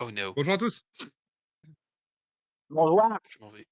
Oh no, Bonjour à tous. Bonjour. je m'en vais.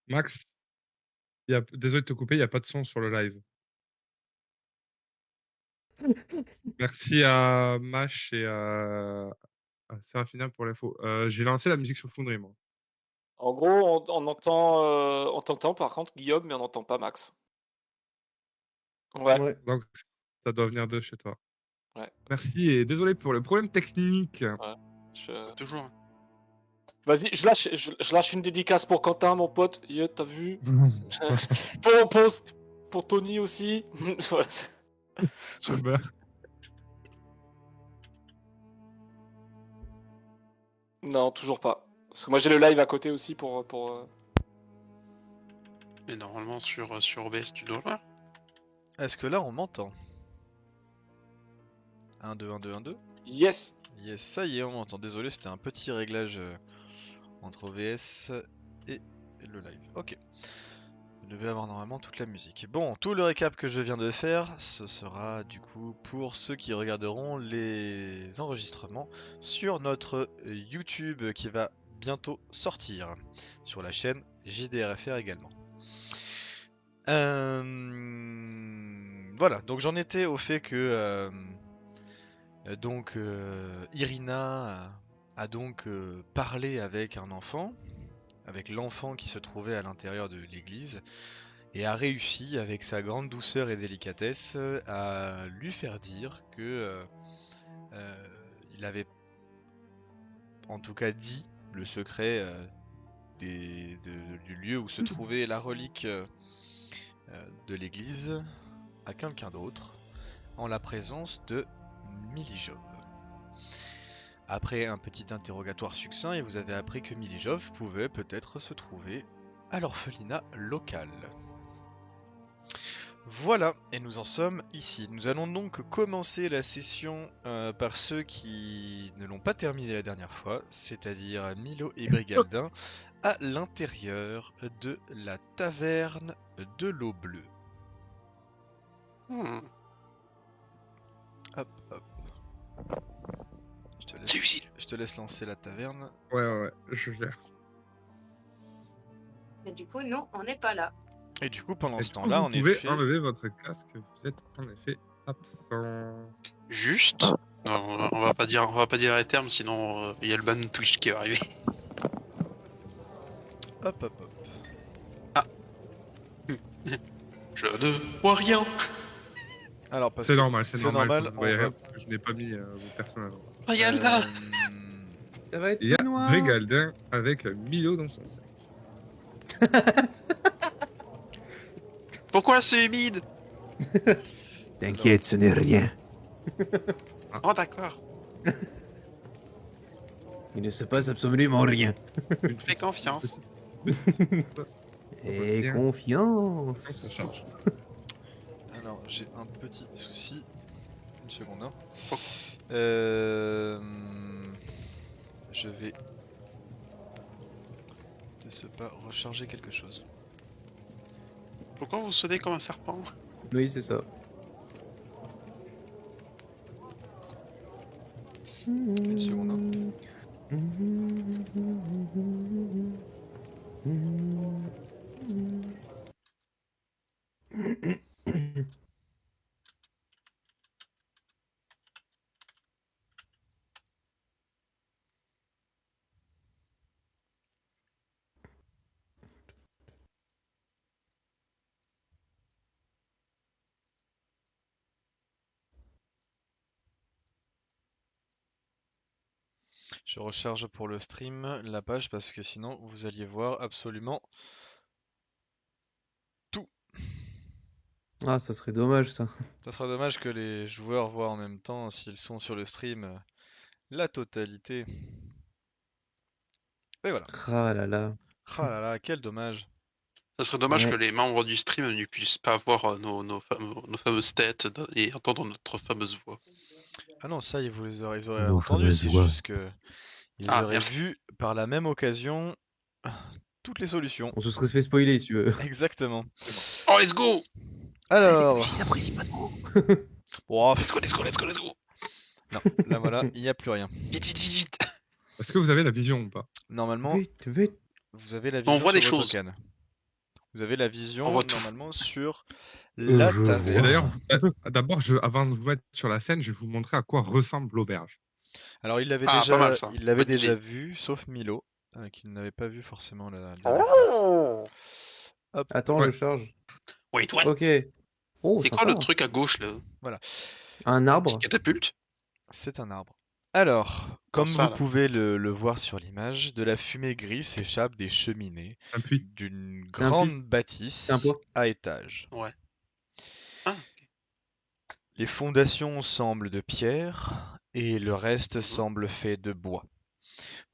Max, désolé de te couper, il n'y a pas de son sur le live. Merci à Mash et à Serafina pour l'info. J'ai lancé la musique sur Foundry, moi. En gros, on t'entend par contre, Guillaume, mais on n'entend pas Max. Ouais, Ouais. Donc, ça doit venir de chez toi. ouais, Merci et désolé pour le problème technique. ouais. Je- Toujours. Hein. Vas-y, je lâche une dédicace pour Quentin, mon pote. Yeah, t'as vu? pour, pour, pour Tony aussi. Voilà. Je meurs. Non, toujours pas. Parce que moi j'ai le live à côté aussi Mais normalement sur OBS tu dois voir. Est-ce que là on m'entend? 1, 2, 1, 2, 1, 2. Yes. Yes, ça y est, on m'entend. Désolé, c'était un petit réglage entre OBS et le live. Ok. Vous devez avoir normalement toute la musique. Bon, tout le récap que je viens de faire, ce sera du coup pour ceux qui regarderont les enregistrements sur notre YouTube qui va bientôt sortir. Sur la chaîne JDRFR également. Voilà, donc j'en étais au fait que Irina a donc parlé avec un enfant, avec l'enfant qui se trouvait à l'intérieur de l'église, et a réussi, avec sa grande douceur et délicatesse, à lui faire dire que il avait en tout cas dit le secret du lieu où se trouvait la relique de l'église à quelqu'un d'autre, en la présence de Milijov. Après un petit interrogatoire succinct, et vous avez appris que Milijov pouvait peut-être se trouver à l'orphelinat local. Voilà, et nous en sommes ici. Nous allons donc commencer la session par ceux qui ne l'ont pas terminé la dernière fois, c'est-à-dire Milo et Brigaldin, à l'intérieur de la taverne de l'eau bleue. Hmm. Hop, hop. Je C'est utile. te laisse lancer la taverne. Ouais, je gère. Mais du coup, nous, on n'est pas là. Et du coup, pendant Et ce du coup, temps-là, vous en pouvez effet... enlever votre casque, vous êtes en effet absent. Juste. Non, on va pas dire les termes, sinon il y a le ban Twitch qui va arriver. Hop, hop, hop. Je ne vois rien. Alors, parce C'est que normal, c'est normal. Vous ne voyez on va- rien parce que je n'ai pas mis vos personnages. Regarde là. Ça va être Il y a tout noir. Brigaldin avec Milo dans son sac. Pourquoi c'est humide? T'inquiète, ce n'est rien. Oh d'accord. Il ne se passe absolument rien. Fais confiance. Et Bien. confiance. Ça charge. Alors, j'ai un petit souci. Une seconde. Hein. Oh. Je vais de ce pas recharger quelque chose. Pourquoi vous sonnez comme un serpent? Oui, c'est ça. Une seconde. Hein. Je recharge pour le stream la page parce que sinon vous alliez voir absolument tout. Ah, ça serait dommage, ça. Ça sera dommage que les joueurs voient en même temps, s'ils sont sur le stream, la totalité. Et voilà. Ah là là. Ah là là, quel dommage. Ça serait dommage Ouais. que les membres du stream ne puissent pas voir nos fameuses têtes et entendre notre fameuse voix. Ah non, ça, ils auraient Nos entendu, fameuses c'est voix. juste que ils Ah, auraient merci. vu par la même occasion toutes les solutions. On se serait fait spoiler, si tu veux. Exactement. Oh, let's go! Alors, J'apprécie pas trop. bon, Let's go, let's go, let's go, let's go! non, là voilà, il n'y a plus rien. Vite, vite, vite, vite! Est-ce que vous avez la vision ou pas? Normalement, Vite, vite. vous avez la On vision voit sur des votre choses. canne. Vous avez la vision On voit tout. normalement sur la Je Et taverne. d'ailleurs, d'abord, avant de vous mettre sur la scène, je vais vous montrer à quoi ressemble l'auberge. Alors il l'avait Ah, pas mal, déjà, ça. il l'avait Bonne déjà idée. vu, sauf Milo, qui n'avait pas vu forcément la. Oh Attends, Ouais. je charge. Wait, what? Ok. Oh, C'est quoi le sympa. truc à gauche là? Un Une arbre. petite catapulte? C'est un arbre. Alors, comme ça, vous là. pouvez le voir sur l'image, de la fumée grise s'échappe des cheminées Un puits. d'une un grande puits. bâtisse C'est un poids. à étages. Ouais. Ah, Les fondations semblent de pierre et le reste semble fait de bois.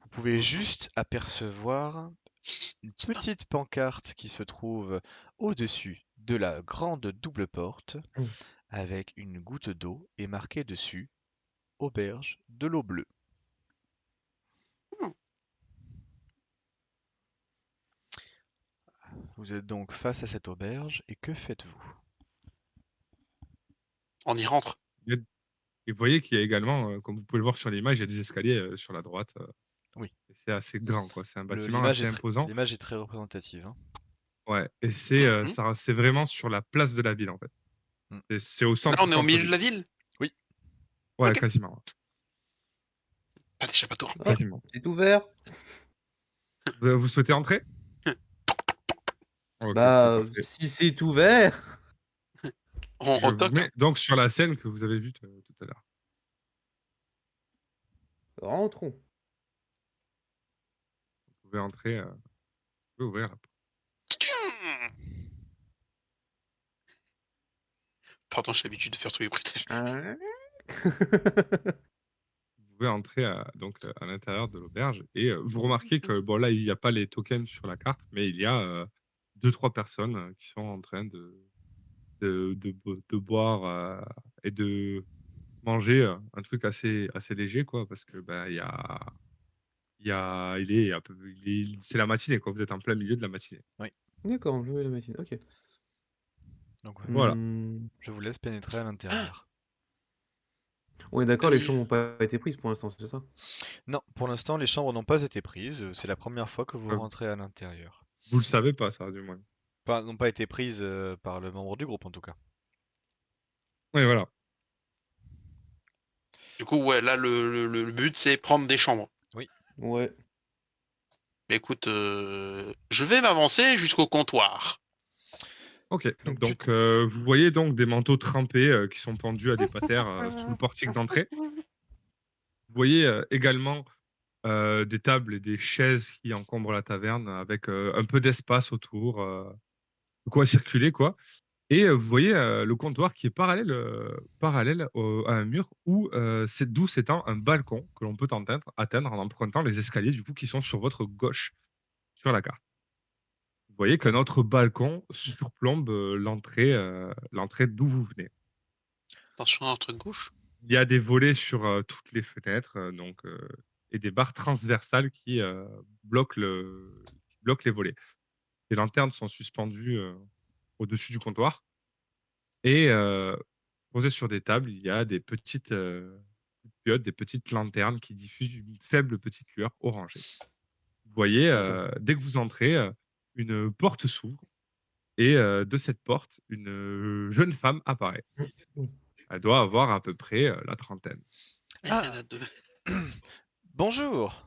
Vous pouvez juste apercevoir une C'est pas- petite pancarte qui se trouve au-dessus de la grande double porte Mm. avec une goutte d'eau et marqué dessus auberge de l'eau bleue. Hmm. Vous êtes donc face à cette auberge et que faites-vous? On y rentre. Et vous voyez qu'il y a également, comme vous pouvez le voir sur l'image, il y a des escaliers sur la droite. Oui. Et c'est assez grand, quoi. C'est un bâtiment L'image assez imposant. l'image est très représentative. Hein. Ouais. Et c'est Mhm. c'est vraiment sur la place de la ville, en fait. Mm. Et c'est au centre. Là, on est au milieu de centre-ville. la ville? Ouais, Ok. quasiment. Pas d'échappatoire. Oh, Quasiment. c'est ouvert. Vous souhaitez entrer? Ok, Bah, c'est parfait. si c'est ouvert. On Je vous toque. mets donc sur la scène que vous avez vue tout à l'heure. Rentrons. Vous pouvez entrer. Vous pouvez ouvrir la porte. Pardon, j'ai l'habitude de faire tous les bruitages. Hein. Vous pouvez entrer donc à l'intérieur de l'auberge et vous remarquez que bon là il n'y a pas les tokens sur la carte, mais il y a 2-3 personnes qui sont en train de boire et de manger un truc assez léger quoi, parce que bah c'est la matinée quoi. Vous êtes en plein milieu de la matinée. D'accord, on veut la machine. Ok. Donc Voilà. Hmm. je vous laisse pénétrer à l'intérieur. On est d'accord, les chambres n'ont pas été prises pour l'instant, c'est ça? Non, pour l'instant, les chambres n'ont pas été prises. C'est la première fois que vous Euh, rentrez à l'intérieur. Vous le savez pas, ça, du moins. Enfin, n'ont pas été prises par le membre du groupe en tout cas. Oui, voilà. Du coup, ouais, là, le but, c'est prendre des chambres. Ouais. Mais écoute, je vais m'avancer jusqu'au comptoir. Ok, Donc, donc vous voyez donc des manteaux trempés qui sont pendus à des patères sous le portique d'entrée. Vous voyez également des tables et des chaises qui encombrent la taverne avec un peu d'espace autour, de quoi circuler, quoi. Et vous voyez le comptoir qui est parallèle à un mur où d'où s'étend un balcon que l'on peut atteindre en empruntant les escaliers du coup qui sont sur votre gauche sur la carte. Vous voyez qu'un autre balcon surplombe l'entrée d'où vous venez. Attention à notre gauche. Il y a des volets sur toutes les fenêtres, et des barres transversales qui bloquent les volets. Les lanternes sont suspendues au-dessus du comptoir et posées sur des tables, il y a des petites des petites lanternes qui diffusent une faible petite lueur orangée. Vous voyez, dès que vous entrez, une porte s'ouvre et de cette porte, une jeune femme apparaît. Elle doit avoir à peu près la trentaine. Il y en a deux. Bonjour.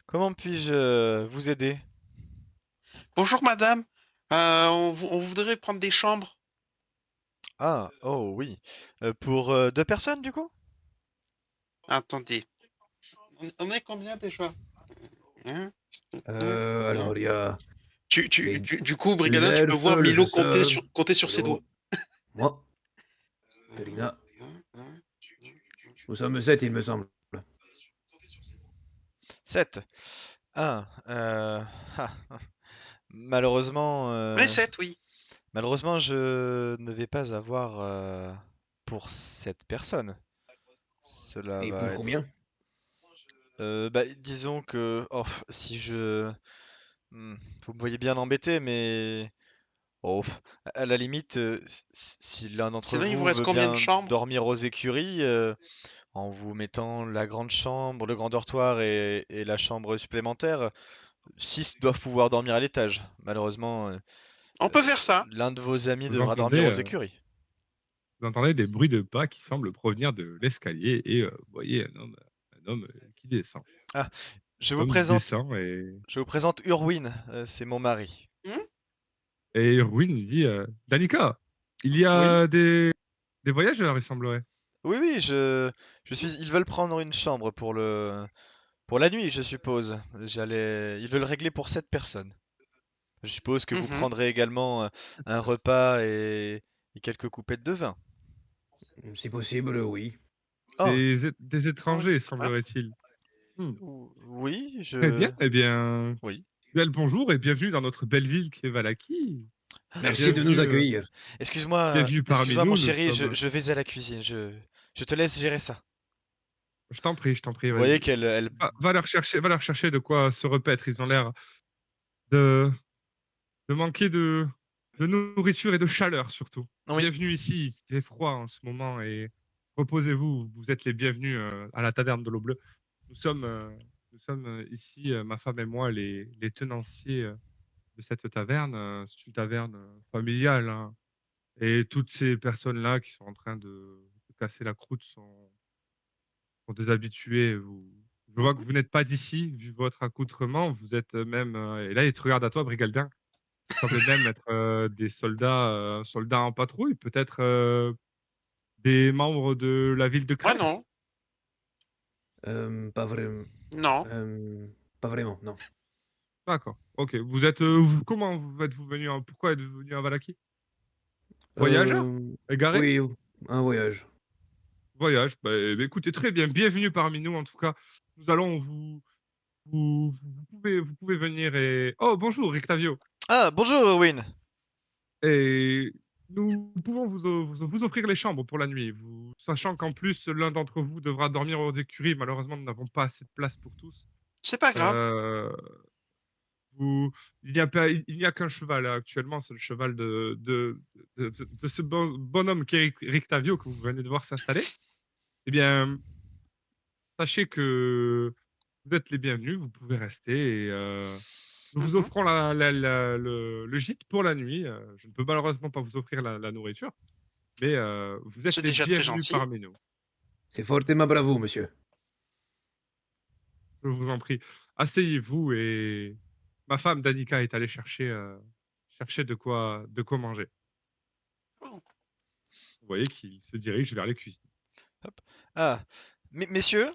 Comment puis-je vous aider? Bonjour, madame. On voudrait prendre des chambres. Ah, oh oui. Pour 2 personnes du coup? Attendez. On est combien déjà? Hein? Alors, il y a les Du coup, les Brigadin, tu peux elfes, voir le Milo Jason, compter sur ses doigts. Milo, moi, Irina. Nous sommes 7, il me semble. 7. Ah, ah, malheureusement, On est 7, oui. malheureusement, je ne vais pas avoir pour 7 personnes. Cela Et va pour être. combien? Bah, disons que si je. Vous me voyez bien embêté, mais à la limite, si l'un d'entre Sinon, il vous vous reste veut combien de bien chambres? dormir aux écuries, en vous mettant la grande chambre, le grand dortoir et la chambre supplémentaire, 6 doivent pouvoir dormir à l'étage. Malheureusement, On peut faire ça. l'un de vos amis Vous devra dormir entendez, aux euh, écuries. vous entendez des bruits de pas qui semblent provenir de l'escalier et vous voyez un homme qui descend. Ah, je vous L'homme présente, descend et, je vous présente Urwin, c'est mon mari. Hmm. et Erwin dit Danica, il y Oui, a des voyageurs, il semblerait. oui, oui, je suis. Ils veulent prendre une chambre pour la nuit, je suppose. Ils veulent régler pour 7 personnes. Je suppose que vous Mhm. prendrez également un repas et quelques coupettes de vin. C'est possible, oui. Oh, Des Oh, étrangers, ah, semblerait-il. Hmm. oui, Très bien, eh bien, Oui. bien le bonjour et bienvenue dans notre belle ville qui est Valaki. Merci de nous Bienvenue, accueillir. bienvenue parmi Excuse-moi, mon nous. Nous chéri, sommes. je vais à la cuisine. Je te laisse gérer ça. Je t'en prie, Vous voyez vas-y. qu'elle. Va leur chercher de quoi se repaître. Ils ont l'air de, de manquer de nourriture et de chaleur surtout. Oui. Bienvenue ici, il fait froid en ce moment et reposez-vous. Vous êtes les bienvenus à la taverne de l'eau bleue. Nous sommes ici, ma femme et moi, les tenanciers de cette taverne. C'est une taverne familiale, hein. Et toutes ces personnes-là qui sont en train de casser la croûte sont des habitués. Je vois que vous n'êtes pas d'ici, vu votre accoutrement. Vous êtes même. Et là, il te regarde à toi, Brigaldin. Vous semblez même être des soldats en patrouille, peut-être des membres de la ville de moi, Crest. non. Pas vraiment. Non. Pas vraiment, non. D'accord. Ok. Comment êtes-vous venu, pourquoi êtes-vous venu à Valaki? Voyageur? Euh, Égaré? oui, un voyage. Voyage. Bah, écoutez, très bien. Bienvenue parmi nous. En tout cas, nous allons vous pouvez venir et. Oh, bonjour, Rictavio. Ah, bonjour, Win. Et nous pouvons vous offrir les chambres pour la nuit, sachant qu'en plus, l'un d'entre vous devra dormir aux écuries. Malheureusement, nous n'avons pas assez de place pour tous. C'est pas grave. Euh, il n'y a qu'un cheval là, actuellement, c'est le cheval de ce bonhomme qui est Rictavio que vous venez de voir s'installer. Eh bien, sachez que vous êtes les bienvenus, vous pouvez rester et nous vous Mhm. offrons le gîte pour la nuit. Je ne peux malheureusement pas vous offrir la nourriture, mais vous êtes C'est les déjà très bienvenus gentil. parmi nous. C'est fortement bravo, monsieur. Je vous en prie. Asseyez-vous et ma femme Danica est allée chercher de quoi manger. Oh. Vous voyez qu'il se dirige vers les cuisines. Hop. Ah, messieurs,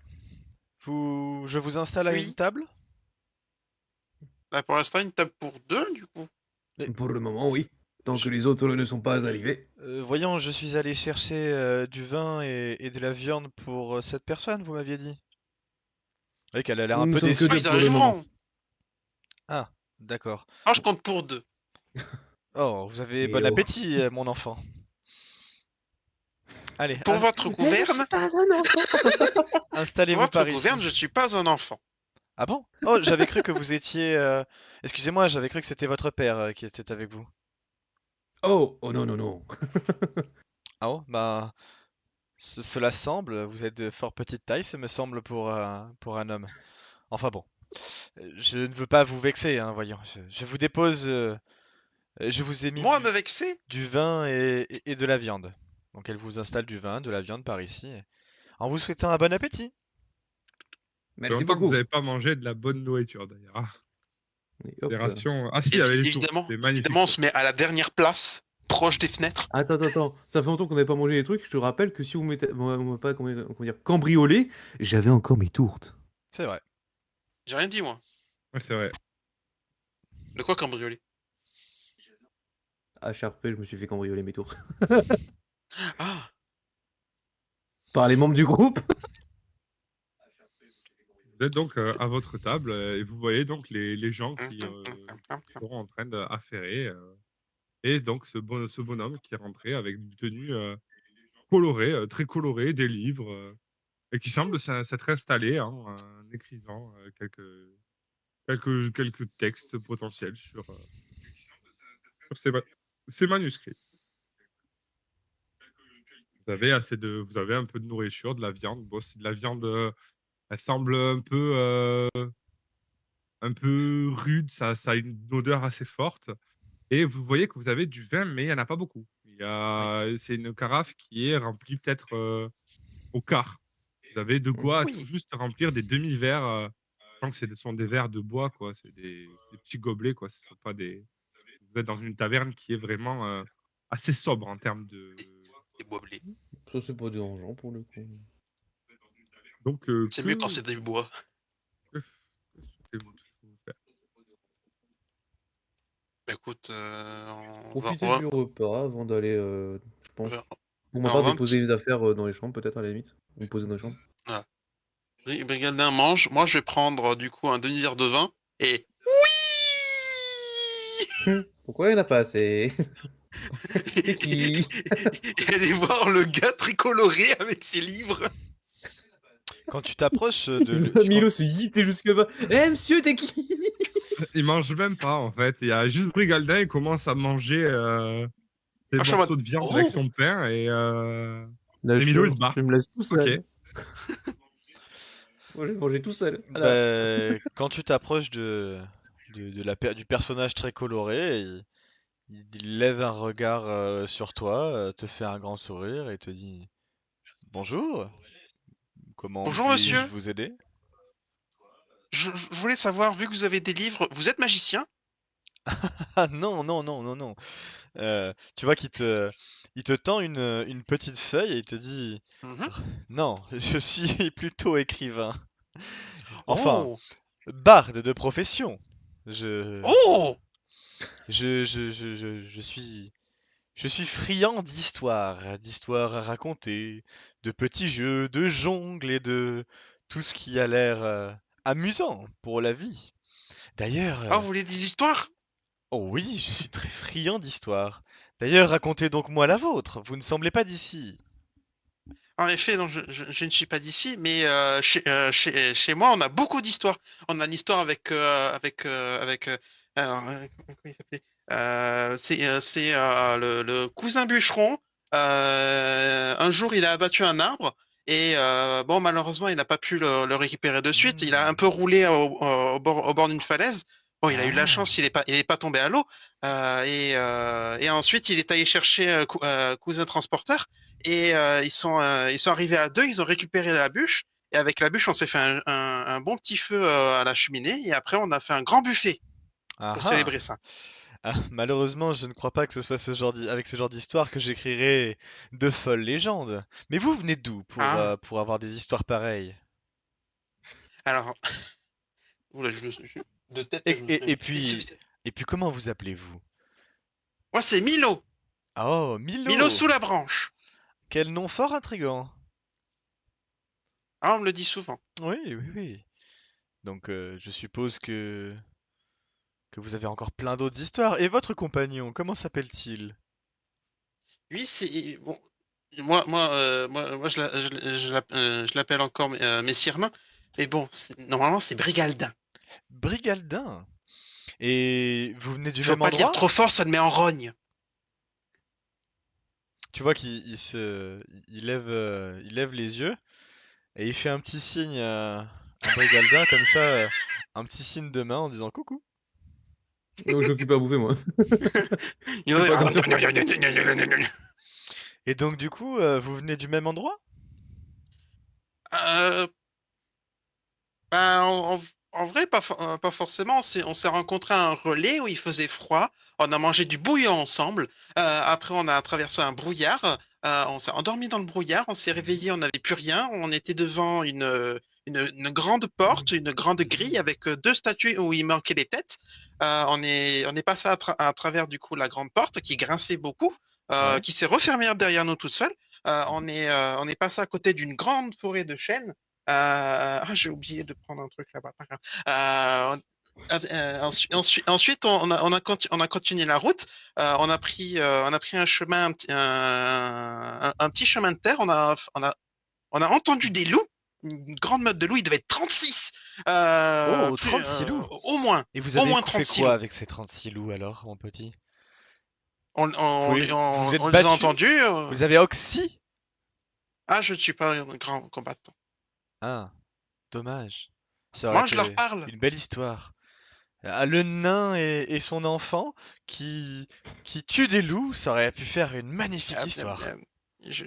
je vous installe à une Oui. table. Bah, pour l'instant, une table pour 2, du coup. Pour le moment, oui. Tant Je- que les autres ne sont pas arrivés. Voyons, je suis allé chercher du vin et de la viande pour 7 personnes, vous m'aviez dit. Vous voyez qu'elle a l'air Nous un ne peu sommes que Ah, déçue. deux ils pour le moment. arriveront. Ah, d'accord. Ah, je compte pour 2. Oh, vous avez Et bon oh. appétit, mon enfant. Allez, Pour votre gouverne, pas un enfant. pour installez-vous votre par ici. gouverne, je ne suis pas un enfant. Ah bon? Oh, j'avais cru que vous étiez... Excusez-moi, j'avais cru que c'était votre père qui était avec vous. Oh, oh non, non, non. Ah bon? Bah, cela semble, vous êtes de fort petite taille, ce me semble, pour un homme. Enfin bon, je ne veux pas vous vexer, hein, voyons. Je vous dépose, je vous ai mis Moi, me vexer? du vin et de la viande. Donc elle vous installe du vin, de la viande par ici, en vous souhaitant un bon appétit. Ça fait Merci longtemps que vous beaucoup. n'avez pas mangé de la bonne nourriture d'ailleurs. Ah, Et hop des là. rations. Ah si, il y avait les tours. Évidemment, Des magnifiques évidemment, on tours. se met à la dernière place, proche des fenêtres. Attends. Ça fait longtemps qu'on n'avait pas mangé les trucs. Je te rappelle que si on m'a pas comment dire, cambriolé, j'avais encore mes tourtes. C'est vrai. J'ai rien dit, moi. Ouais, c'est vrai. De quoi cambrioler? À Charpé, je me suis fait cambrioler mes tourtes. Ah, Par les membres du groupe. Vous êtes donc à votre table et vous voyez donc les gens qui seront en train d'affairer. Et donc ce bonhomme qui est rentré avec une tenue colorée, très colorée, des livres, et qui semble s'être installé en écrivant quelques textes potentiels sur ces manuscrits. Vous avez un peu de nourriture, de la viande. Bon, c'est de la viande, elle semble un peu rude, ça a une odeur assez forte. Et vous voyez que vous avez du vin, mais il n'y en a pas beaucoup. C'est une carafe qui est remplie peut-être au quart. Vous avez de quoi tout oui. juste remplir des demi-verres. Je pense que ce sont des verres de bois, quoi. C'est des petits gobelets, quoi. Ce sont pas des. Vous êtes dans une taverne qui est vraiment assez sobre en termes de. Des bois blés. Ça, c'est pas dérangeant pour le coup. Donc, C'est mieux quand c'est des bois. que souhaitez-vous faire? Bah, écoute, on va, Profitez du repas avant d'aller, je pense. Pour ma alors, part, on va déposer les affaires dans les chambres, peut-être à la limite. Ou poser dans les chambres. Brigadin mange. Moi, je vais prendre du coup un demi-verre de vin et Pourquoi il n'y en a pas assez? C'est qui? et aller voir le gars très coloré avec ses livres. Quand tu t'approches de... Milo se yitte jusque-bas. Eh, monsieur, t'es qui? Il mange même pas, en fait. Il y a juste Brigaldin, il commence à manger des Ah, je suis en morceaux mode, de viande oh avec son pain et La Milo, il se chance, barre. je me laisse tout seul. Ok. Moi, j'ai mangé tout seul. Voilà. Quand tu t'approches du personnage très coloré, il lève un regard sur toi, te fait un grand sourire et te dit bonjour, comment Bonjour, puis-je monsieur. vous aider? Je voulais savoir, vu que vous avez des livres, vous êtes magicien? Ah non. Tu vois il te tend une petite feuille et il te dit Mhm. non, je suis plutôt écrivain. Enfin, Oh, barde de profession. Je, oh, je suis friand d'histoires à raconter, de petits jeux, de jongles et de tout ce qui a l'air amusant pour la vie. D'ailleurs, ah, vous voulez des histoires? oh oui, je suis très friand d'histoires. D'ailleurs, racontez donc moi la vôtre. Vous ne semblez pas d'ici. En effet, non, je ne suis pas d'ici, mais chez moi, on a beaucoup d'histoires. On a l'histoire alors, comment il s'appelait? C'est le cousin bûcheron. Un jour, il a abattu un arbre Et bon, malheureusement, il n'a pas pu le récupérer de suite. Il a un Hmm. peu roulé au bord d'une falaise. Bon, il a eu de la Ah. chance, il est pas tombé à l'eau. Et ensuite, il est allé chercher cousin transporteur. Et ils sont arrivés à deux, ils ont récupéré la bûche. Et avec la bûche, on s'est fait un bon petit feu à la cheminée. Et après, on a fait un grand buffet Ah pour ah. célébrer ça. Ah, malheureusement, je ne crois pas que ce soit avec ce genre d'histoire que j'écrirai de folles légendes. Mais vous venez d'où Ah, pour avoir des histoires pareilles? alors, oula, de tête, Et, je me et, souviens et plus. puis, et puis comment vous appelez-vous? Moi, c'est Milo. Oh, Milo Milo! sous la branche. Quel nom fort intriguant! Ah, on me le dit souvent. Oui, oui, oui. Donc, je suppose que vous avez encore plein d'autres histoires. Et votre compagnon, comment s'appelle-t-il? Lui, c'est bon. Moi, je l'appelle encore Messire Main. Mais bon, normalement, c'est Brigaldin. Brigaldin. Et vous venez du Je veux même pas le dire endroit? trop fort, ça me met en rogne. Tu vois il lève les yeux et il fait un petit signe à Brigaldin comme ça, un petit signe de main en disant coucou. Donc je m'occupe à bouffer, moi. Il Fais aurait- pas attention. Et donc du coup, vous venez du même endroit? Euh, Ben, en vrai, pas forcément. On s'est rencontrés à un relais où il faisait froid. On a mangé du bouillon ensemble. Après, on a traversé un brouillard. On s'est endormi dans le brouillard. On s'est Mhm. réveillé, on n'avait plus rien. On était devant une grande porte, une grande grille Mhm. avec deux statues où il manquait les têtes. On est passé à travers du coup la grande porte qui grinçait beaucoup, Ouais. qui s'est refermée derrière nous toute seule. Mhm. On est passé à côté d'une grande forêt de chênes. J'ai oublié de prendre un truc là-bas, pas grave. Ensuite, on a continué la route. On a pris un chemin, un petit chemin de terre. On a entendu des loups, une grande meute de loups. Il devait être 36, Oh, 36 loups! Et vous au avez moins fait 36 quoi loups. avec ces 36 loups alors, mon petit? Vous vous êtes On les a battu? entendus. Vous avez oxy? Ah, je ne suis pas un grand combattant. Ah, dommage. Ça aurait Moi, je leur été parle. une belle histoire. Ah, le nain et son enfant qui tue des loups, ça aurait pu faire une magnifique Euh, histoire. euh, je,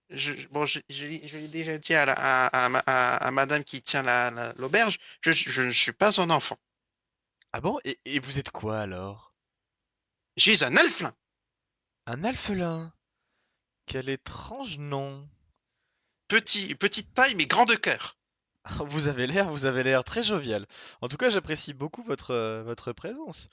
je- bon, je l'ai déjà dit à madame qui tient l'auberge, je ne suis pas un enfant. Ah bon? Et vous êtes quoi alors? Je suis un elfe. Un alphelin? Quel étrange nom. Petite taille, mais grand de cœur. Vous avez l'air très jovial. En tout cas, j'apprécie beaucoup votre présence.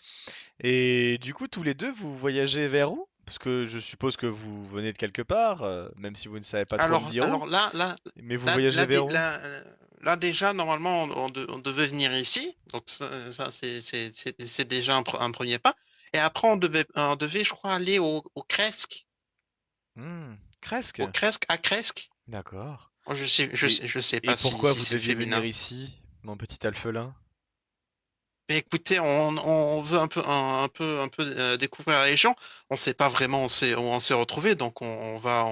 Et du coup, tous les deux, vous voyagez vers où? Parce que je suppose que vous venez de quelque part, même si vous ne savez pas trop me dire où. Alors Mais vous voyagez vers où? là, déjà, normalement, on devait venir ici. Donc, c'est déjà un premier pas. Et après, on devait, je crois, aller au Cresc. Cresque. Au Cresc, à Cresc. D'accord. Oh, Et, je sais et pas pourquoi si vous c'est le deviez venir féminin. ici, mon petit alphelin? Mais écoutez, on veut un peu découvrir la région. On sait pas vraiment où on s'est retrouvé, donc on va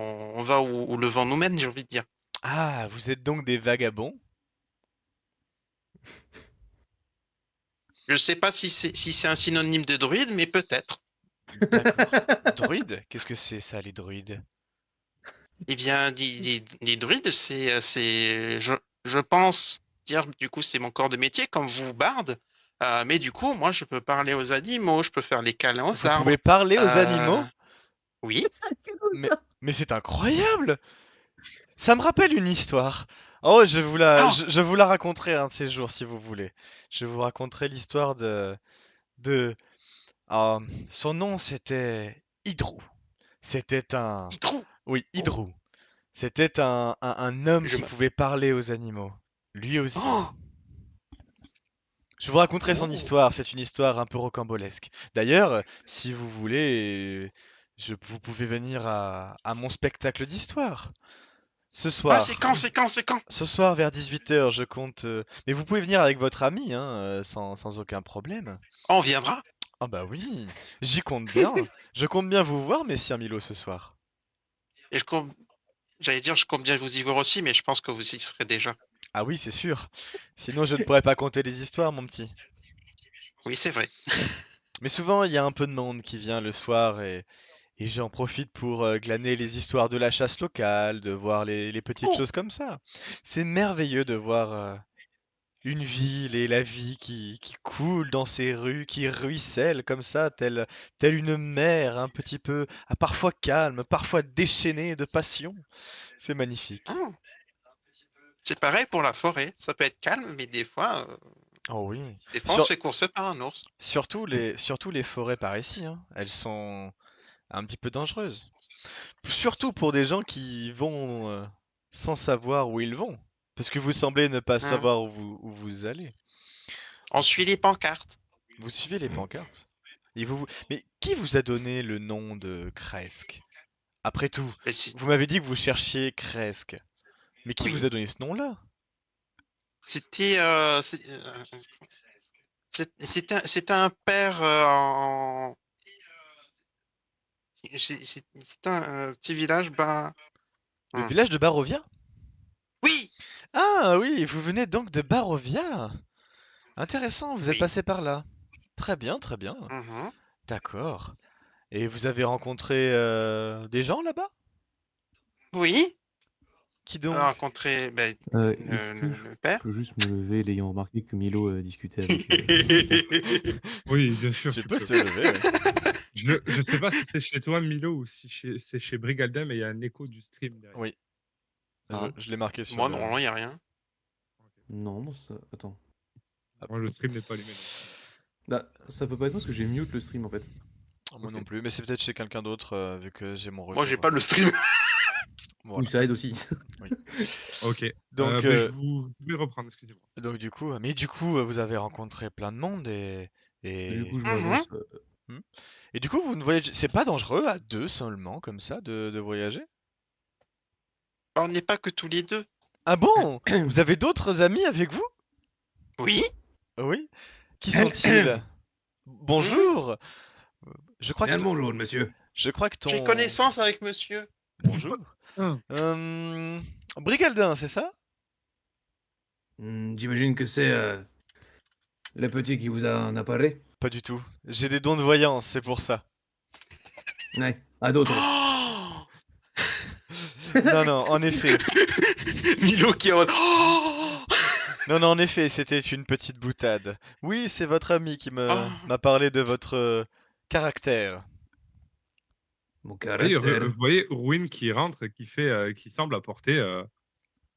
où le vent nous mène, j'ai envie de dire. Ah, vous êtes donc des vagabonds? Je sais pas si c'est un synonyme de druide, mais peut-être. D'accord. Druides? Qu'est-ce que c'est ça, les druides? Eh bien, les druides, je pense dire, du coup, c'est mon corps de métier, comme vous, barde. Mais du coup, moi, je peux parler aux animaux, je peux faire les câlins aux Vous pouvez arbres. parler aux Euh, animaux? oui. Mais c'est incroyable! Ça me rappelle une histoire. Oh, Ah, je vous la raconterai un de ces jours si vous voulez. Je vous raconterai l'histoire de, ah, son nom c'était Hydrou. C'était un, Hydro. oui, Oh, Hydrou. C'était un homme je qui me... pouvait parler aux animaux. Lui aussi. Oh, Je vous raconterai son oh. histoire, c'est une histoire un peu rocambolesque. D'ailleurs, si vous voulez, vous pouvez venir à mon spectacle d'histoire. Ce Ah, soir, c'est quand? ce soir vers 18 h, je compte. Mais vous pouvez venir avec votre ami, hein, sans aucun problème. On viendra. Ah bah oui, j'y compte bien. Je compte bien vous voir, messire Milo, ce soir. Et J'allais dire, je compte bien vous y voir aussi, mais je pense que vous y serez déjà. Ah oui, c'est sûr. Sinon, je ne pourrais pas compter les histoires, mon petit. Oui, c'est vrai. Mais souvent, il y a un peu de monde qui vient le soir et j'en profite pour glaner les histoires de la chasse locale, de voir les petites Oh, choses comme ça. C'est merveilleux de voir une ville et la vie qui coule dans ses rues, qui ruisselle comme ça, telle une mer un petit peu, parfois calme, parfois déchaînée de passion. C'est magnifique. oh. C'est pareil pour la forêt. Ça peut être calme, mais Oh oui. des fois, on se Sur- fait courser par un ours. surtout les forêts par ici, hein. Elles sont un petit peu dangereuses. Surtout pour des gens qui vont sans savoir où ils vont. Parce que vous semblez ne pas Hein. savoir où vous allez. On suit les pancartes. Vous suivez les pancartes. Mais qui vous a donné le nom de Kresk? Après tout, Mais si- vous m'avez dit que vous cherchiez Kresk. Mais qui vous Oui. a donné ce nom-là? C'était c'était un père c'était un petit village. Le Hmm. village de Barovia? Oui, Ah oui, vous venez donc de Barovia. Intéressant, vous êtes oui. passé par là. Très bien, très bien. Mhm. D'accord. Et vous avez rencontré des gens là-bas? Oui. Qui On a donc? rencontré Est-ce que je le père. peux juste me lever, l'ayant remarqué que Milo discutait avec mon père? Oui, bien sûr, Tu tu peux peux. te lever, ouais. Je sais pas si c'est chez toi, Milo, ou si c'est chez Brigaldin, mais il y a un écho du stream derrière. Oui, je, Ah. je l'ai marqué sur Moi, le. non, il n'y a rien. Non, moi ça... Attends. Moi, le stream n'est pas allumé. Bah, ça peut pas être moi parce que j'ai mute le stream en fait. Moi Ok. non plus, mais c'est peut-être chez quelqu'un d'autre vu que j'ai mon Moi, j'ai retour. pas le stream. Oui, Voilà. ça aide aussi. Ok. Donc, Ben, vous pouvez reprendre, excusez-moi. mais du coup, vous avez rencontré plein de monde Du et, coup, je Mhm. m'avance. Hmm. Et du coup, vous ne voyagez, c'est pas dangereux à deux seulement comme ça de voyager? On n'est pas que tous les deux. Ah bon? Vous avez d'autres amis avec vous? Oui. Oui. Qui sont-ils? Hmm. Bonjour. Je crois que Bien le bonjour, monsieur. je crois que J'ai ton connaissance avec monsieur. bonjour. Ah, Brigaldin, c'est ça? J'imagine que c'est le petit qui vous a en a parlé. Pas du tout. J'ai des dons de voyance, c'est pour ça. Ouais, à d'autres. Oh. Non, non, en effet. Milo qui est en mode, oh. Non, non, en effet, c'était une petite boutade. Oui, c'est votre ami qui Oh. m'a parlé de votre caractère. Mon oui, caractère. vous voyez Ruin qui rentre et qui semble apporter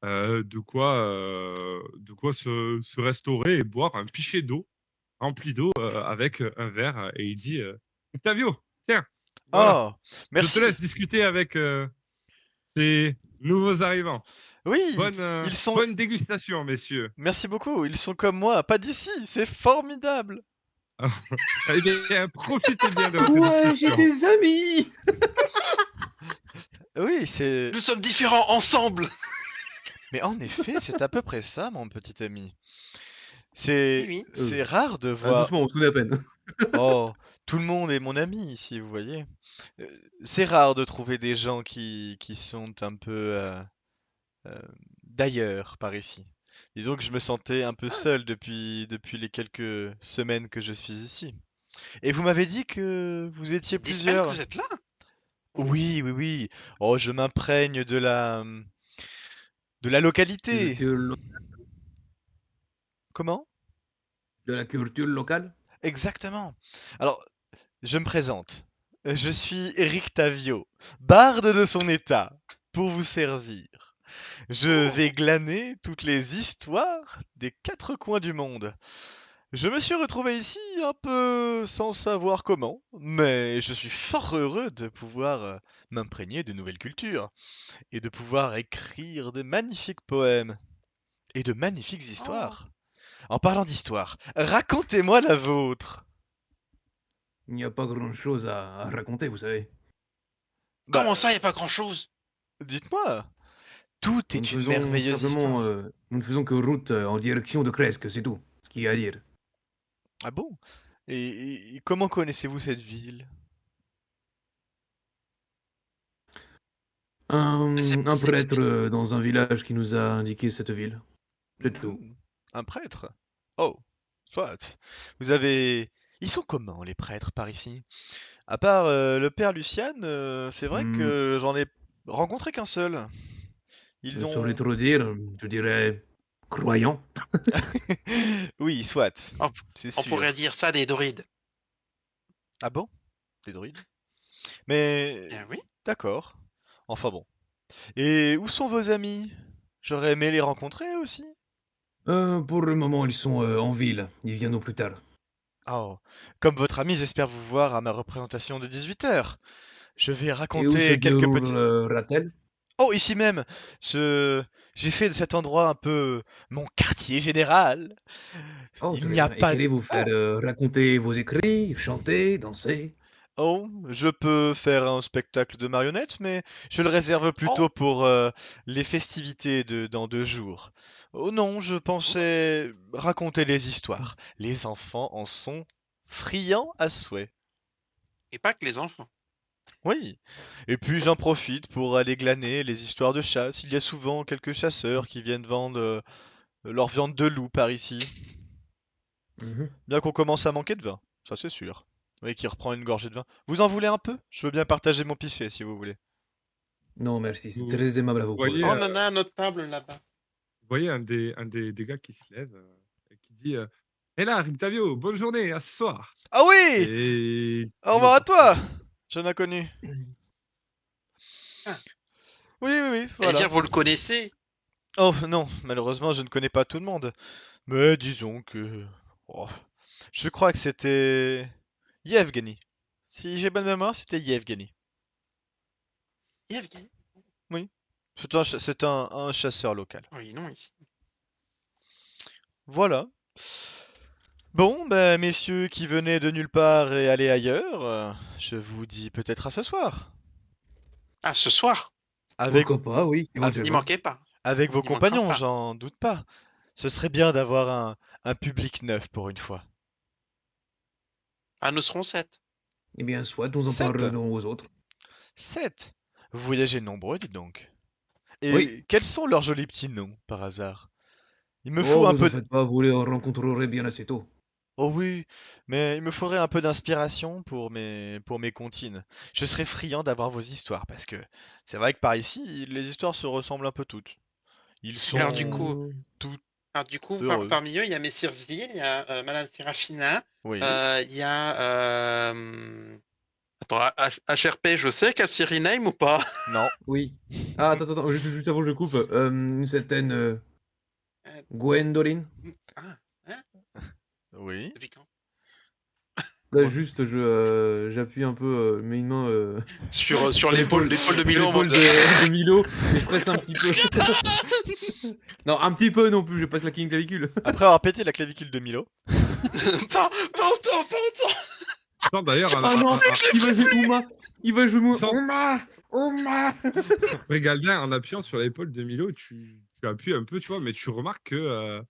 de quoi se restaurer et boire un pichet d'eau rempli d'eau avec un verre et il dit Octavio, tiens, voilà, Oh, je te laisse merci. discuter avec ces nouveaux arrivants. Oui, ils sont. Bonne dégustation, messieurs. Merci beaucoup, ils sont comme moi, pas d'ici, c'est formidable. Eh bien, profitez bien de votre Ouais, j'ai discussion. des amis. Oui, c'est. Nous sommes différents ensemble. Mais en effet, c'est à peu près ça, mon petit ami. Oui, C'est oui. c'est rare de Ah, voir. doucement, on se connaît à peine. Oh, tout le monde est mon ami ici, vous voyez. C'est rare de trouver des gens qui sont un peu euh, d'ailleurs par ici. Disons que je me sentais un peu seul depuis les quelques semaines que je suis ici. Et vous m'avez dit que vous étiez C'est des semaines que plusieurs. vous êtes là. Oui, oui, oui. Oh, je m'imprègne de la localité. Culture Comment? de la culture locale. Exactement. Alors, je me présente. Je suis Eric Tavio, barde de son état, pour vous servir. Je Oh. vais glaner toutes les histoires des quatre coins du monde. Je me suis retrouvé ici un peu sans savoir comment, mais je suis fort heureux de pouvoir m'imprégner de nouvelles cultures et de pouvoir écrire de magnifiques poèmes et de magnifiques Oh. histoires. En parlant d'histoire, racontez-moi la vôtre. Il n'y a pas grand-chose à raconter, vous savez. Bah, Comment ça, il n'y a pas grand-chose? dites-moi, tout Nous ne est une faisons merveilleuse simplement, histoire. nous ne faisons que route en direction de Cresque, c'est tout. Ce qu'il y a à dire. Ah bon? Et comment connaissez-vous cette ville? Un C'est prêtre dans un village qui nous a indiqué cette ville. C'est tout. Un prêtre? Oh, soit. Vous avez... Ils sont comment les prêtres par ici? À part le père Lucian, c'est vrai Hmm, que j'en ai rencontré qu'un seul. je Ils ne saurais ont... trop dire, je dirais croyant. Oui, soit. On, C'est on pourrait sûr. dire ça des druides. Ah bon? Des druides? Mais... Eh oui. D'accord. Enfin bon. Et où sont vos amis? J'aurais aimé les rencontrer aussi. Pour le moment, ils sont en ville. Ils viendront plus tard. Oh, comme votre ami, j'espère vous voir à ma représentation de 18 heures. Je vais Et où se raconter quelques petits... déroulera-t-elle? Oh, ici même! Je... J'ai fait de cet endroit un peu mon quartier général. Oh, Il très n'y a bien. Et pas... qu'allez-vous faire? Oh, Raconter vos écrits, chanter, danser? oh, je peux faire un spectacle de marionnettes, mais je le réserve Oh, plutôt pour les festivités de dans 2 jours. Oh non, je pensais raconter les histoires. Les enfants en sont friands à souhait. et pas que les enfants. Oui. Et puis j'en profite pour aller glaner les histoires de chasse. Il y a souvent quelques chasseurs qui viennent vendre leur viande de loup par ici. Mhm. Bien qu'on commence à manquer de vin, ça c'est sûr. Oui, qui reprend une gorgée de vin. Vous en voulez un peu? Je veux bien partager mon pichet si vous voulez. Non, merci. C'est Vous très aimable à vous pour le voyez, Oh, coup. on en a à notre table là-bas. vous voyez un des gars qui se lève et qui dit hé là, Rictavio, bonne journée, à ce soir. Ah oui! Et Au il revoir à part comme toi, ça. jeune inconnu. Ah, Oui, oui, oui, j'allais voilà. dire, vous le connaissez. Oh non, malheureusement, je ne connais pas tout le monde. Mais disons que... oh, je crois que c'était... Yevgeny. Si j'ai bonne mémoire, c'était Yevgeny. Yevgeny. Oui. C'est un chasseur local. Oui, non, ici. Voilà. Bon, ben, messieurs qui venaient de nulle part et allaient ailleurs, je vous dis peut-être à ce soir. Ah, ce soir. Avec, Pourquoi pas, oui, N'y éventuellement. manquez pas. avec On vos n'y manquera compagnons, pas. j'en doute pas. Ce serait bien d'avoir un public neuf pour une fois. Ah, nous serons 7. Eh bien, soit, nous en 7. parlerons aux autres. 7. Vous voyagez nombreux, dites donc. Oui. Et quels sont leurs jolis petits noms, par hasard? Il me Oh, faut un vous en peu... faites pas, vous les rencontrerez bien assez tôt. Oh oui, mais il me faudrait un peu d'inspiration pour mes comptines. Je serais friand d'avoir vos histoires, parce que c'est vrai que par ici, les histoires se ressemblent un peu toutes. Ils Alors, du coup, sont tous heureux. parmi eux, il y a Messire Zil, il y a Madame Sérafina, Oui, il y a. Attends, HRP, je sais qu'elle s'y rename ou pas? non, Oui. Ah, attends, attends, juste avant que je coupe, une certaine Euh, Gwendoline. ah, hein? oui. Depuis quand? Là, Bon, juste, j'appuie un peu, mets une main Sur sur l'épaule, l'épaule de sur Milo en l'épaule mode. de Milo, et je presse un petit peu. Non, un petit peu non plus, je vais pas claquer une clavicule. après avoir pété la clavicule de Milo, Pas autant, pas autant! Non, d'ailleurs, Oh non, il va jouer Uma, il va jouer sans- Uma, Uma. Galdin, en appuyant sur l'épaule de Milo, tu appuies un peu, tu vois, mais tu remarques que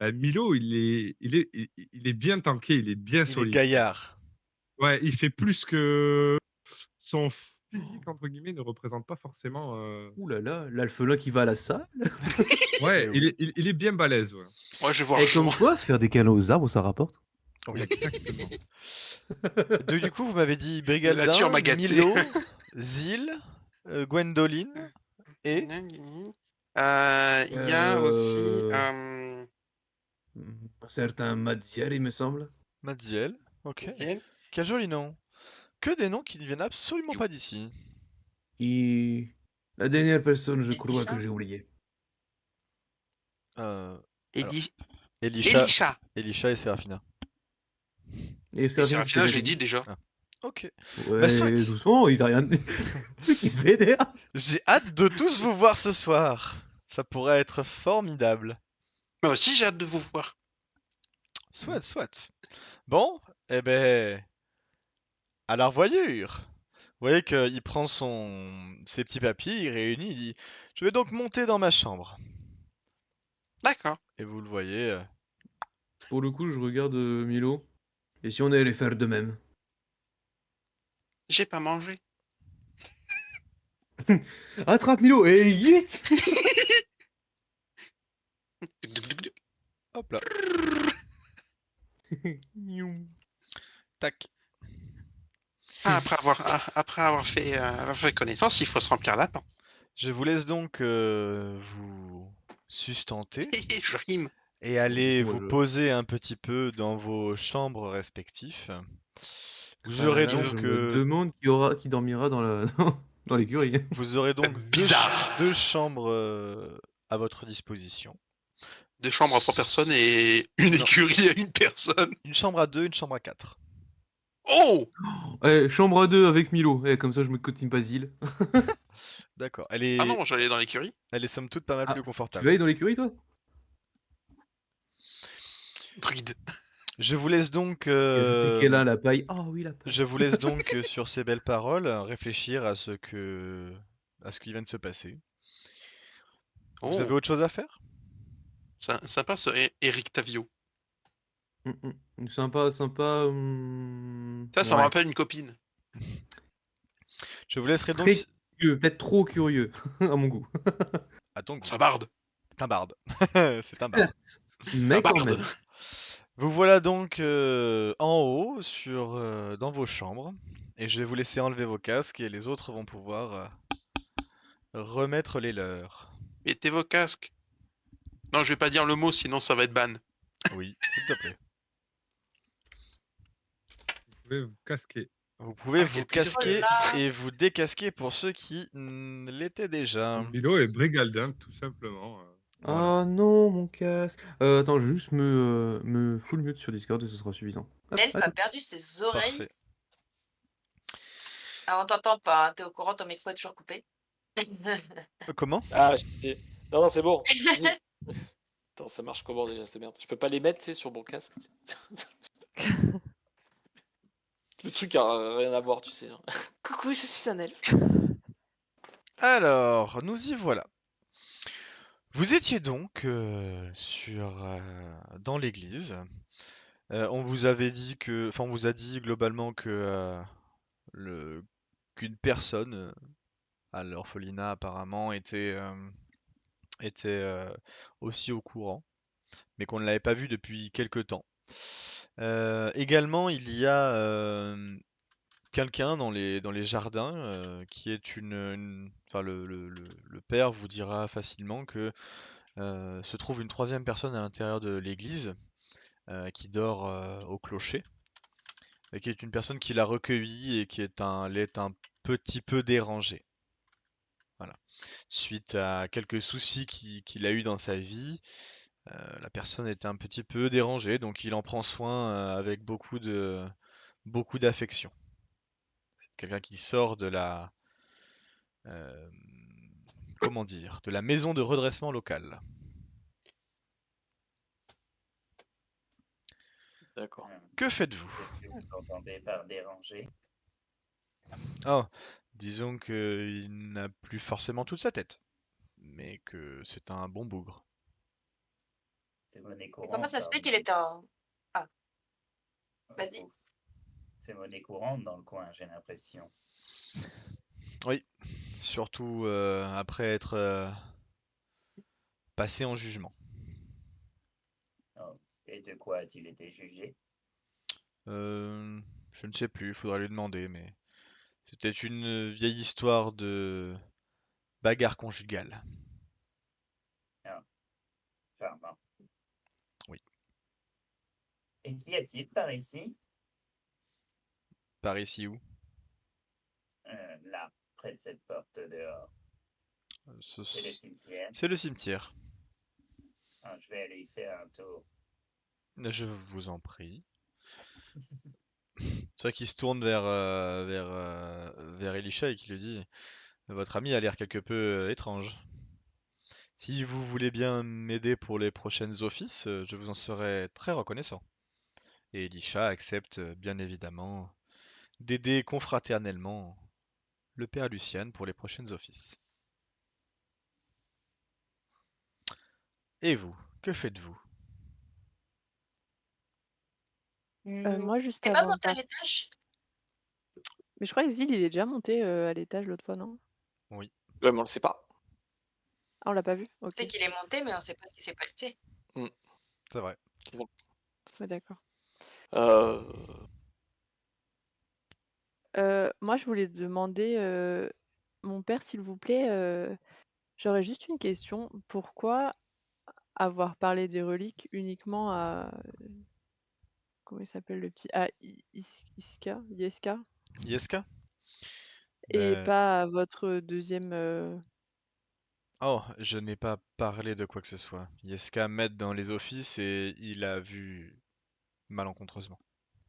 Milo, il est bien tanké, il est bien il est solide. gaillard. Ouais, il fait plus que son physique, entre guillemets, ne représente pas forcément. Ouh là là, l'alphelin qui va à la salle. Ouais, Eh oui. il est bien balèze, ouais. Ouais, je vais voir Et chaud. comme quoi, faire des câlins aux arbres, ça rapporte. Oui. Exactement. Du coup, vous m'avez dit La nature Brigaldin, m'a gâté. Milo, Zil, Gwendoline et... Il y a aussi. Un certain Madziel, il me semble. Madziel. Ok. Ziel. Quel joli nom. Que des noms qui ne viennent absolument pas d'ici. Et la dernière personne, je Et crois Elisha. que j'ai oublié. Alors, Elisha, Elisha. Elisha et Serafina. Et Et Séraphine, c'était Sérafina, je déjà l'ai dit. dit déjà. Ah. Ok. Bah Ouais, soit. doucement, il t'a rien dit. Qui se vénère. J'ai hâte de tous vous voir ce soir. Ça pourrait être formidable. Moi aussi, j'ai hâte de vous voir. Soit, soit. Bon, eh ben, à la revoyure. Vous voyez qu'il prend ses petits papiers, il réunit, il dit, je vais donc monter dans ma chambre. D'accord. Et vous le voyez. Pour le coup, je regarde Milo. Et si on allait faire de même? J'ai pas mangé. Attrape Milo et vite. Hop là, tac. Après avoir fait connaissance, il faut se remplir la panse. Je vous laisse donc vous sustenter Je rime. et aller Moi, vous je- poser un petit peu dans vos chambres respectifs. Vous Ah là aurez là, je donc, me demande qui dormira dans la dans l'écurie. vous aurez donc Bizarre. deux chambres à votre disposition. 2 chambres à 3 personnes et une Non. écurie à une personne. Une chambre à 2, une chambre à 4. Oh! Chambre à 2 avec Milo. Comme ça, je me cotine pas Zil. D'accord. Ah non, j'allais dans l'écurie. Elle est somme toute pas mal Ah, plus tu confortable. vas aller dans l'écurie, toi? Druide. Je vous laisse donc, T'es quelle là, la paille? Ah oui, la paille. je vous laisse donc sur ces belles paroles réfléchir à ce qui vient de se passer. Vous avez Oh, autre chose à faire? sympa ce Eric Tavio. Sympa, sympa. Ça me Ouais. rappelle une copine. Je vous laisserai donc. Très curieux, peut-être trop curieux, à mon goût. À ton goût. Ça barde. C'est un barde. C'est un barde. Mais Un quand barde. même. Vous voilà donc en haut dans vos chambres. Et je vais vous laisser enlever vos casques et les autres vont pouvoir remettre les leurs. Mettez vos casques. Non, je vais pas dire le mot, sinon ça va être ban. Oui, s'il te plaît. Vous pouvez vous casquer. Vous pouvez Ah, vous quel plaisir. casquer Oh là. et vous décasquer pour ceux qui l'étaient déjà. Milo est brigaldin, tout simplement. Voilà. Ah non, mon casque. Attends, je vais juste me full mute sur Discord et ce sera suffisant. Hop, Elf a attends. perdu ses oreilles. Parfait. Ah, on t'entend pas, hein. T'es au courant, ton micro est toujours coupé. Comment? Ah, non, non, c'est bon. Vas-y. Attends, ça marche comment déjà cette merde? Je peux pas les mettre, tu sais, sur mon casque. Le truc a rien à voir, tu sais. Coucou, je suis un elfe. Alors, nous y voilà. Vous étiez donc dans l'église. On vous avait dit on vous a dit globalement que qu'une personne à l'orphelinat apparemment était aussi au courant, mais qu'on ne l'avait pas vu depuis quelque temps. Également, il y a quelqu'un dans les jardins qui est enfin le père vous dira facilement que se trouve une troisième personne à l'intérieur de l'église qui dort au clocher et qui est une personne qui l'a recueilli et qui est elle est un petit peu dérangée. Voilà. Suite à quelques soucis qu'il a eu dans sa vie, la personne était un petit peu dérangée, donc il en prend soin avec beaucoup d'affection. C'est quelqu'un qui sort euh, comment dire, de la maison de redressement locale. D'accord. Que faites-vous? Qu'est-ce que vous entendez par déranger? Oh, disons qu'il n'a plus forcément toute sa tête, mais que c'est un bon bougre. C'est monnaie Et courante. comment ça se fait pardon. qu'il est en. Ah, vas-y. Vous- C'est monnaie courante dans le coin, j'ai l'impression. Oui, surtout après être passé en jugement. Oh, et de quoi a-t-il été jugé? Je ne sais plus, il faudra lui demander, mais c'était une vieille histoire de bagarre conjugale. Charmant. Oui. Et qu'y a-t-il par ici? Par ici où? Là, près de cette porte dehors. Ce- C'est le cimetière. C'est le cimetière. Ah, je vais aller y faire un tour. Je vous en prie. C'est vrai qu'il se tourne vers Elisha et qui lui dit: Votre ami a l'air quelque peu étrange. Si vous voulez bien m'aider pour les prochaines offices, je vous en serai très reconnaissant. Et Elisha accepte bien évidemment d'aider confraternellement le père Lucien pour les prochaines offices. Et vous, que faites-vous? Moi, juste T'es pas avant de monté à partir. l'étage? Mais je crois que Zil, il est déjà monté à l'étage l'autre fois, non? Oui. Ouais, mais on le sait pas. Ah, on l'a pas vu? On Ok. sait qu'il est monté, mais on sait pas ce qui s'est passé. C'est vrai. Ouais, d'accord. Euh, Moi, je voulais demander, mon père, s'il vous plaît, j'aurais juste une question. Pourquoi avoir parlé des reliques uniquement à, comment il s'appelle le petit? À Yeska? Yeska? Et Ben, pas à votre deuxième. oh, je n'ai pas parlé de quoi que ce soit. Yeska m'aide dans les offices et il a vu malencontreusement,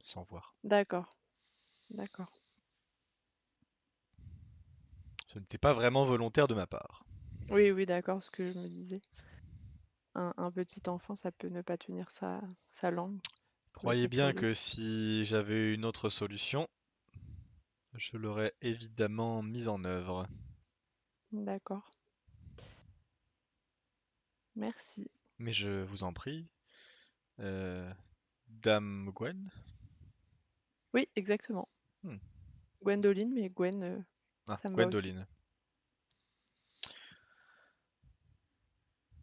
sans voir. D'accord, d'accord. Ce n'était pas vraiment volontaire de ma part. Oui, oui, d'accord, ce que je me disais. Un petit enfant, ça peut ne pas tenir sa langue. Ouais, Croyez c'est pour bien lui. que si j'avais une autre solution, je l'aurais évidemment mise en œuvre. D'accord. Merci. Mais je vous en prie, euh, Dame Gwen? Oui, exactement. Hmm. Gwendoline, mais Gwen, Ah, ça me va aussi. Gwendoline.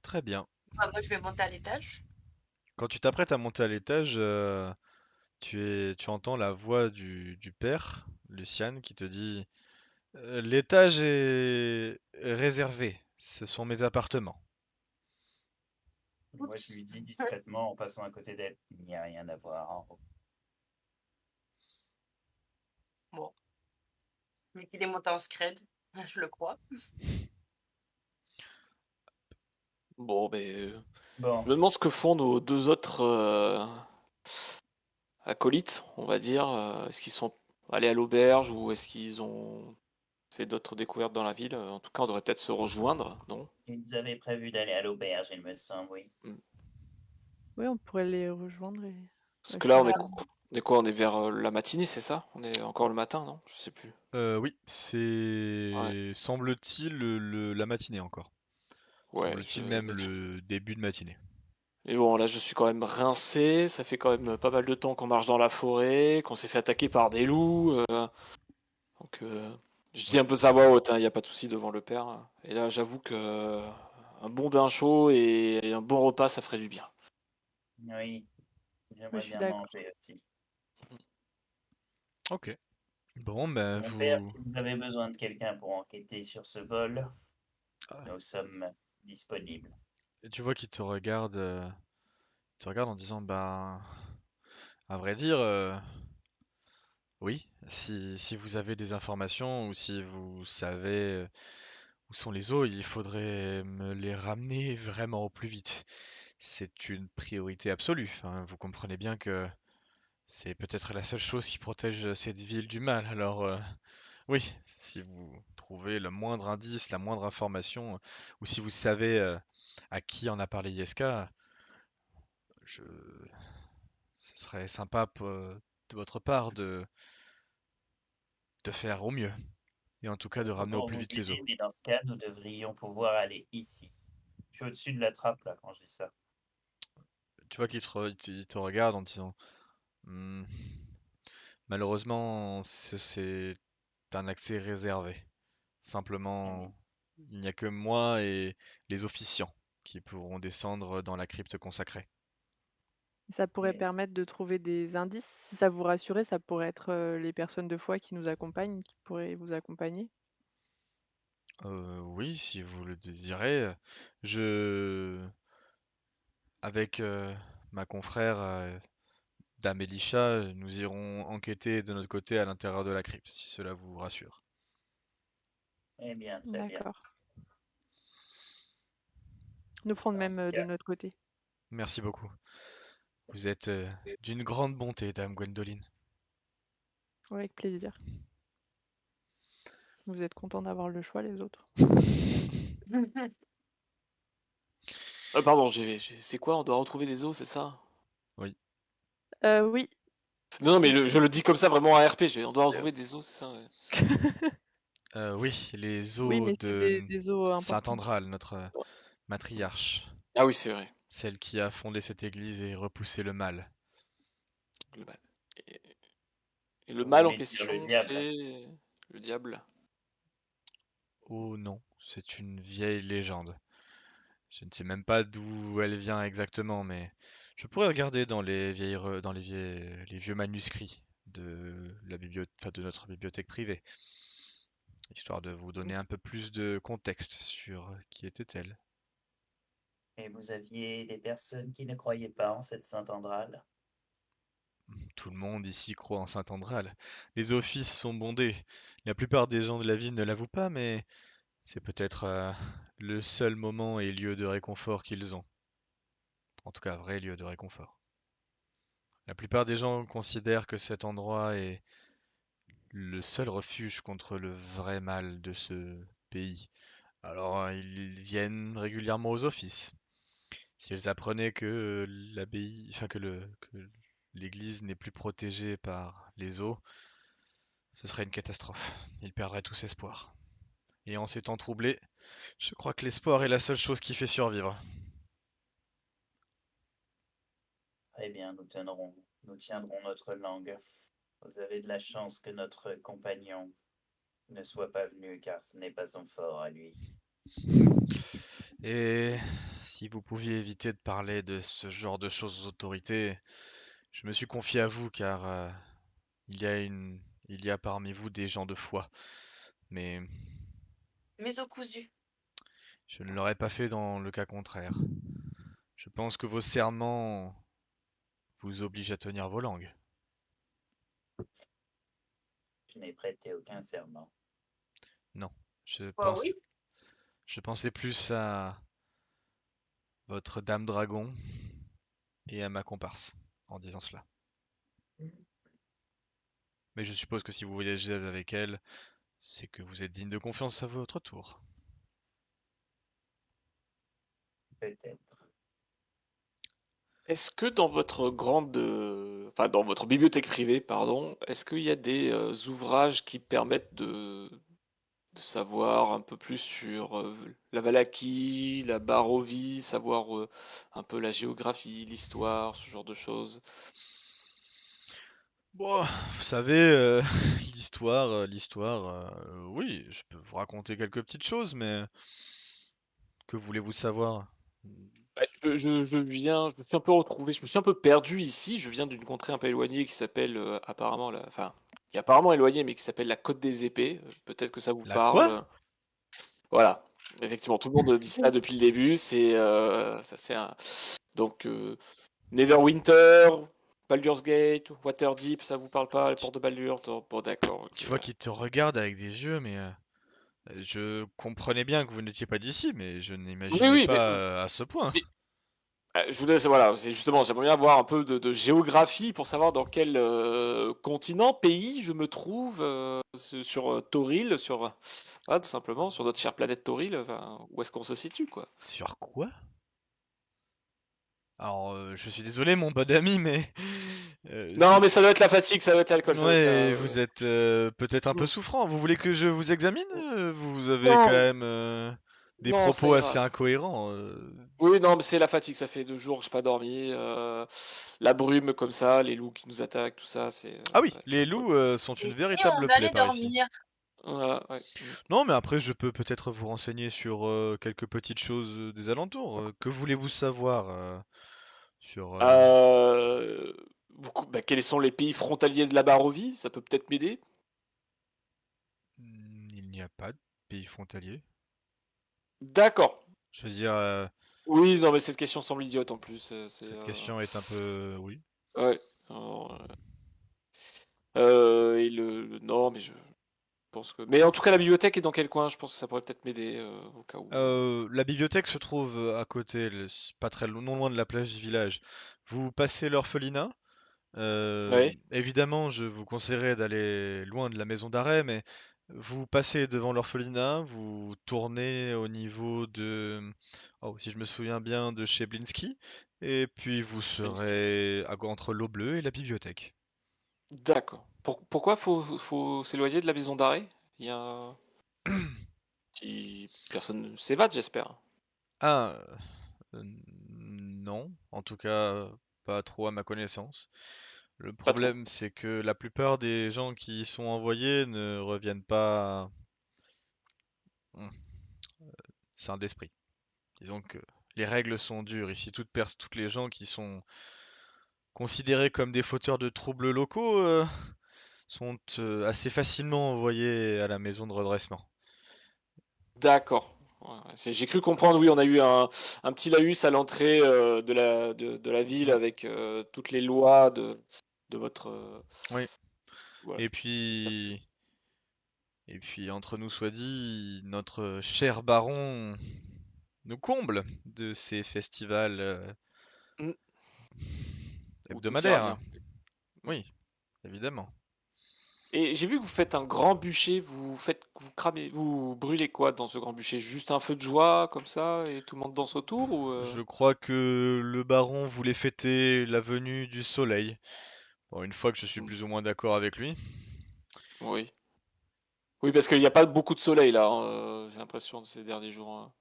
Très bien. Moi, je vais monter à l'étage. Quand tu t'apprêtes à monter à l'étage, tu entends la voix du père, Luciane, qui te dit l'étage est réservé. Ce sont mes appartements. Moi, je lui Oups. dis discrètement en passant à côté d'elle. Il n'y a rien à voir en haut. Bon, vu qu'il est monté en scred, je le crois. Bon, mais Bon, je me demande ce que font nos deux autres acolytes, on va dire. Est-ce qu'ils sont allés à l'auberge ou est-ce qu'ils ont fait d'autres découvertes dans la ville? En tout cas, on devrait peut-être se rejoindre, non? ils avaient prévu d'aller à l'auberge, il me semble, oui. Oui, on pourrait les rejoindre et Parce que rester là, là. on est quoi? On est vers la matinée, c'est ça? On est encore le matin, non? Je sais plus. Oui, Ouais, c'est semble-t-il la matinée encore. ouais. Semble-t-il même le début de matinée. Mais bon, là, je suis quand même rincé. Ça fait quand même pas mal de temps qu'on marche dans la forêt, qu'on s'est fait attaquer par des loups. Donc, je dis Oui. un peu sa voix haute, il n'y a pas de souci devant le père. Et là, j'avoue que un bon bain chaud et un bon repas, ça ferait du bien. Oui, Oui, j'aimerais je suis bien d'accord. manger aussi. Ok. Bon, ben Mon père, vous. si vous avez besoin de quelqu'un pour enquêter sur ce vol, Ah, nous sommes disponibles. et tu vois qu'il te regarde en disant, ben, à vrai dire, oui, si vous avez des informations ou si vous savez où sont les eaux, il faudrait me les ramener vraiment au plus vite. C'est une priorité absolue. Enfin, vous comprenez bien que c'est peut-être la seule chose qui protège cette ville du mal. Alors, oui, si vous trouvez le moindre indice, la moindre information, ou si vous savez à qui en a parlé Yeska, je... ce serait sympa de votre part de faire au mieux. Et en tout cas de C'est ramener au pour plus vous vite les eaux. aider, mais dans ce cas, nous devrions pouvoir aller ici. Je suis au-dessus de la trappe, là, quand je dis ça. Tu vois il te regarde en disant, Hmm, malheureusement, c'est un accès réservé. Eh bien, Simplement, il n'y a que moi et les officiants qui pourront descendre dans la crypte consacrée. Ça pourrait bien. permettre de trouver des indices. Si ça vous rassurait, ça pourrait être les personnes de foi qui nous accompagnent, qui pourraient vous accompagner. Oui, si vous le désirez. Je, avec ma confrère Dame Elisha, nous irons enquêter de notre côté à l'intérieur de la crypte, si cela vous rassure. Eh bien, très bien. D'accord. Nous ferons de Dans ce même de cas, notre côté. Merci beaucoup. Vous êtes d'une grande bonté, Dame Gwendoline. Avec plaisir. Vous êtes contents d'avoir le choix, les autres? Pardon, c'est quoi? On doit retrouver des os, c'est ça? Oui. Oui. Non, mais Et je le dis comme ça vraiment à RP. On doit le- retrouver des os, c'est ça? Ouais. Oui, les oui, eaux mais c'est de des os Sainte importants. Andrale, notre matriarche, Ah oui, c'est vrai. celle qui a fondé cette église et repoussé le mal. Le mal. Et, et le Vous mal en voulez dire le question, diable? c'est le diable. Oh non, c'est une vieille légende. Je ne sais même pas d'où elle vient exactement, mais je pourrais regarder dans les vieux manuscrits de de notre bibliothèque privée, histoire de vous donner un peu plus de contexte sur qui était-elle. Et vous aviez des personnes qui ne croyaient pas en cette Saint-Andral. Tout le monde ici croit en Saint-Andral. Les offices sont bondés. La plupart des gens de la ville ne l'avouent pas, mais c'est peut-être le seul moment et lieu de réconfort qu'ils ont. En tout cas, vrai lieu de réconfort. La plupart des gens considèrent que cet endroit est le seul refuge contre le vrai mal de ce pays. Alors, ils viennent régulièrement aux offices. S'ils apprenaient que que l'église n'est plus protégée par les eaux, ce serait une catastrophe. Ils perdraient tous espoir. Et en ces temps troublés, je crois que l'espoir est la seule chose qui fait survivre. Très bien, nous tiendrons notre langue. Vous avez de la chance que notre compagnon ne soit pas venu, car ce n'est pas son fort à lui. Et si vous pouviez éviter de parler de ce genre de choses aux autorités, je me suis confié à vous car il y a il y a parmi vous des gens de foi. Mais Mais au cousu. je ne l'aurais pas fait dans le cas contraire. Je pense que vos serments vous obligent à tenir vos langues. Je n'ai prêté aucun serment. Non, Bah oui. je pensais plus à votre dame dragon et à ma comparse en disant cela. Mais je suppose que si vous voyagez avec elle, c'est que vous êtes digne de confiance à votre tour. Peut-être. Est-ce que dans votre enfin dans votre bibliothèque privée, pardon, est-ce qu'il y a des ouvrages qui permettent de savoir un peu plus sur la Valachie, la Barovie, savoir un peu la géographie, l'histoire, ce genre de choses? Bon, vous savez, l'histoire, oui, je peux vous raconter quelques petites choses, mais que voulez-vous savoir? Ouais, je me suis un peu retrouvé, je me suis un peu perdu ici. Je viens d'une contrée un peu éloignée qui s'appelle apparemment, enfin, qui est apparemment éloignée, mais qui s'appelle la Côte des Épées. Peut-être que ça vous La quoi? parle. Voilà. Effectivement, tout le monde dit ça depuis le début. Donc Neverwinter, Baldur's Gate, Waterdeep, ça vous parle pas, les Tu, portes de Baldur? Bon, d'accord. tu Ok, vois ouais. qu'il te regarde avec des yeux, mais je comprenais bien que vous n'étiez pas d'ici, mais je Oui, n'imaginais oui, pas à ce point. mais je vous laisse, voilà, c'est justement, j'aimerais bien avoir un peu de géographie pour savoir dans quel continent, pays je me trouve sur Tauril, voilà, tout simplement, sur notre chère planète Tauril, enfin, où est-ce qu'on se situe, quoi. Sur quoi? Alors, je suis désolé, mon bon ami, mais Non, mais ça doit être la fatigue, ça doit être l'alcool, ça doit être ouais, vous êtes peut-être un peu Mm. souffrant. Vous voulez que je vous examine? Vous avez quand Non, même des non, ça propos assez ira. incohérents. Oui, non, mais c'est la fatigue, ça fait 2 jours que j'ai pas dormi, la brume comme ça, les loups qui nous attaquent, tout ça, Ah oui, ouais, c'est les un peu... loups sont Et une si véritable on plaie allait par ici. dormir? Voilà, ouais. Non, mais après, je peux peut-être vous renseigner sur quelques petites choses des alentours. Que voulez-vous savoir sur... Euh, quels sont les pays frontaliers de la Barovie? Ça peut peut-être m'aider. Il n'y a pas de pays frontalier. D'accord. Je veux dire, Oui, non, mais cette question semble idiote en plus. cette question est un peu... Oui. Ouais. Alors, et non, mais je pense que. Mais en tout cas, la bibliothèque est dans quel coin? Je pense que ça pourrait peut-être m'aider au cas où. La bibliothèque se trouve à côté, pas très non loin de la plage du village. Vous passez l'orphelinat. Ouais. Évidemment, je vous conseillerais d'aller loin de la maison d'arrêt, mais vous passez devant l'orphelinat, vous tournez au niveau de, oh, si je me souviens bien, de chez Blinsky, et puis vous serez entre l'eau bleue et la bibliothèque. D'accord. Pourquoi faut s'éloigner de la maison d'arrêt? Il y a. Personne ne s'évade, j'espère. Ah, non, en tout cas, pas trop à ma connaissance. Le Pas trop. problème, c'est que la plupart des gens qui y sont envoyés ne reviennent pas c'est un d'esprit. Disons que les règles sont dures ici. Toutes les gens qui sont considérés comme des fauteurs de troubles locaux sont assez facilement envoyés à la maison de redressement. D'accord. Ouais, j'ai cru comprendre, oui, on a eu un petit laïus à l'entrée de la ville avec toutes les lois de votre. Oui. Voilà. Et puis, entre nous soit dit, notre cher baron nous comble de ces festivals Mm. Où tout ira hebdomadaires. bien. Oui, évidemment. Et j'ai vu que vous faites un grand bûcher, vous brûlez quoi dans ce grand bûcher? Juste un feu de joie comme ça et tout le monde danse autour ou Je crois que le baron voulait fêter la venue du soleil. Bon, une fois que je suis plus ou moins d'accord avec lui. Oui. Oui, parce qu'il n'y a pas beaucoup de soleil là, hein, j'ai l'impression de ces derniers jours. Hein.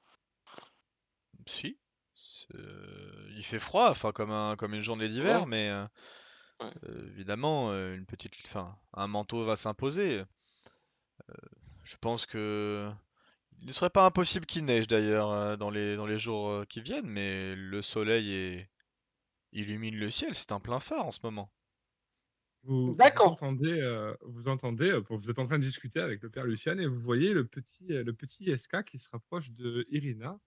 Si. Il fait froid, enfin comme une journée d'hiver, Ouais. mais Ouais. évidemment, un manteau va s'imposer. Je pense que il ne serait pas impossible qu'il neige d'ailleurs dans les jours qui viennent, mais le soleil illumine le ciel, c'est un plein phare en ce moment. Vous D'accord. entendez, vous êtes en train de discuter avec le père Lucien et vous voyez le petit SK qui se rapproche de Irina.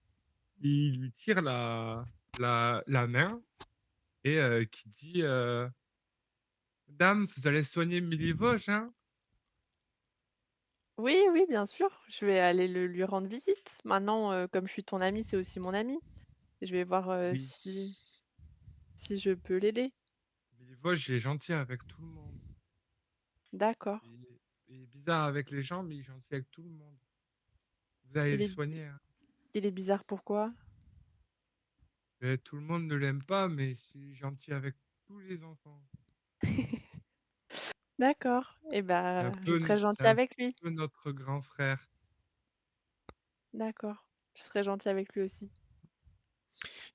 Il lui tire la main et qui dit Dame, vous allez soigner Milivoje, hein? Oui, oui, bien sûr. Je vais aller lui rendre visite. Maintenant, comme je suis ton amie, c'est aussi mon ami. Je vais voir Oui. si je peux l'aider. Milivoje, il est gentil avec tout le monde. D'accord. Il est bizarre avec les gens, mais il est gentil avec tout le monde. Vous allez Il le est, soigner, hein. il est bizarre pourquoi? Mais tout le monde ne l'aime pas, mais c'est gentil avec tous les enfants. D'accord. Et C'est bah, un je peu, serai c'est gentille un avec lui. peu notre grand frère. D'accord. Je serai gentille avec lui aussi.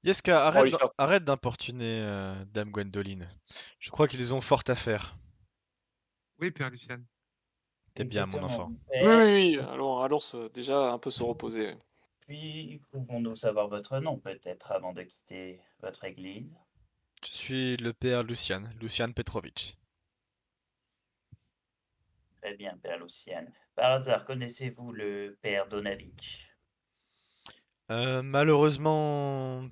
Yeska, On va lui faire- arrête d'importuner Dame Gwendoline. Je crois qu'ils ont fort à faire. Oui, père Lucien. T'es bien, mon Exactement. enfant. Oui, oui, oui. Allons déjà un peu se reposer. Puis, pouvons-nous savoir votre nom peut-être avant de quitter votre église? Je suis le père Lucian Petrovitch. Très bien, Père Lucien. Par hasard, connaissez-vous le Père Donavitch? Malheureusement,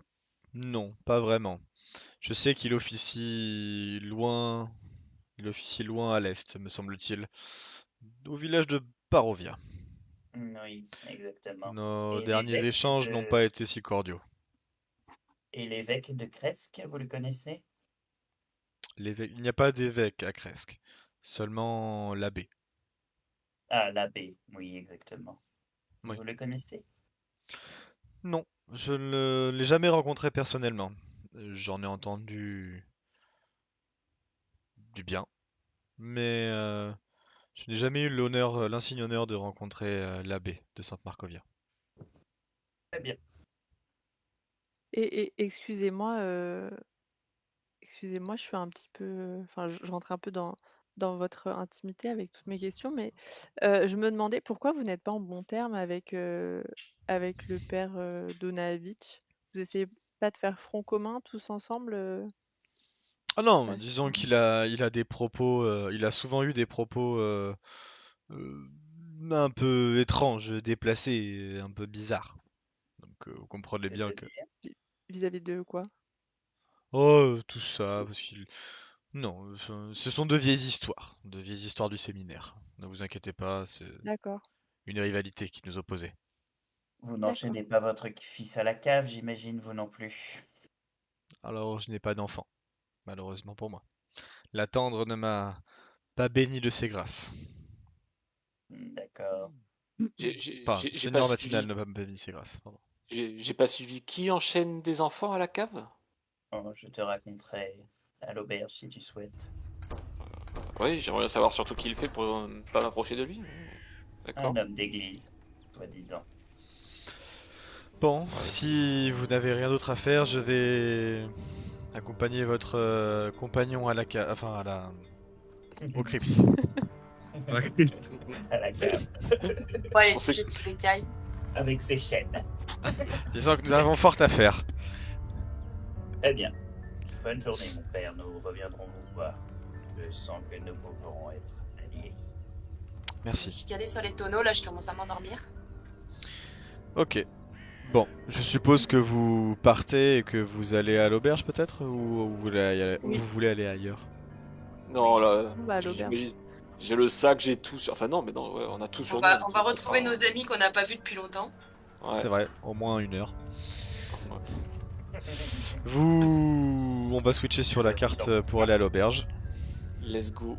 non, pas vraiment. Je sais qu'il officie loin. Il officie loin à l'est, me semble-t-il, au village de Barovia. Oui, exactement. Nos Et derniers l'évêque échanges n'ont pas de... été si cordiaux. Et l'évêque de Cresques, vous le connaissez? Il n'y a pas d'évêque à Cresques, seulement l'abbé. Ah, l'abbé, oui, exactement. Oui. Vous le connaissez? Non, je ne l'ai jamais rencontré personnellement. J'en ai entendu du bien, mais je n'ai jamais eu l'insigne honneur de rencontrer l'abbé de Sainte-Marcovia. Très bien. Et excusez-moi, je suis un petit peu, enfin, je rentre un peu dans votre intimité avec toutes mes questions, mais je me demandais pourquoi vous n'êtes pas en bon terme avec le père Donavitch. Vous essayez pas de faire front commun tous ensemble Ah non, parce disons que- il a des propos, il a souvent eu des propos euh, un peu étranges, déplacés, un peu bizarres. Donc vous comprenez bien que... C'est-à-dire? vis-à-vis de quoi? Oh, tout ça, parce qu'il... Non, ce sont de vieilles histoires du séminaire. Ne vous inquiétez pas, c'est D'accord, une rivalité qui nous opposait. Vous d'accord. n'enchaînez pas votre fils à la cave, j'imagine, vous non plus. Alors je n'ai pas d'enfant, malheureusement pour moi. La tendre ne m'a pas béni de ses grâces. D'accord. Enfin, J'ai pas Seigneur Matinal suivi. ne m'a pas béni de ses grâces, pardon. J'ai pas suivi. Qui enchaîne des enfants à la cave? Oh, je te raconterai à l'auberge si tu souhaites. Oui, j'aimerais bien savoir surtout qui le fait pour pas m'approcher de lui. D'accord. Un homme d'église, soi-disant. Bon, si vous n'avez rien d'autre à faire, je vais accompagner votre compagnon à la au crypte. Ouais. À la cave. Faut aller On sait- toucher ses écailles. avec ses chaînes. Disons que nous avons fort à faire. Très bien. Bonne journée, mon père. Nous reviendrons vous voir. Je sens que nous pourrons être alliés. Je Merci. suis calée sur les tonneaux, là, je commence à m'endormir. Ok. Bon, je suppose que vous partez et que vous allez à l'auberge peut-être ou vous voulez aller, Oui. vous voulez aller ailleurs? Non, là, On va à l'auberge. j'ai le sac, j'ai tout sur... Enfin non, mais non, ouais, on a tout sur On nous. va donc retrouver enfin, nos amis qu'on n'a pas vus depuis longtemps. ouais. C'est vrai, au moins 1 heure. Ouais. On va switcher sur la carte pour aller à l'auberge. Let's go.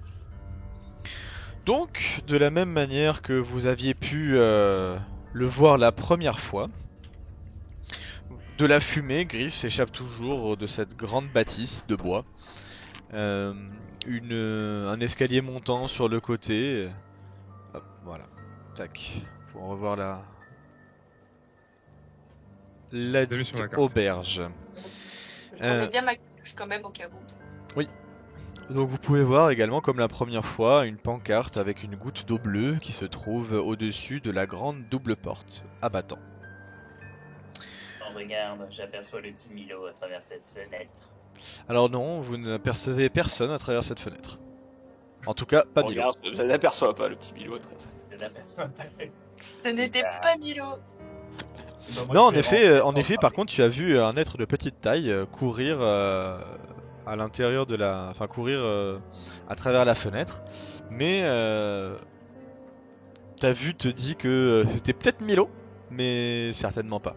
Donc, de la même manière que vous aviez pu le voir la première fois, de la fumée grise s'échappe toujours de cette grande bâtisse de bois. Un escalier montant sur le côté. Hop, voilà. Tac. Pour revoir la mis sur la dite carte. auberge. Je remets bien ma capuche quand même au cas où. Donc vous pouvez voir également, comme la première fois, une pancarte avec une goutte d'eau bleue qui se trouve au-dessus de la grande double porte abattant. On regarde, j'aperçois le petit Milo à travers cette fenêtre. Alors non, vous ne percevez personne à travers cette fenêtre. En tout cas, pas Milo. Regarde, je n'aperçois pas le petit Milo. Je l'aperçois pas. Ce n'était Ça- pas Milo. Non, en effet, par contre, tu as vu un être de petite taille courir à l'intérieur de la, enfin courir à travers la fenêtre, mais ta vue te dit que c'était peut-être Milo, mais certainement pas.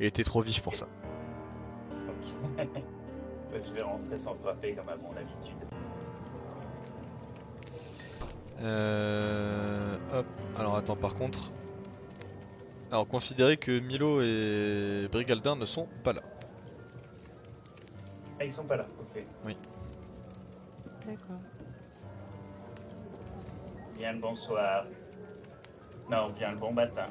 Il était trop vif pour ça. Je vais rentrer sans frapper comme à mon habitude. Hop. Alors attends, par contre. Alors considérez que Milo et Brigaldin ne sont pas là. Ah, ils sont pas là, ok. D'accord. Bien le bonsoir. Non, bien le bon matin.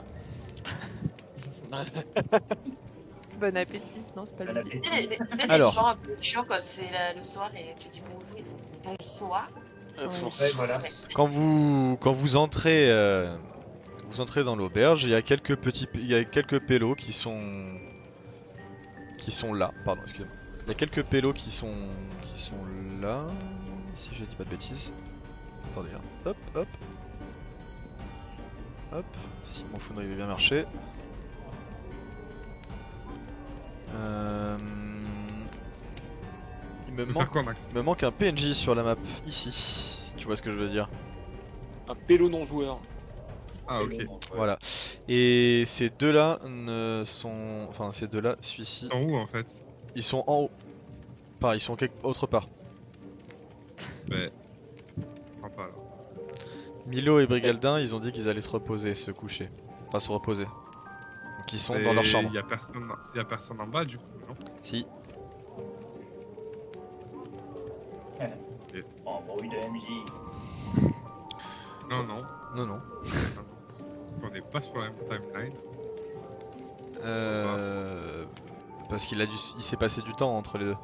Bon appétit. Non, c'est pas le Bon midi. appétit. Tu sais, les Alors. gens un peu chiants quand c'est le soir et tu dis bonjour, ils disent bonsoir. Ouais, voilà. Quand vous entrez dans l'auberge, il y a quelques pélos qui sont là. Pardon, excusez-moi. Il y a quelques pélos qui sont là. Si je dis pas de bêtises. Attendez, hein. Hop, hop, hop. Si mon phone avait bien marché. Il me Tu veux faire manque, quoi, Max? me manque un PNJ sur la map ici. Si tu vois ce que je veux dire. Un pélo non joueur. Ah, ok. Voilà. Et ces deux-là ne sont... Enfin, ces deux-là, celui-ci, En où en fait? ils sont en haut. Enfin, ils sont autre part. Mais. Je crois pas là. Milo et Brigaldin, ils ont dit qu'ils allaient se reposer, se coucher. Enfin, se reposer. Donc ils sont dans leur chambre. Y a personne en bas du coup, non? Si. Embrouille de MJ. Non, non. Non, non. On n'est pas sur la même timeline. Parce il s'est passé du temps entre les deux.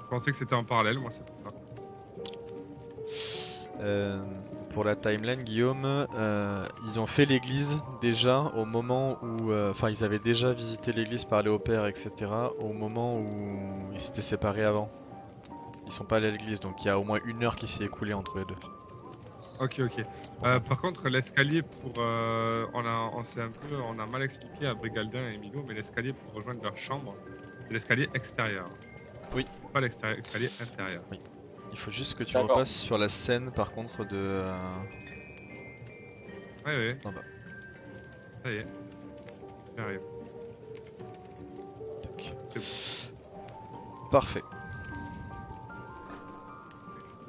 Je pensais que c'était en parallèle, moi c'est pour ça. Pour la timeline, Guillaume, ils ont fait l'église déjà au moment où... Enfin, ils avaient déjà visité l'église, parlé au père, etc. au moment où ils s'étaient séparés avant. Ils sont pas allés à l'église, donc il y a au moins 1 heure qui s'est écoulée entre les deux. Ok, ok. Par contre, l'escalier pour... on a mal expliqué à Brigaldin et Milo, mais l'escalier pour rejoindre leur chambre, c'est l'escalier extérieur. Oui. Pas l'escalier intérieur. Oui. Il faut juste que tu D'accord. repasses sur la scène par contre de... Ouais, ouais. En bas. Ça y est. J'arrive. Tac. C'est bon. Parfait.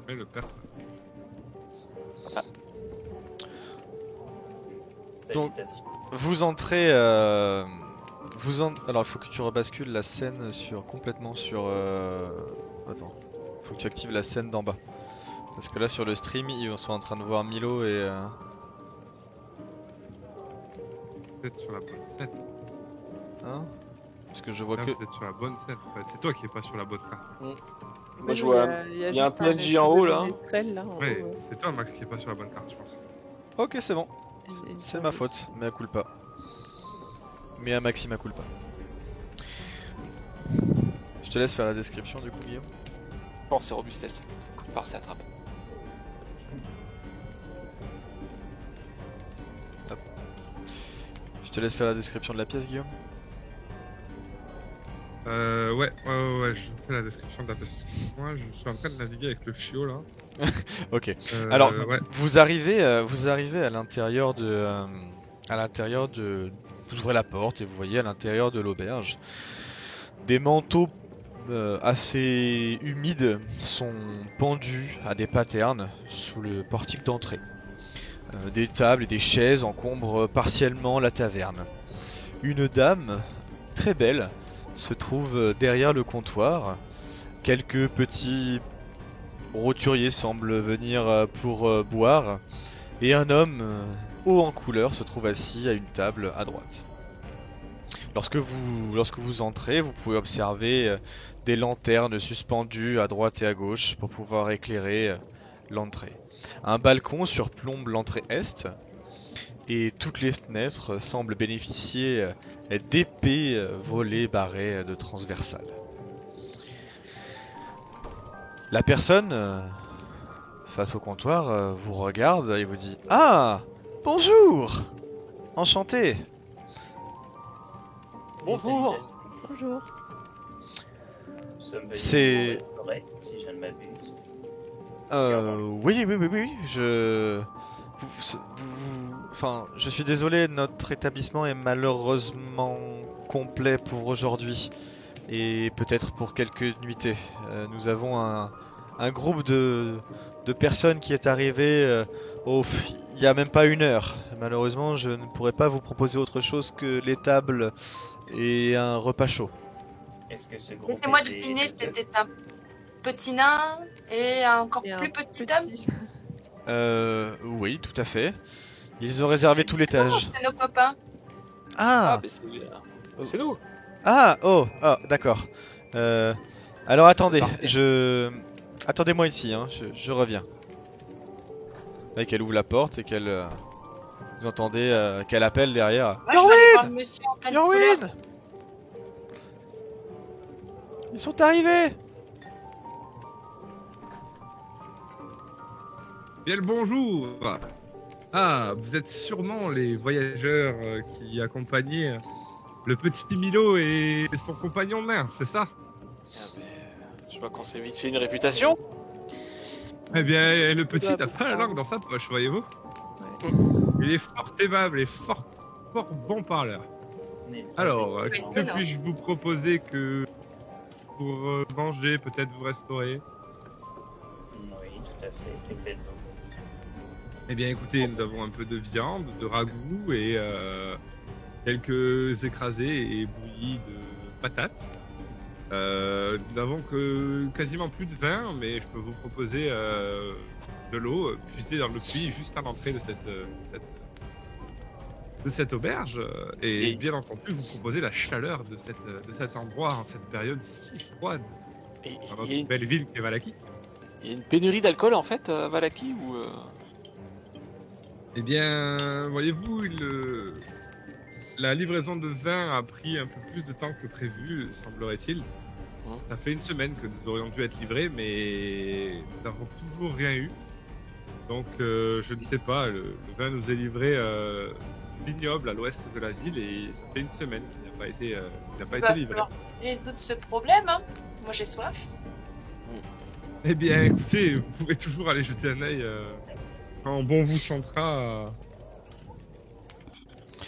Mais le perso. Donc- Salutations. Vous entrez... Alors il faut que tu rebascules la scène complètement sur... Attends. Faut que tu actives la scène d'en bas. Parce que là sur le stream, ils sont en train de voir Milo et... Vous êtes sur la bonne scène. Hein? Parce que je vois Là, que... vous êtes sur la bonne scène. En fait. C'est toi qui es pas sur la bonne carte. Moi, je vois. Il y a un juste PNJ en haut, là. Estrel, là en Ouais, haut, c'est toi Max qui est pas sur la bonne carte, je pense. Ok, c'est bon. Il me C'est semble. ma faute, mais à culpa. mais à maxima culpa. Je te laisse faire la description du coup, Guillaume. Force et robustesse. Par c'est attrape. Je te laisse faire la description de la pièce, Guillaume. Ouais, je fais la description de la pièce. Moi, je suis en train de naviguer avec le chiot là. Ok. Alors, ouais. vous arrivez à l'intérieur vous ouvrez la porte et vous voyez à l'intérieur de l'auberge des manteaux assez humides sont pendus à des paternes sous le portique d'entrée. Des tables et des chaises encombrent partiellement la taverne. Une dame très belle se trouve derrière le comptoir. Quelques petits roturiers semblent venir pour boire. Et un homme haut en couleur se trouve assis à une table à droite. Lorsque vous entrez, vous pouvez observer des lanternes suspendues à droite et à gauche pour pouvoir éclairer l'entrée. Un balcon surplombe l'entrée est et toutes les fenêtres semblent bénéficier d'épais volets barrés de transversales. La personne face au comptoir vous regarde et vous dit « Ah, bonjour! Enchanté! Bonjour. Bonjour. Nous sommes venus C'est- pour restaurer, si je ne m'abuse. Oui, enfin, je suis désolé, notre établissement est malheureusement complet pour aujourd'hui et peut-être pour quelques nuitées. Nous avons un groupe de personnes qui est arrivé il y a même pas 1 heure. Malheureusement, je ne pourrais pas vous proposer autre chose que les tables et un repas chaud. Est-ce que ce groupe Laissez-moi était deviner, de deux? c'était un petit nain et un encore Et un plus petit homme. Oui, tout à fait. Ils ont réservé tout Non, l'étage. c'est nos copains. Ah, Ah, mais c'est nous. d'accord. Alors attendez, Parfait. attendez-moi ici, hein, je reviens. Et qu'elle ouvre la porte et qu'elle, vous entendez qu'elle appelle derrière. Moi, je vais aller voir le monsieur en pleine couleur. Yorwin! Ils sont arrivés! Bien le bonjour. Ah, vous êtes sûrement les voyageurs qui accompagnaient le petit Milo et son compagnon nain, c'est ça? Ah, mais, je vois qu'on s'est vite fait une réputation. Eh bien, le petit doit n'a pas la avoir. langue dans sa poche, voyez-vous. Ouais. Il est fort aimable et fort bon parleur. N'est pas Alors, exactement. que non. puis-je vous proposer que pour manger, peut-être vous restaurer? Oui, tout à fait. Que faites-vous? Eh bien, écoutez, nous avons un peu de viande, de ragoût et quelques écrasés et bouillis de patates. Nous n'avons que quasiment plus de vin, mais je peux vous proposer de l'eau puisée dans le puits juste à l'entrée de cette auberge. Et Et- bien entendu, vous proposer la chaleur de cet endroit en cette période si froide Et dans il y a notre une, belle ville qu'est Valaki. il y a une pénurie d'alcool en fait à Valaki ou Eh bien, voyez-vous, la livraison de vin a pris un peu plus de temps que prévu, semblerait-il. Ça fait 1 semaine que nous aurions dû être livrés, mais nous n'avons toujours rien eu. Donc, je ne sais pas, le vin nous est livré vignoble à l'ouest de la ville et ça fait 1 semaine qu'il n'a pas été, Il va livré. falloir résoudre ce problème. Hein. Moi, j'ai soif. Eh bien, écoutez, vous pouvez toujours aller jeter un œil quand bon vous chantera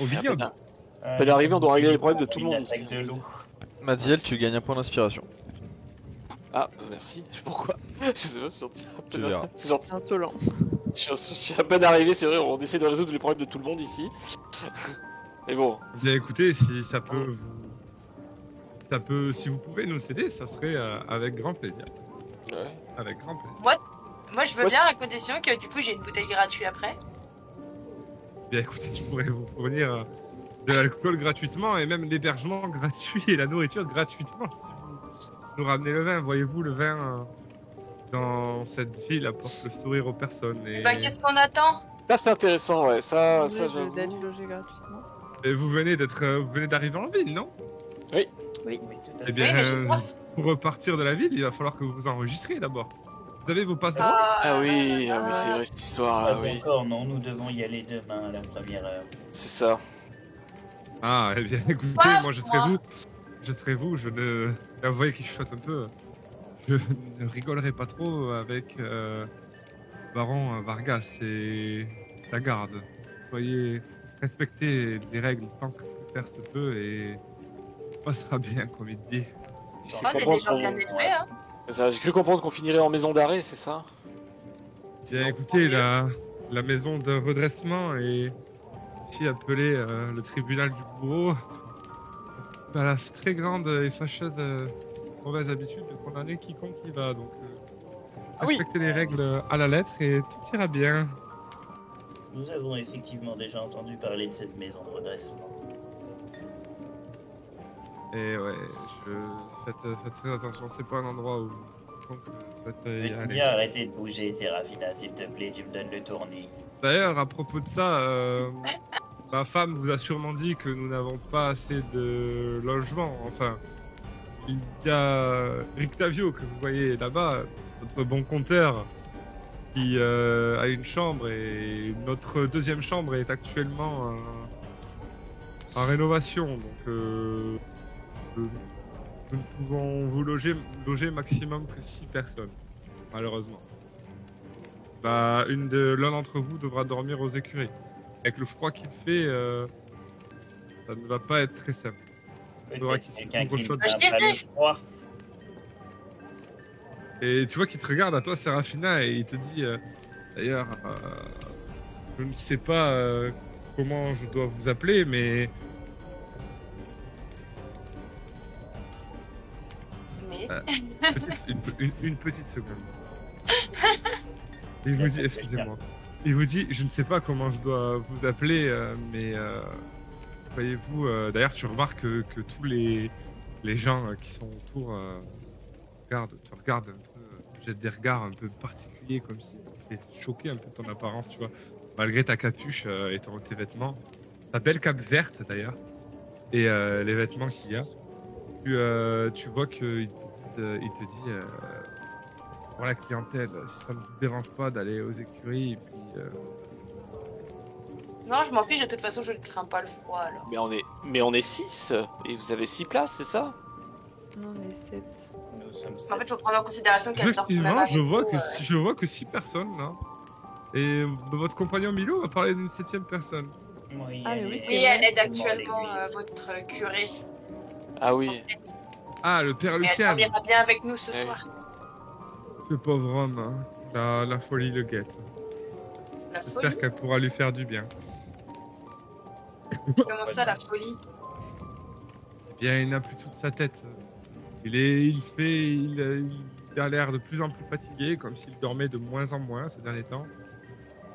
au vignoble. Ah, peut d'arriver, on doit régler les problèmes de une tout le monde attaque ici. de loup. Madiel, tu gagnes un point d'inspiration. Ah, merci. Pourquoi? Je sais pas, c'est gentil. Tu verras. C'est gentil. Insolent. Je suis à peine arrivé, c'est vrai, on essaie de résoudre les problèmes de tout le monde ici. Mais bon, Eh bien, écoutez, si ça peut si vous pouvez nous aider, ça serait avec grand plaisir. ouais. Avec grand plaisir. Moi, je veux Ouais, bien à condition que du coup, j'ai une bouteille gratuite après. Bien, écoutez, je pourrais vous fournir de l'alcool gratuitement et même l'hébergement gratuit et la nourriture gratuitement si vous nous ramenez le vin. Voyez-vous, le vin dans cette ville apporte le sourire aux personnes. Et Bah, qu'est-ce qu'on attend? Ça c'est intéressant, ouais. Ça D'être j'avoue. logé gratuitement. Et vous venez d'arriver en ville, non? Oui, tout à Eh fait. bien, Oui, mais j'ai soif. pour repartir de la ville, il va falloir que vous vous enregistriez d'abord. Vous avez vos passeports? Ah oui, c'est vrai cette histoire, Pas oui. encore, non, nous devons y aller demain à la première heure. C'est ça. Ah, eh bien, écoutez, soif, moi je moi. serai vous, je ne... Là, vous voyez qu'il chuchote un peu. Je ne rigolerai pas trop avec Baron Vargas et la garde. Soyez... Respectez les règles tant que faire se peut et... tout passera bien, comme il dit. J'ai On cru est des gens comprendre bien qu'on- élevés, hein. c'est ça, j'ai cru comprendre qu'on finirait en maison d'arrêt, c'est ça? Bien, Sinon- écoutez, la maison de redressement est aussi appelée le tribunal du bourreau. À la très grande et fâcheuse mauvaise habitude de condamner quiconque y va. Donc, Ah oui. respectez les règles à la lettre et tout ira bien. Nous avons effectivement déjà entendu parler de cette maison de redressement. Et ouais, faites très attention, c'est pas un endroit où quiconque souhaite y Veux-tu aller. bien arrêter de bouger, Séraphina, s'il te plaît, tu me donnes le tournis. D'ailleurs, à propos de ça, ma femme vous a sûrement dit que nous n'avons pas assez de logements. Enfin, il y a Rictavio que vous voyez là-bas, notre bon compteur, qui a une chambre et notre deuxième chambre est actuellement en rénovation. Donc, nous ne pouvons vous loger maximum que 6 personnes, malheureusement. Bah, l'un d'entre vous devra dormir aux écuries. Avec le froid qu'il fait, ça ne va pas être très simple. Faudra Peut-être qu'il quelqu'un s'ouvre qui ne chaud. bat pas le froid. Et tu vois qu'il te regarde à toi, Serafina, et il te dit, d'ailleurs, je ne sais pas comment je dois vous appeler, mais Mais une petite seconde. Il vous dit, excusez-moi. Il vous dit, je ne sais pas comment je dois vous appeler, mais voyez-vous, d'ailleurs, tu remarques que tous les gens qui sont autour te regardent un peu, jettent des regards un peu particuliers, comme si t'étais choqué un peu de ton apparence, tu vois, malgré ta capuche et tes vêtements. Ta belle cape verte, d'ailleurs, et les vêtements qu'il y a. Tu vois qu'il te dit pour la clientèle, si ça ne vous dérange pas d'aller aux écuries, et puis non, je m'en fiche, de toute façon, je ne crains pas le froid, alors. Mais on est 6 et vous avez 6 places, c'est ça? Non, on est 7. Nous sommes En fait, sept. il faut prendre en considération qu'elle dort quand même effectivement, avec je vois que 6 personnes là. Et votre compagnon Milo a parlé d'une 7e personne. Oui, Ah, mais oui, c'est Oui, vrai. elle aide actuellement actuellement à l'église. votre curé. Ah En oui. fait. Ah, le père Et elle Lucien. dormira bien avec nous ce Ouais. soir. Ce pauvre homme, hein. La folie le guette. La folie? J'espère qu'elle pourra lui faire du bien. Comment ça, la folie? Eh bien, il n'a plus toute sa tête. Il a l'air de plus en plus fatigué, comme s'il dormait de moins en moins ces derniers temps.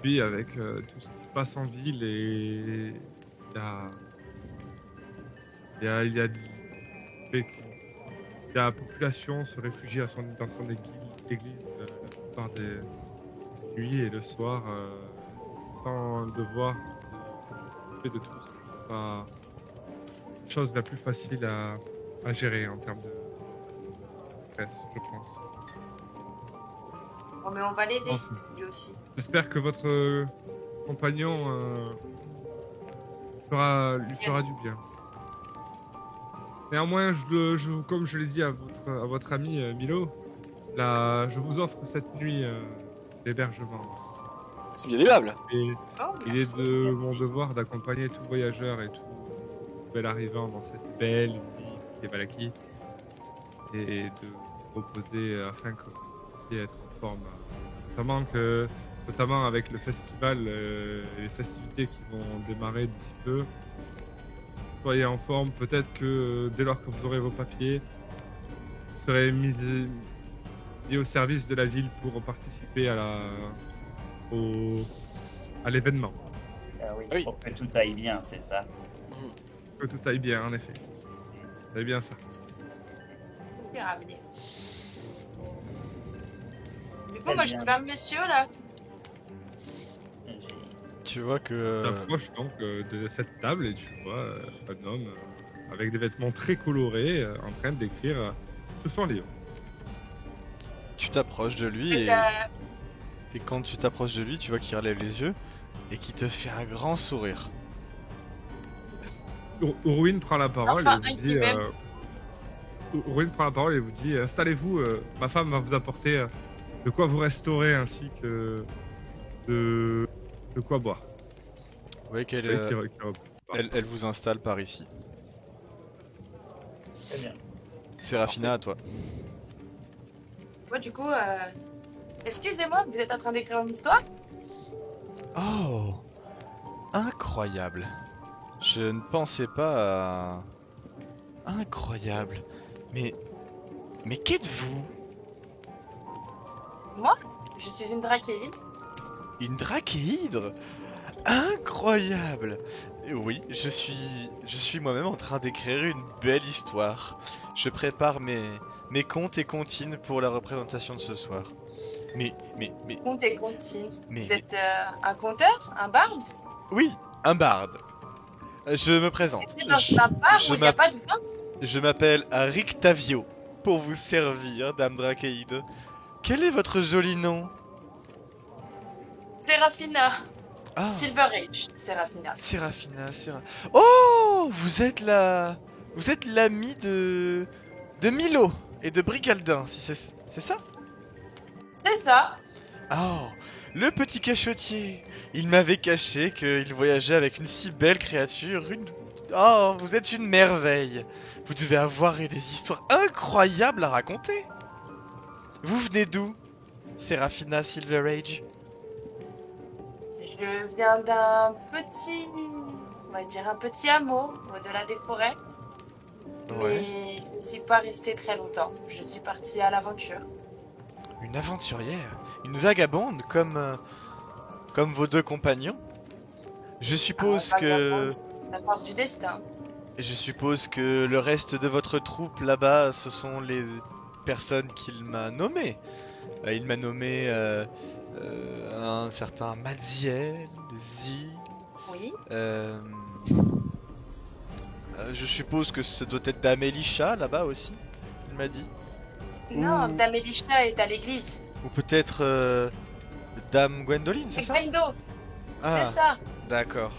Puis, avec tout ce qui se passe en ville, et il y a la population se réfugie dans son église la plupart des nuits et le soir, sans devoir s'occuper de tout. C'est pas la chose la plus facile à gérer en termes de stress, je pense. Bon, mais on va l'aider, Enfin, lui aussi. j'espère que votre compagnon lui fera du bien. Néanmoins, comme je l'ai dit à votre ami Milo, je vous offre cette nuit d'hébergement. C'est bien aimable. Et Oh, il merci. est de mon devoir d'accompagner tout voyageur et tout nouvel arrivant dans cette belle ville qui est Valaki, et de vous reposer afin que vous puissiez être en forme. Notamment avec le festival et les festivités qui vont démarrer d'ici peu. Soyez en forme, peut-être que dès lors que vous aurez vos papiers, vous serez mis au service de la ville pour participer à l'événement. Ah oui, Oui. pour que tout aille bien, c'est ça. Que tout aille bien, en effet. C'est bien ça. C'est ramené. Du coup, Très moi, je bien. peux faire le monsieur, là. J'ai- tu vois que... T'approches donc de cette table et tu vois un homme avec des vêtements très colorés en train d'écrire sur son livre. Tu t'approches de lui C'est, et quand tu t'approches de lui, tu vois qu'il relève les yeux et qu'il te fait un grand sourire. Urwin prend la parole Enfin, et un vous qui dit... m'aime. Urwin prend la parole et vous dit installez-vous, ma femme va vous apporter de quoi vous restaurer ainsi que de quoi boire. Vous voyez qu'elle Et qui elle vous installe par ici. Très bien. Séraphina, à toi. Moi, du coup, excusez-moi, vous êtes en train d'écrire une histoire? Oh, incroyable. Je ne pensais pas à... Incroyable. Mais qu'êtes-vous? Moi, je suis une drachéide. Une drachéhydre? Incroyable. Et oui, je suis moi-même en train d'écrire une belle histoire. Je prépare mes contes et comptines pour la représentation de ce soir. Mais... Conte et comptine. Mais- Vous êtes un conteur? Un barde? Oui, un barde. Je me présente. Est-ce que dans un bar je où il n'y a pas de vin? Je m'appelle Rictavio, pour vous servir, dame drachéide. Quel est votre joli nom? Séraphina. Ah, Silver Age. Séraphina. Séraphina. Oh, vous êtes l'ami de Milo et de Brigaldin, si c'est ça? C'est ça. Oh, le petit cachotier. Il m'avait caché qu'il voyageait avec une si belle créature. Oh, vous êtes une merveille. Vous devez avoir des histoires incroyables à raconter. Vous venez d'où, Séraphina Silverage? Je viens d'un petit... On va dire un petit hameau au-delà des forêts. Ouais. Mais je ne suis pas restée très longtemps. Je suis partie à l'aventure. Une aventurière, une vagabonde comme vos deux compagnons. Je suppose que La force du destin. le reste de votre troupe là-bas, ce sont les personnes qu'il m'a nommées. Il m'a nommé un certain Madziel, Zil. Oui. Je suppose que ça doit être d'Amélisha là-bas aussi, il m'a dit. Non, Ouh. Dame Elisha est à l'église. Ou peut-être Dame Gwendoline, c'est C'est ça? Gwendo, Ah, c'est ça. d'accord.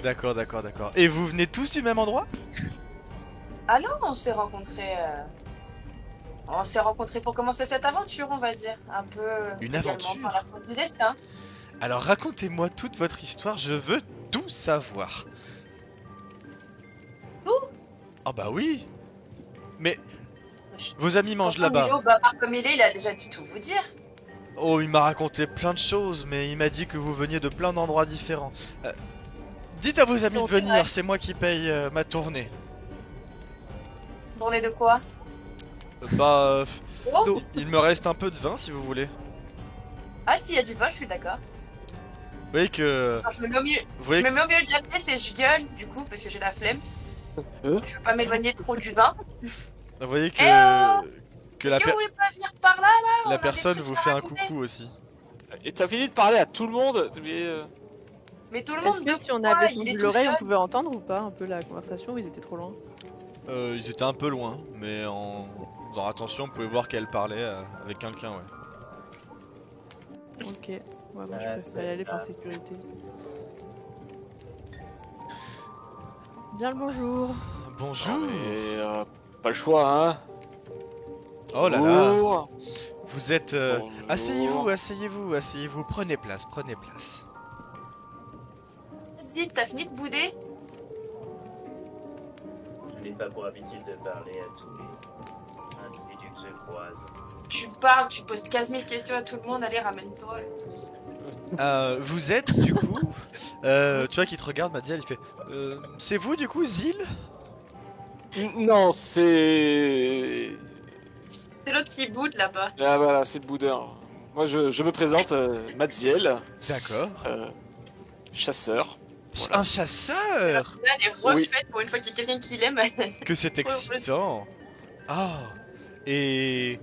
D'accord. Et vous venez tous du même endroit? Ah non, on s'est rencontrés. On s'est rencontrés pour commencer cette aventure, on va dire. Un peu. Une également aventure? par la force du destin. Alors racontez-moi toute votre histoire, je veux tout savoir. Tout? Ah bah oui. Mais vos amis mangent Pourtant, là-bas. Milo, bavard comme il a déjà dû tout vous dire. Oh, il m'a raconté plein de choses, mais il m'a dit que vous veniez de plein d'endroits différents. Dites à vos amis de C'est vrai. venir, c'est moi qui paye ma tournée. Tournée de quoi? Bah, Oh. il me reste un peu de vin si vous voulez. Ah, s'il y a du vin, je suis d'accord. Vous voyez que... Alors, je me mets au milieu. Vous Je voyez me mets au milieu de la pièce et je gueule, du coup, parce que j'ai la flemme. Je veux pas m'éloigner trop du vin. Vous voyez que... Eh oh, que la, Est-ce que vous voulez pas venir par là, là? On la a des personne trucs vous à fait un raconter. coucou aussi. Et t'as fini de parler à tout le monde, mais Mais tout le Est-ce monde que de si on quoi? avait Il est tendu tout l'oreille, on seul. pouvait entendre ou pas un peu la conversation ou ils étaient trop loin? Ils étaient un peu loin, mais en faisant attention, vous pouvez voir qu'elle parlait avec quelqu'un, ouais. Ok. Ouais, moi je Ah, préfère y c'est aller par ça. sécurité. Bien le bonjour. Bonjour. mais, pas le choix, hein. Oh là là. Bonjour. Vous êtes... Bonjour. Asseyez-vous, prenez place. Zil, t'as fini de bouder? Je n'ai pas pour habitude de parler à tous les individus que je croise. Tu parles, tu poses 15 000 questions à tout le monde, allez, ramène-toi. Vous êtes du coup... tu vois qu'il te regarde, Madiel, il fait... c'est vous du coup, Zil? Non, c'est... C'est l'autre qui boude là-bas. Ah voilà, c'est le boudeur. Moi, je me présente, Madziel, D'accord. chasseur. Un chasseur? Là, elle est refaite pour une fois qu'il y a quelqu'un qui l'aime. Que c'est Trop heureuse. excitant. Ah. Et...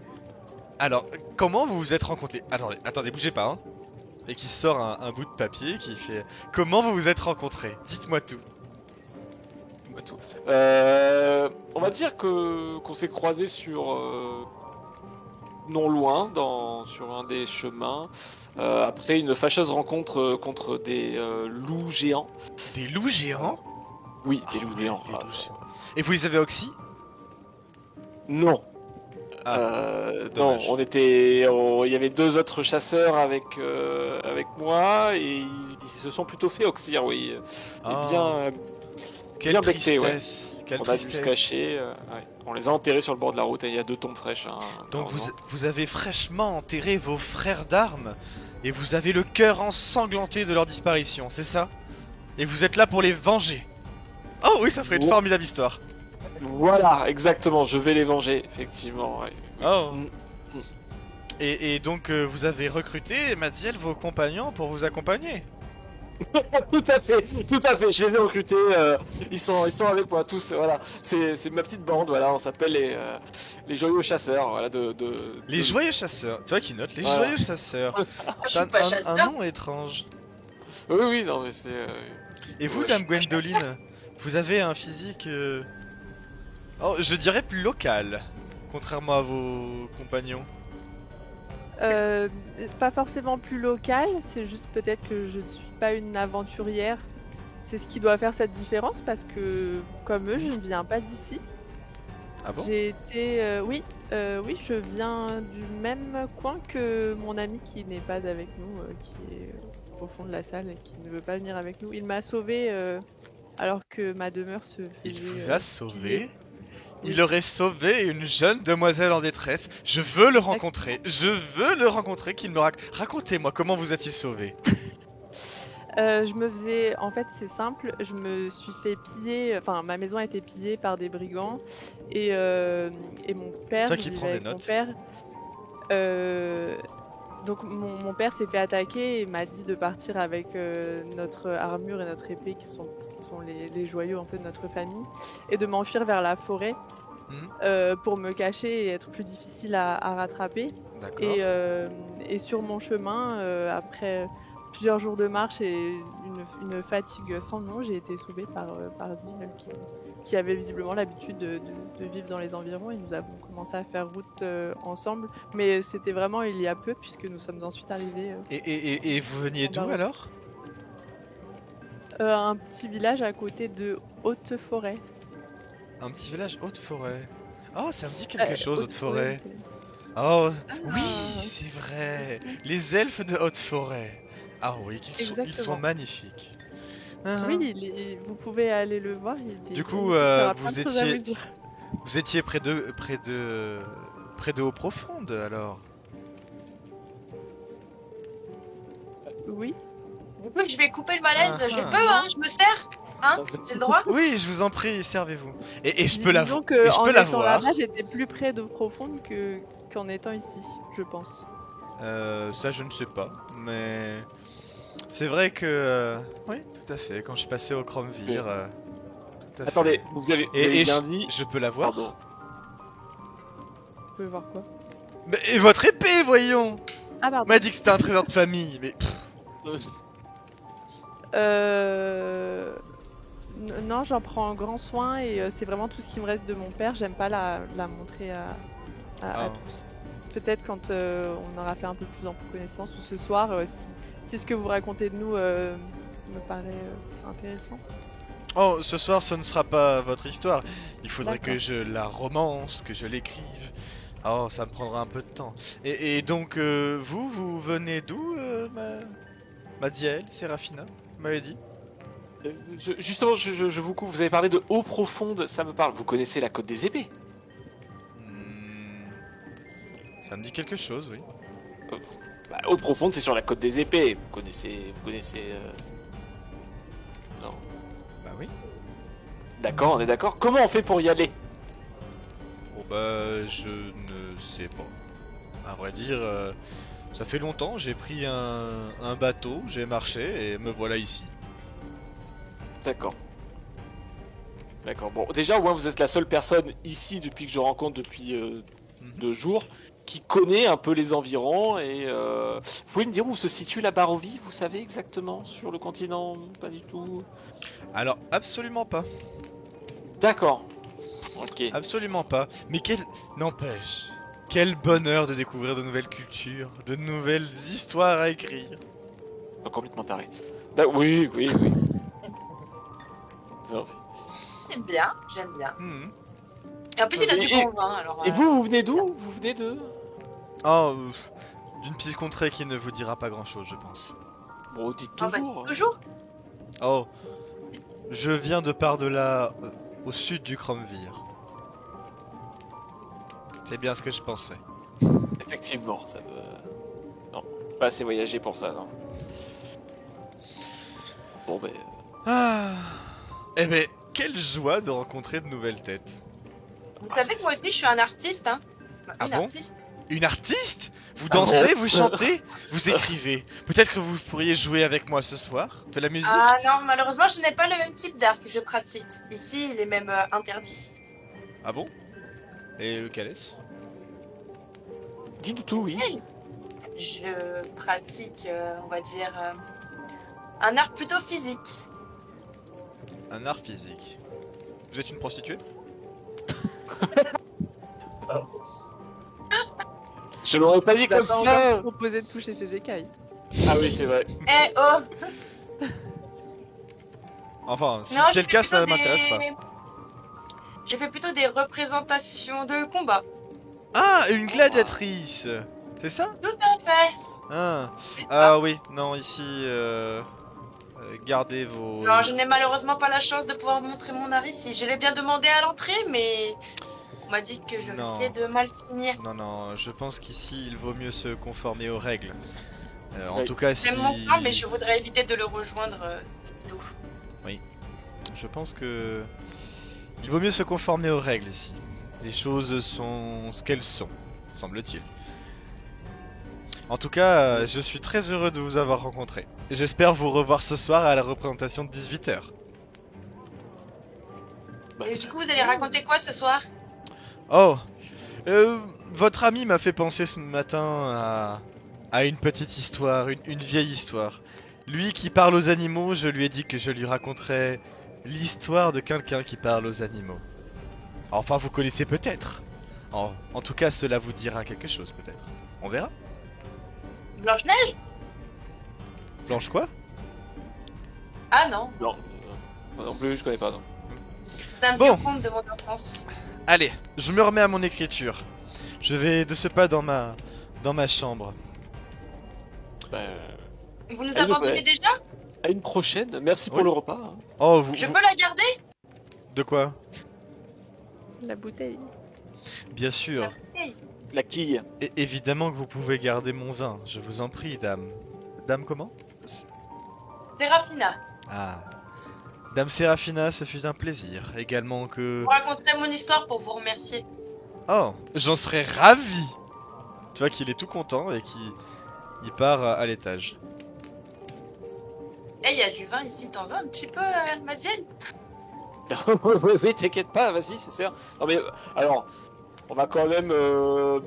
Alors, comment vous vous êtes rencontrés? Attendez, bougez pas, hein. et qui sort un bout de papier qui fait « Comment vous vous êtes rencontrés? Dites-moi tout ». Bah, tout. On va dire qu'on s'est croisés sur non loin, sur un des chemins. Après une fâcheuse rencontre contre des loups géants. Des loups géants? Oui, des loups géants. Des loups géants. Et vous les avez oxy? Non. Non, dommage. il y avait 2 autres chasseurs avec moi et ils se sont plutôt fait oxyre, oui. Ah. Et bien, Quelle bien bectés, ouais. tristesse, quelle On a dû se tristesse. cacher. Ouais. On les a enterrés sur le bord de la route et il y a 2 tombes fraîches. Hein, Donc heureusement. vous avez fraîchement enterré vos frères d'armes et vous avez le cœur ensanglanté de leur disparition, c'est ça? Et vous êtes là pour les venger. Oh oui, ça ferait une Ouais. formidable histoire. Voilà, exactement, je vais les venger, effectivement. Ouais. Oh. Mm. Et donc vous avez recruté, Madiel, vos compagnons pour vous accompagner. Tout à fait, je les ai recrutés, ils sont avec moi tous, voilà. C'est ma petite bande, voilà, on s'appelle les joyeux chasseurs, voilà, Les joyeux chasseurs. Tu vois qui note? Les Voilà. joyeux chasseurs. Je C'est suis pas chasseur. un nom étrange. Oui, non, mais c'est... Et vous, Ouais, Dame je- Gwendoline, vous avez un physique, oh, je dirais plus local, contrairement à vos compagnons. Pas forcément plus local, c'est juste peut-être que je ne suis pas une aventurière. C'est ce qui doit faire cette différence parce que, comme eux, je ne viens pas d'ici. Ah bon? J'ai été. Oui, je viens du même coin que mon ami qui n'est pas avec nous, qui est au fond de la salle et qui ne veut pas venir avec nous. Il m'a sauvé alors que ma demeure se Il faisait. vous a sauvé? piller. Il aurait sauvé une jeune demoiselle en détresse. Je veux le rencontrer. Je veux le rencontrer. Qu'il me racontez-moi comment vous a-t-il sauvé? Je me faisais, en fait, c'est simple. Je me suis fait piller. Enfin, ma maison a été pillée par des brigands et mon père. Toi je qui vivais prends des avec mon notes. père. Donc mon père s'est fait attaquer et m'a dit de partir avec notre armure et notre épée qui sont les joyaux un peu de notre famille et de m'enfuir vers la forêt pour me cacher et être plus difficile à rattraper. D'accord. Et sur mon chemin, après plusieurs jours de marche et une fatigue sans nom, j'ai été sauvée par Zine qui avait visiblement l'habitude de vivre dans les environs et nous avons commencé à faire route ensemble. Mais c'était vraiment il y a peu puisque nous sommes ensuite arrivés Et vous veniez d'où Baroque. alors? un petit village à côté de Haute-Forêt. Un petit village Haute-Forêt. Oh, ça me dit quelque chose, Haute-Forêt, Haute-Forêt. Oh, oui, Ah. c'est vrai. Les elfes de Haute-Forêt. Ah oui, ils sont Exactement. magnifiques. Ah, Oui, vous pouvez aller le voir. Du coup, il aura plein vous de choses à étiez- vous dire. Vous étiez près de Eau-Profonde alors? Oui. Du coup, je vais couper le malaise. Ah, Je ah. peux, hein, je me sers. Hein, j'ai le droit. Oui, je vous en prie, servez-vous. Et je peux la Disons voir. que Et je en peux la étant voir. là-bas, j'étais plus près d'eau profonde qu'en étant ici, je pense. Ça, je ne sais pas, mais c'est vrai que oui, tout à fait. Quand je suis passé au Cromvir, tout à Attendez, fait. vous avez Et bien dit... je peux la voir. Pardon. Vous pouvez voir quoi? Mais et votre épée, voyons. Ah On pardon. m'a dit que c'était un trésor de famille, mais Non, j'en prends grand soin et c'est vraiment tout ce qui me reste de mon père. J'aime pas la montrer à Ah. tous. Peut-être quand on aura fait un peu plus en connaissance ou ce soir, si ce que vous racontez de nous me paraît intéressant. oh, ce soir, ce ne sera pas votre histoire. Il faudrait que D'accord. je la romance, que je l'écrive. Oh, ça me prendra un peu de temps. Et donc, vous venez d'où, Madiel, Sérafina, vous m'avez dit? Justement, je vous coupe, vous avez parlé de eau profonde, ça me parle. Vous connaissez la Côte des Épées? Ça me dit quelque chose, oui. Bah, eau profonde, c'est sur la Côte des Épées. Vous connaissez... Non. Bah oui. D'accord, on est d'accord. Comment on fait pour y aller? Bon bah, je ne sais pas. À vrai dire, ça fait longtemps, j'ai pris un bateau, j'ai marché et me voilà ici. D'accord. D'accord. Bon, déjà, au moins, vous êtes la seule personne ici, depuis que je rencontre depuis 2 jours, qui connaît un peu les environs. Et vous pouvez me dire où se situe la Barovie, vous savez exactement, sur le continent? Pas du tout. Alors, absolument pas. D'accord. Ok. Absolument pas. Mais quel... N'empêche. Quel bonheur de découvrir de nouvelles cultures, de nouvelles histoires à écrire. Pas complètement taré. Oui. Ça. J'aime bien, j'aime bien. Mhm. Et en plus, il a du Et- bon vin, alors... Et vous venez d'où? Vous venez de... Oh, d'une petite contrée qui ne vous dira pas grand-chose, je pense. Bon, dites Ah bah, toujours. toujours. Oh, je viens de par de là, au sud du Cromvir. C'est bien ce que je pensais. Effectivement, ça me... Non, pas assez voyagé pour ça, non. Bon, ben... Ah. Eh ben, quelle joie de rencontrer de nouvelles têtes. Vous savez que moi aussi, je suis un artiste, hein. Bah, Ah une bon artiste. Une artiste? Vous Ah bon dansez, vous chantez, vous écrivez. Peut-être que vous pourriez jouer avec moi ce soir? De la musique? Ah non, malheureusement, je n'ai pas le même type d'art que je pratique. Ici, il est même interdit. Ah bon? Et lequel est-ce? Dis-nous tout, oui. Je pratique, on va dire, un art plutôt physique. Un art physique. Vous êtes une prostituée? Je l'aurais pas dit T'as comme pas encore ça. proposé de toucher tes écailles. Ah oui, c'est vrai. Eh oh. Enfin, si Non, c'est je le cas, fais ça plutôt m'intéresse pas. J'ai fait plutôt des représentations de combat. Ah, une gladiatrice! C'est ça? Tout à fait. Ah, C'est ça. ah oui, non, ici, gardez vos... Non, je n'ai malheureusement pas la chance de pouvoir montrer mon art ici. Je l'ai bien demandé à l'entrée, mais on m'a dit que je Non. risquais de mal finir. Non, je pense qu'ici, il vaut mieux se conformer aux règles. En Oui. tout cas, si... J'aime mon plan, mais je voudrais éviter de le rejoindre. Tout. Je pense que... Il vaut mieux se conformer aux règles ici. Les choses sont ce qu'elles sont, semble-t-il. En tout cas, je suis très heureux de vous avoir rencontré. J'espère vous revoir ce soir à la représentation de 18h. Bah, Et du coup, vous allez raconter quoi ce soir? Oh, votre ami m'a fait penser ce matin à une petite histoire, une vieille histoire. Lui qui parle aux animaux, je lui ai dit que je lui raconterais l'histoire de quelqu'un qui parle aux animaux. Enfin, vous connaissez peut-être. En tout cas, cela vous dira quelque chose peut-être. On verra. Blanche-Neige? Blanche quoi? Ah non, Non, moi non plus, je connais pas, non. c'est un Bon. vieux conte de mon enfance. Allez, je me remets à mon écriture. Je vais de ce pas dans ma chambre. Bah, Vous nous Elle me abandonnez plaît. déjà? à une prochaine. Merci pour Oui. le repas. hein. Oh, Je peux la garder? De quoi? La bouteille. Bien sûr. La quille. Et évidemment que vous pouvez garder mon vin. Je vous en prie, dame. Dame comment? Sérafina, Ah. Dame Séraphina, ce fut un plaisir. Également que... je vous raconterai mon histoire pour vous remercier. Oh, j'en serais ravi. Tu vois qu'il est tout content et qu'il part à l'étage. Eh, il y a du vin ici, t'en veux un petit peu, Maziel? oui, t'inquiète pas, vas-y, c'est ça. Non mais, alors, on va quand même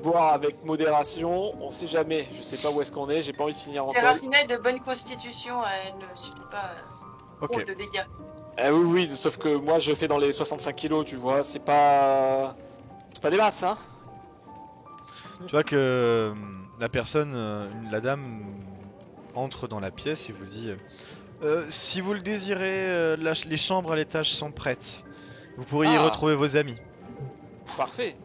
boire avec modération. On sait jamais, je sais pas où est-ce qu'on est, j'ai pas envie de finir en tôle. Sérafina est de bonne constitution, elle ne subit pas trop Ok. de dégâts. Oui, sauf que moi je fais dans les 65 kilos, tu vois, c'est pas... C'est pas des masses, hein. Tu vois que la personne, la dame, entre dans la pièce et vous dit si vous le désirez, les chambres à l'étage sont prêtes. Vous pourriez y Ah. retrouver vos amis. Parfait.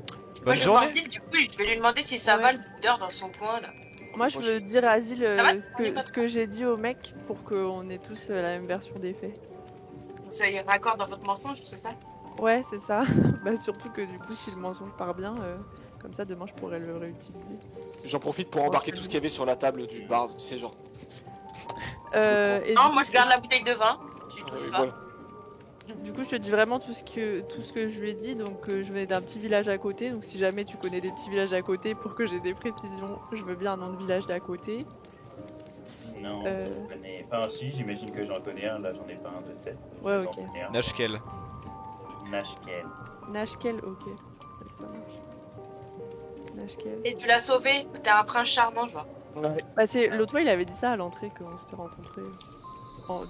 Moi, Bonne je vais voir journée. Zil, du coup, je vais lui demander si ça Ouais. va le d'heure dans son coin, là. Moi, je Moi, veux dire à Azil Ça va, on est pas ce que j'ai dit au mec pour qu'on ait tous la même version des faits. Vous soyez raccord dans votre mensonge, c'est ça? Ouais, c'est ça. Bah, surtout que du coup, si le mensonge part bien, comme ça, demain, je pourrais le réutiliser. J'en profite pour embarquer tout ce qu'il y avait sur la table du bar, tu sais, genre... Et Non, du moi coup, je garde la bouteille de vin. Tu touches pas. voilà. Du coup, je te dis vraiment tout ce que je lui ai dit. Donc, je venais d'un petit village à côté. Donc, si jamais tu connais des petits villages à côté pour que j'ai des précisions, je veux bien un nom de village d'à côté. Non, je connais. Enfin, si, j'imagine que j'en connais un. Là, j'en ai pas un de tête. Ouais, J'en ok. connais un. Nashkel. Nashkel. Nashkel, ok. Ça marche. personnage qu'elle. Et tu l'as sauvé, t'es un prince charmant, je vois. Ouais. Bah, c'est l'autre fois, il avait dit ça à l'entrée qu'on s'était rencontrés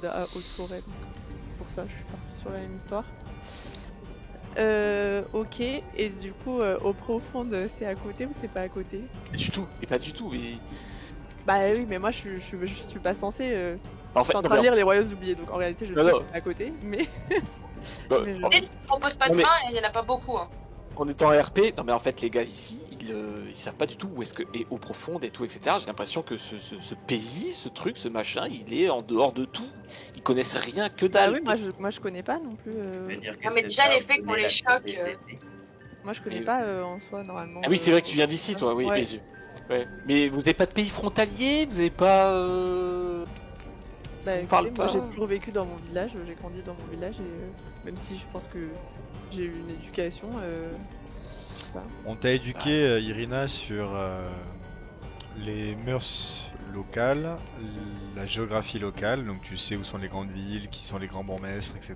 à Haute-Forêt. Donc c'est pour ça que je suis partie sur la même histoire. Ok, et du coup, au Profonde, c'est à côté ou c'est pas à côté? Pas du tout, et pas du tout. Et... Bah C'est- oui, mais moi je suis pas censée. En Je fait, suis en non, train de mais lire Les Royaumes oubliés, donc en réalité je Non, sais non. que c'est à côté, mais. Bah, mais je- en- Et tu proposes pas Non, de mais- vin, il y en a pas beaucoup. Hein. En étant RP, non mais en fait les gars ici, ils savent pas du tout où est-ce que est eau profonde et tout, etc. J'ai l'impression que ce pays, ce truc, ce machin, il est en dehors de tout. Ils connaissent rien que Bah dalle. oui, moi je connais pas non plus. Ça veut dire que Non, mais ce déjà, les barde faits qu'on connaît les la choque, côte des épées. Moi je connais Mais- pas en soi normalement. Ah oui, c'est vrai que tu viens d'ici, toi, oui. Ouais. Ouais. Mais vous avez pas de pays frontalier, vous avez pas. Ça Bah, vous parle écoutez, moi pas j'ai toujours vécu dans mon village, j'ai grandi dans mon village et même si je pense que j'ai eu une éducation. Je sais pas. On t'a éduqué, Irina, sur les mœurs locales, la géographie locale, donc tu sais où sont les grandes villes, qui sont les grands bourgmestres, etc.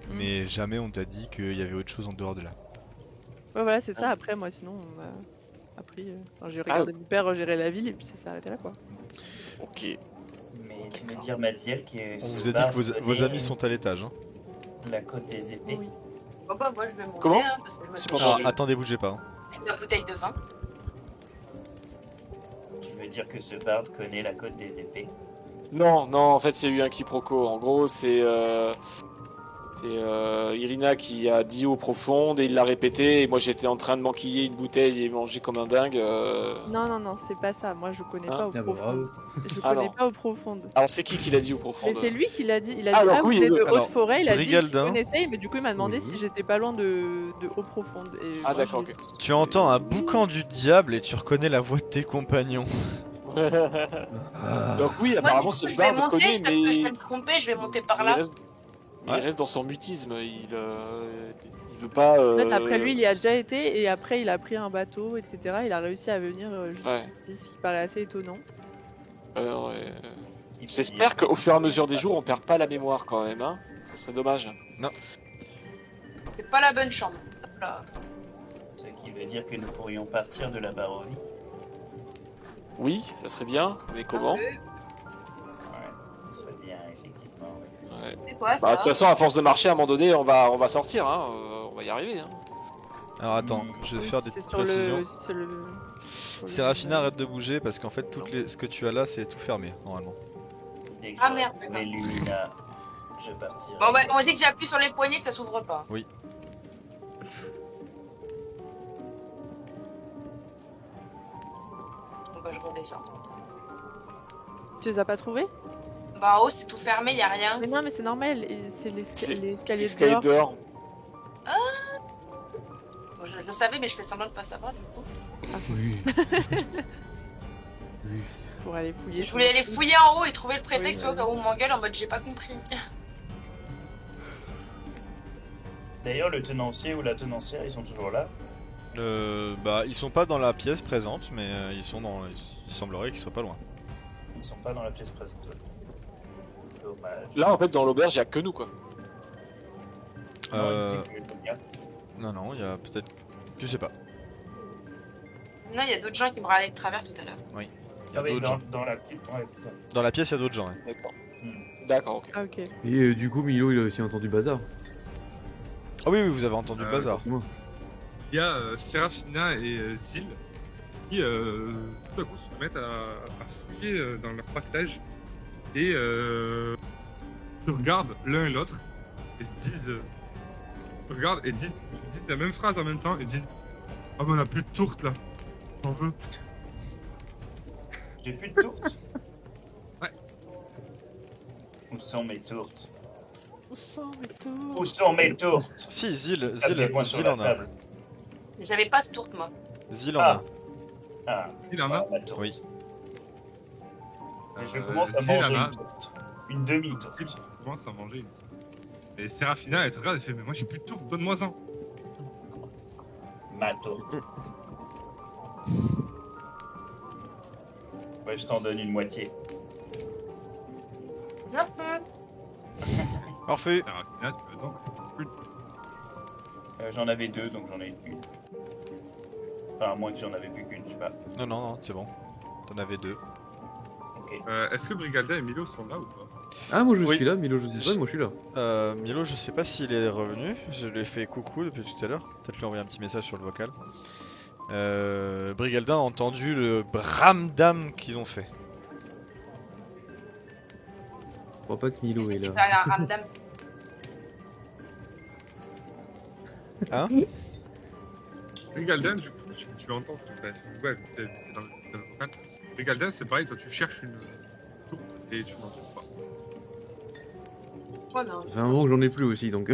Mm. Mais jamais on t'a dit qu'il y avait autre chose en dehors de là. Ouais, voilà, c'est ça. Après, moi sinon, on m'a appris. Enfin, j'ai regardé mon père gérer la ville et puis ça s'est arrêté là quoi. Ok. Mais tu veux dire, Maziel, que On ce vous a dit barde que vos connaît amis sont à l'étage. Hein. la côte des épées. Oui. Bon, bah, moi, je vais monter, Comment hein, parce que je me C'est suis pas Alors entendu. attendez, bougez pas. Hein. avec ma bouteille de vin. Tu veux dire que ce barde connaît la côte des épées? Non, non, en fait, il y a eu un quiproquo. En gros, c'est Irina qui a dit eau profonde et il l'a répété. Et moi, j'étais en train de m'enquiller une bouteille et manger comme un dingue. Non, c'est pas ça. Moi je connais Hein pas au Ah bah, profond. bravo. Je Ah, connais non. pas au profonde. Alors, c'est qui l'a dit eau profonde Mais c'est lui qui l'a dit. Il a Ah, dit alors, ah, oui, vous êtes de alors, Haute-Forêt. Il a dit qu'il Brigaldin. connaissait, mais du coup il m'a demandé Oui. si j'étais pas loin de Eau Profonde. Et Ah, moi, d'accord, j'ai- ok. Tu entends un boucan du diable et tu reconnais la voix de tes compagnons. Ah. Donc, oui, Moi, apparemment, du coup, ce je vais barde monter, connaît, sauf que je vais mais me tromper, je vais monter par il là. reste, Ouais. il reste dans son mutisme. Il veut pas. En fait, après lui, il y a déjà été et après il a pris un bateau, etc. Il a réussi à venir Ouais. jusqu'ici, ce qui paraît assez étonnant. Ouais. Il veut J'espère dire qu'au fur et à mesure des jours, on perd pas la mémoire quand même. Hein. Ça serait dommage. C'est pas la bonne chambre. Hop là. Ce qui veut dire que nous pourrions partir de la Barovie. Oui, ça serait bien. Mais comment Ouais, ce serait bien, effectivement. Oui. Ouais. C'est quoi Bah, ça de toute façon, à force de marcher, à un moment donné, on va sortir. Hein. On va y arriver. Hein. Alors attends, je vais Oui, faire des c'est petites sur le- précisions. sur le- sur le- Sérafina, arrête de bouger parce qu'en fait, ce que tu as là, c'est tout fermé normalement. Dès que Ah, j'aurai merde, trouvé d'accord. Lumina, je partirai. Bon, bah, on dit que j'appuie sur les poignées que ça s'ouvre pas. Oui. Bon, bah, je redescends. Tu les as pas trouvés? Bah, en haut, c'est tout fermé, y a rien. Mais non, mais c'est normal. C'est C'est l'escalier Escalier dehors. dehors. Bon, je savais, mais je fais semblant de pas savoir du coup. Oui. Oui. Pour aller fouiller. Je voulais aller fouiller en haut et trouver le prétexte, tu Oui, vois, quand on m'engueule en mode j'ai pas compris. D'ailleurs, le tenancier ou la tenancière, ils sont toujours là. Bah, ils sont pas dans la pièce présente, mais ils sont dans. Il semblerait qu'ils soient pas loin. Ils sont pas dans la pièce présente. Dommage. Là, en fait, dans l'auberge, il y a que nous, quoi. Non, Euh, c'est que Lumina. non, il y a peut-être. Je sais pas. Là, il y a d'autres gens qui me râlaient de travers tout à l'heure. Il y a Ah oui, d'autres gens. dans la pièce, ouais, c'est ça. Dans la pièce, il y a d'autres gens. Ouais. D'accord. Hmm. D'accord, ok. Ah, ok. Et du coup, Milo, il a aussi entendu bazar. Ah oui, vous avez entendu le bazar. Moi. Il y a Sérafina et Zil qui tout à coup se mettent à fouiller dans leur pactage et se regardent l'un et l'autre et se disent se regardent et disent la même phrase en même temps et disent ah ben on a plus de tourte là, j'en veux. J'ai plus de tourte. Ouais. Où sont mes tourtes? Où sont mes tours Où sont mes tourtes? Si, Zil Tape des poings sur Zil la en a. table. J'avais pas de tourte, moi. Zil en Ah. a. Ah, Il en a. ma tourte. Oui. Et je commence à Zil manger en a. une tourte. Une demi-tourte. Zil commence à manger une tourte. Et Sérafina elle te regarde et fait mais moi j'ai plus de tourte, donne-moi ça. Ma tourte. Ouais, je t'en donne une moitié. Parfait. Sérafina tu veux donc plus de tourte. J'en avais deux, donc j'en ai une. Enfin, à moins que j'en avais plus qu'une, je sais pas. Non, non, non, c'est bon. T'en avais 2. Ok. Est-ce que Brigalda et Milo sont là ou pas? Ah, moi je Oui. suis là, Milo, je sais pas, moi je suis là. Milo, je sais pas s'il est revenu. Je lui ai fait coucou depuis tout à l'heure. Peut-être lui envoyer un petit message sur le vocal. Brigalda a entendu le bramdam qu'ils ont fait. Je crois pas que Milo Qu'est-ce est que tu là. fais à la ramdam? Hein? Brigalda, du coup, tu entends, ouais, t'es dans le vocal. Brigalda, c'est pareil, toi tu cherches une tourte et tu n'en trouves pas. Oh non. Ça fait un moment que j'en ai plus aussi, donc...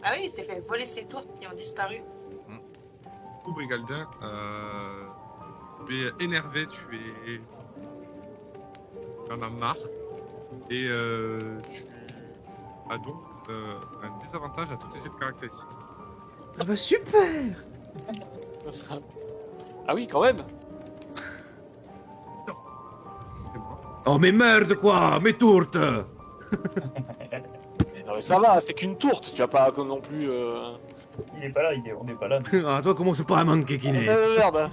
Ah oui, il s'est fait voler ses tourtes qui ont disparu. Du coup, Brigalda, tu es énervé, tu en as marre, et tu as donc un désavantage à tous tes jets de caractéristiques. Ah bah super! Ah oui, quand même. C'est moi. Oh mais merde quoi! Mes tourtes! Non mais ça va, c'est qu'une tourte, tu vas pas non plus... Il est pas là, on est pas là. Ah toi commence pas à manquer Kiné! Merde.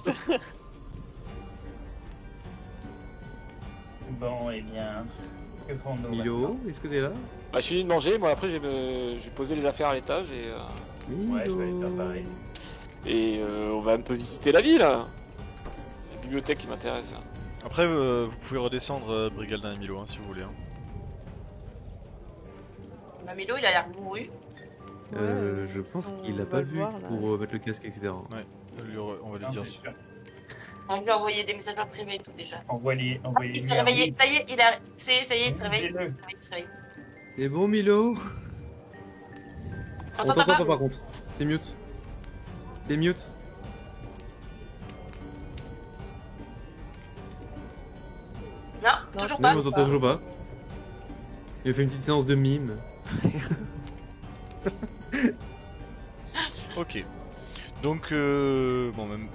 Bon, eh bien, que font nos Milo, est-ce que t'es là? Bah, je finis de manger, moi après je vais poser les affaires à l'étage Milo. Ouais, je vais aller faire pareil. on va un peu visiter la ville. La bibliothèque qui m'intéresse. Après, vous pouvez redescendre Brigalda et Milo hein, si vous voulez. Hein. Mamelo, il a l'air bourru. Je pense qu'il on l'a va pas le vu voir, là. pour mettre le casque, etc. On va lui Non, dire. c'est sûr. On lui a envoyé des messages en privé et tout déjà. Envoyez Il s'est réveillé, ça y est, ça y est, il se réveille. Avisez-le. Il se réveille. C'est bon Milo? On On t'entend t'entend pas? pas par contre. T'es mute. T'es mute. Non, Non, toujours Non, pas. on t'entend toujours pas. Il a fait une petite séance de mime. Ok. Donc, bon, même.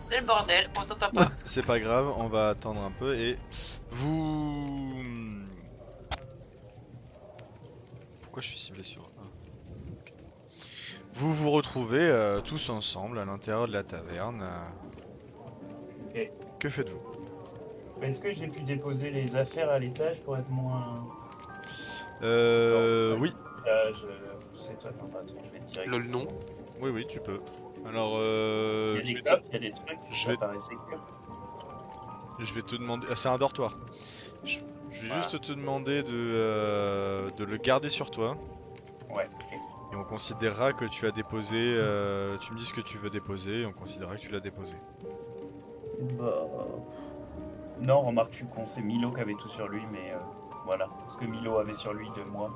C'est le bordel, on t'entend pas. C'est pas grave, on va attendre un peu et vous. Pourquoi je suis ciblé sur. Ah. Ok. Vous vous retrouvez tous ensemble à l'intérieur de la taverne. Ok. Que faites-vous? Est-ce que j'ai pu déposer les affaires à l'étage pour être moins... Oui. Là, c'est toi, attends, je vais te dire. Le nom. Oui, oui, tu peux. Alors, Il y a je des vais coffres, il y a des trucs je qui vais- apparaissent sécures. Je vais te demander. Ah, c'est un dortoir. Je vais Voilà. juste te demander de le garder sur toi. Ouais, ok. Et on considérera que tu as déposé. Tu me dis ce que tu veux déposer et on considérera que tu l'as déposé. Bah... Non, remarque, je suis con, c'est Milo qui avait tout sur lui, mais voilà. Ce que Milo avait sur lui de moi.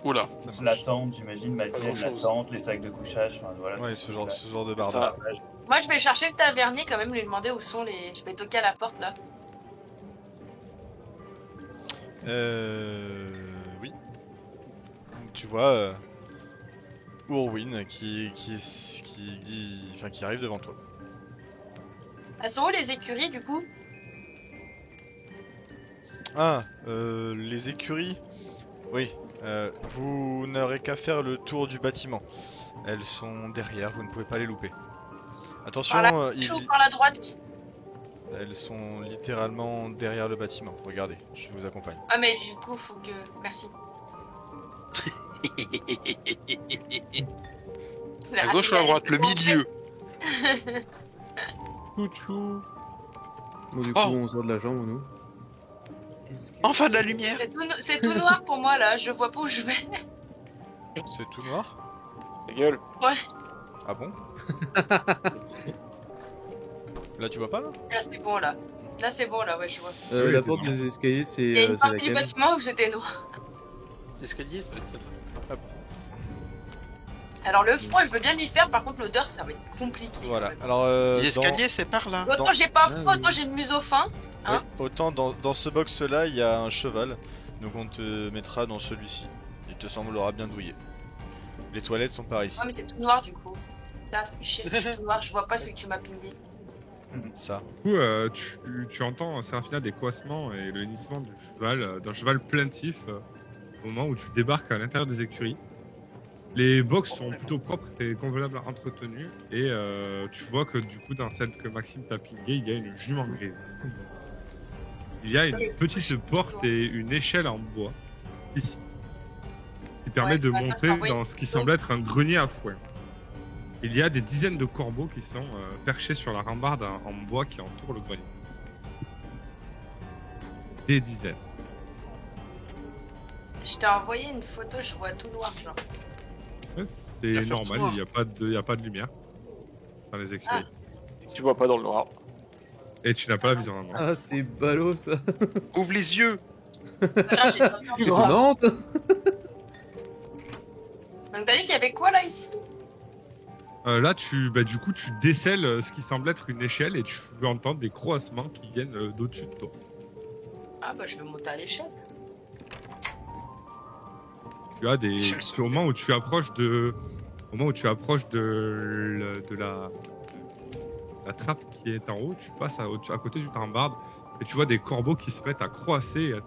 Oula. Ça Plus marche. la tente, j'imagine, Mathieu, la grand-chose. tente, les sacs de couchage, enfin voilà. Ouais, tout ce ce genre de Ça- barbare. Moi, je vais chercher le tavernier quand même, lui demander où sont les. Je vais toquer à la porte là. Oui. Tu vois Urwin qui dit, enfin qui arrive devant toi. Elles sont où les écuries du coup? Ah, les écuries. Oui. Vous n'aurez qu'à faire le tour du bâtiment. Elles sont derrière, vous ne pouvez pas les louper. Attention, Par la gauche ou par la droite? elles sont littéralement derrière le bâtiment. Regardez, je vous accompagne. Ah, mais du coup, faut que. Merci. À gauche ou à droite? Le milieu. Chouchou. Bon du Oh. coup on sort de la chambre nous. Est-ce que- Enfin de la lumière. C'est tout noir pour moi là, je vois pas où je vais. C'est tout noir? Ta gueule. Ah bon? Là tu vois pas là? Là, c'est bon là. Là, c'est bon là, ouais, je vois. Oui, La c'est porte bon. des escaliers c'est Il y a une partie du laquelle? bâtiment où c'était noir. L'escalier, ça doit être celle-là. Alors, le froid, je veux bien m'y faire, par contre, l'odeur, ça va être compliqué. Voilà. quand même. Alors dans... L'escalier, c'est par là. Autant dans- j'ai pas Ah, froid, oui. autant j'ai le museau fin. Oui, Hein autant dans ce box là il y a un cheval, donc on te mettra dans celui-ci. Il te semblera bien douillé. Les toilettes sont par ici. Ouais, mais c'est tout noir du coup. Là, ça fait chier, c'est tout noir, je vois pas ce que tu m'as pingé. Ça. Du coup, tu entends Séraphina des coassements et le hennissement du cheval, d'un cheval plaintif au moment où tu débarques à l'intérieur des écuries. Les box sont plutôt propres et convenablement entretenues et tu vois que du coup dans celle que Maxime t'a pingée, il y a une jument grise. Il y a une petite porte et une échelle en bois ici qui permet de monter dans ce qui semble être un grenier à foin. Il y a des dizaines de corbeaux qui sont perchés sur la rambarde en bois qui entoure le grenier. Des dizaines. Je t'ai envoyé une photo, je vois tout noir, genre. Ouais, La c'est force normal, noire. il n'y a pas de lumière dans les écuries. Tu vois pas dans le noir. Et tu n'as pas la vision en noir. Ah, c'est ballot ça. Ouvre les yeux. Là, j'ai pas entendu. Tu te mentes? Donc t'as dit qu'il y avait quoi là ici? Là, du coup, tu décèles ce qui semble être une échelle et tu peux entendre des croassements qui viennent d'au-dessus de toi. Ah bah je vais monter à l'échelle. Tu as des au moment où tu approches de la trappe qui est en haut, tu passes à côté d'une rambarde et tu vois des corbeaux qui se mettent à croasser et à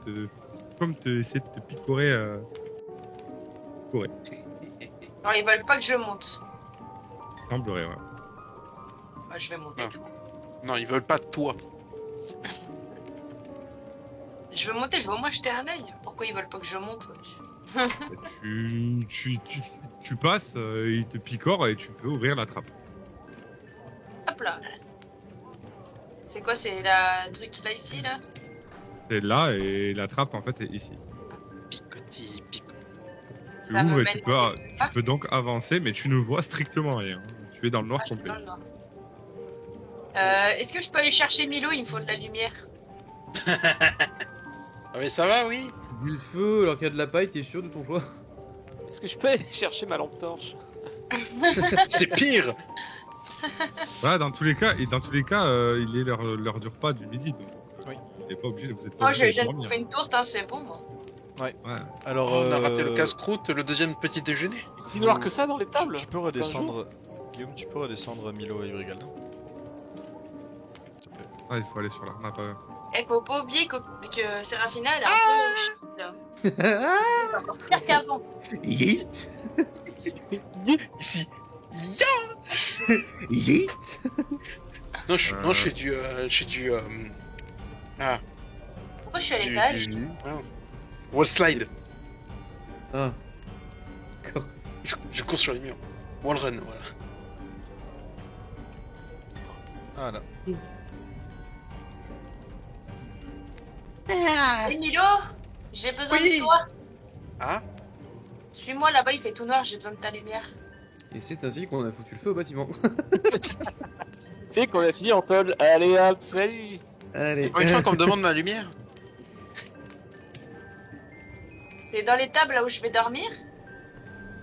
essayer de te picorer. Alors ils veulent pas que je monte. Il semblerait, ouais. Bah je vais monter. Ah. Non, ils veulent pas de toi. Je veux monter, je veux au moins jeter un œil. Pourquoi ils veulent pas que je monte? Ouais. Tu passes, ils te picorent et tu peux ouvrir la trappe. Hop là. C'est quoi, c'est la truc là ici là? C'est là et la trappe en fait est ici. Picotis, picotis. Tu Ça me ouvres et mène tu peux donc avancer, mais tu ne vois strictement rien. Tu es dans le noir je suis complet. dans le noir. Est-ce que je peux aller chercher Milo? Il me faut de la lumière. Ah mais ça va, oui. Du feu alors qu'il y a de la paille, t'es sûr de ton choix? Est-ce que je peux aller chercher ma lampe torche? C'est pire. Voilà, dans tous les cas, il est l'heure du repas du midi, donc Oui. vous n'êtes pas obligé de Moi obligé j'ai de dormir. fait une tourte, hein, c'est bon. Moi. Ouais. Alors, On a raté le casse-croûte, le deuxième petit déjeuner. Si noir que ça dans les tables? tu peux redescendre. Guillaume, tu peux redescendre Milo et Brigalda. Ah, il faut aller sur la map. Eh, faut pas oublier que Sérafina elle est un peu. C'est encore pire qu'avant. Yeet. Ici. Yeet. Non, je fais du... Pourquoi je suis à l'étage? Wall slide. Ah. Je cours sur les murs. Wall run, voilà. Voilà. Hey Milo, j'ai besoin Oui. de toi. Ah. Suis-moi là-bas, il fait tout noir, j'ai besoin de ta lumière. Et c'est ainsi qu'on a foutu le feu au bâtiment. Et qu'on a fini en tôle. Allez hop, salut. Allez. Encore une fois qu'on me demande ma lumière. C'est dans les tables là où je vais dormir.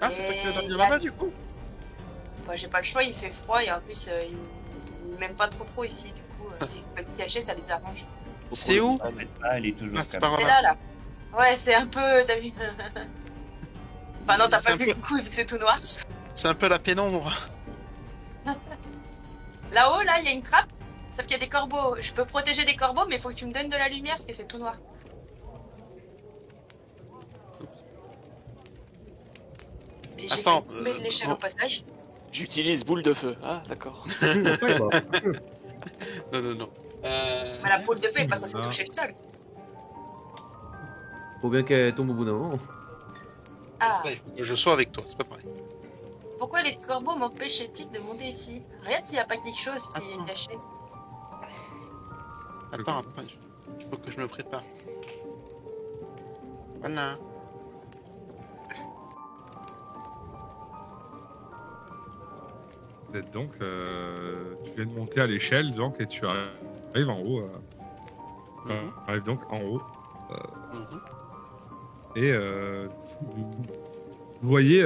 Ah, c'est pas que tu vas dormir Et là-bas, du coup. Bah, j'ai pas le choix, il fait froid et en plus, il m'aime pas trop ici. Du coup, si je peux me cacher, ça les arrange. C'est où? Ah, elle est toujours Ah, c'est comme par C'est là. là. Ouais, c'est un peu. T'as vu? Enfin, non, t'as C'est pas un vu peu- le coup vu que c'est tout noir. C'est un peu la pénombre. Là-haut, là, il y a une trappe. Sauf qu'il y a des corbeaux. Je peux protéger des corbeaux, mais il faut que tu me donnes de la lumière parce que c'est tout noir. Et j'ai Attends, fait tomber de l'échelle oh. au passage. J'utilise boule de feu. Ah, d'accord. Non. Mais la boule de feu est pas censée toucher le sol. Faut bien qu'elle tombe au bout d'un moment. Ah, Il faut que je sois avec toi, c'est pas pareil. pourquoi les corbeaux m'empêchaient-ils de monter ici? Regarde s'il n'y a pas quelque chose qui est Attends. caché. Attends, il faut que je me prépare. Voilà. Vous êtes donc, tu viens de monter à l'échelle donc et tu arrives en haut. Mhm. Arrives donc en haut Mhm. et vous voyez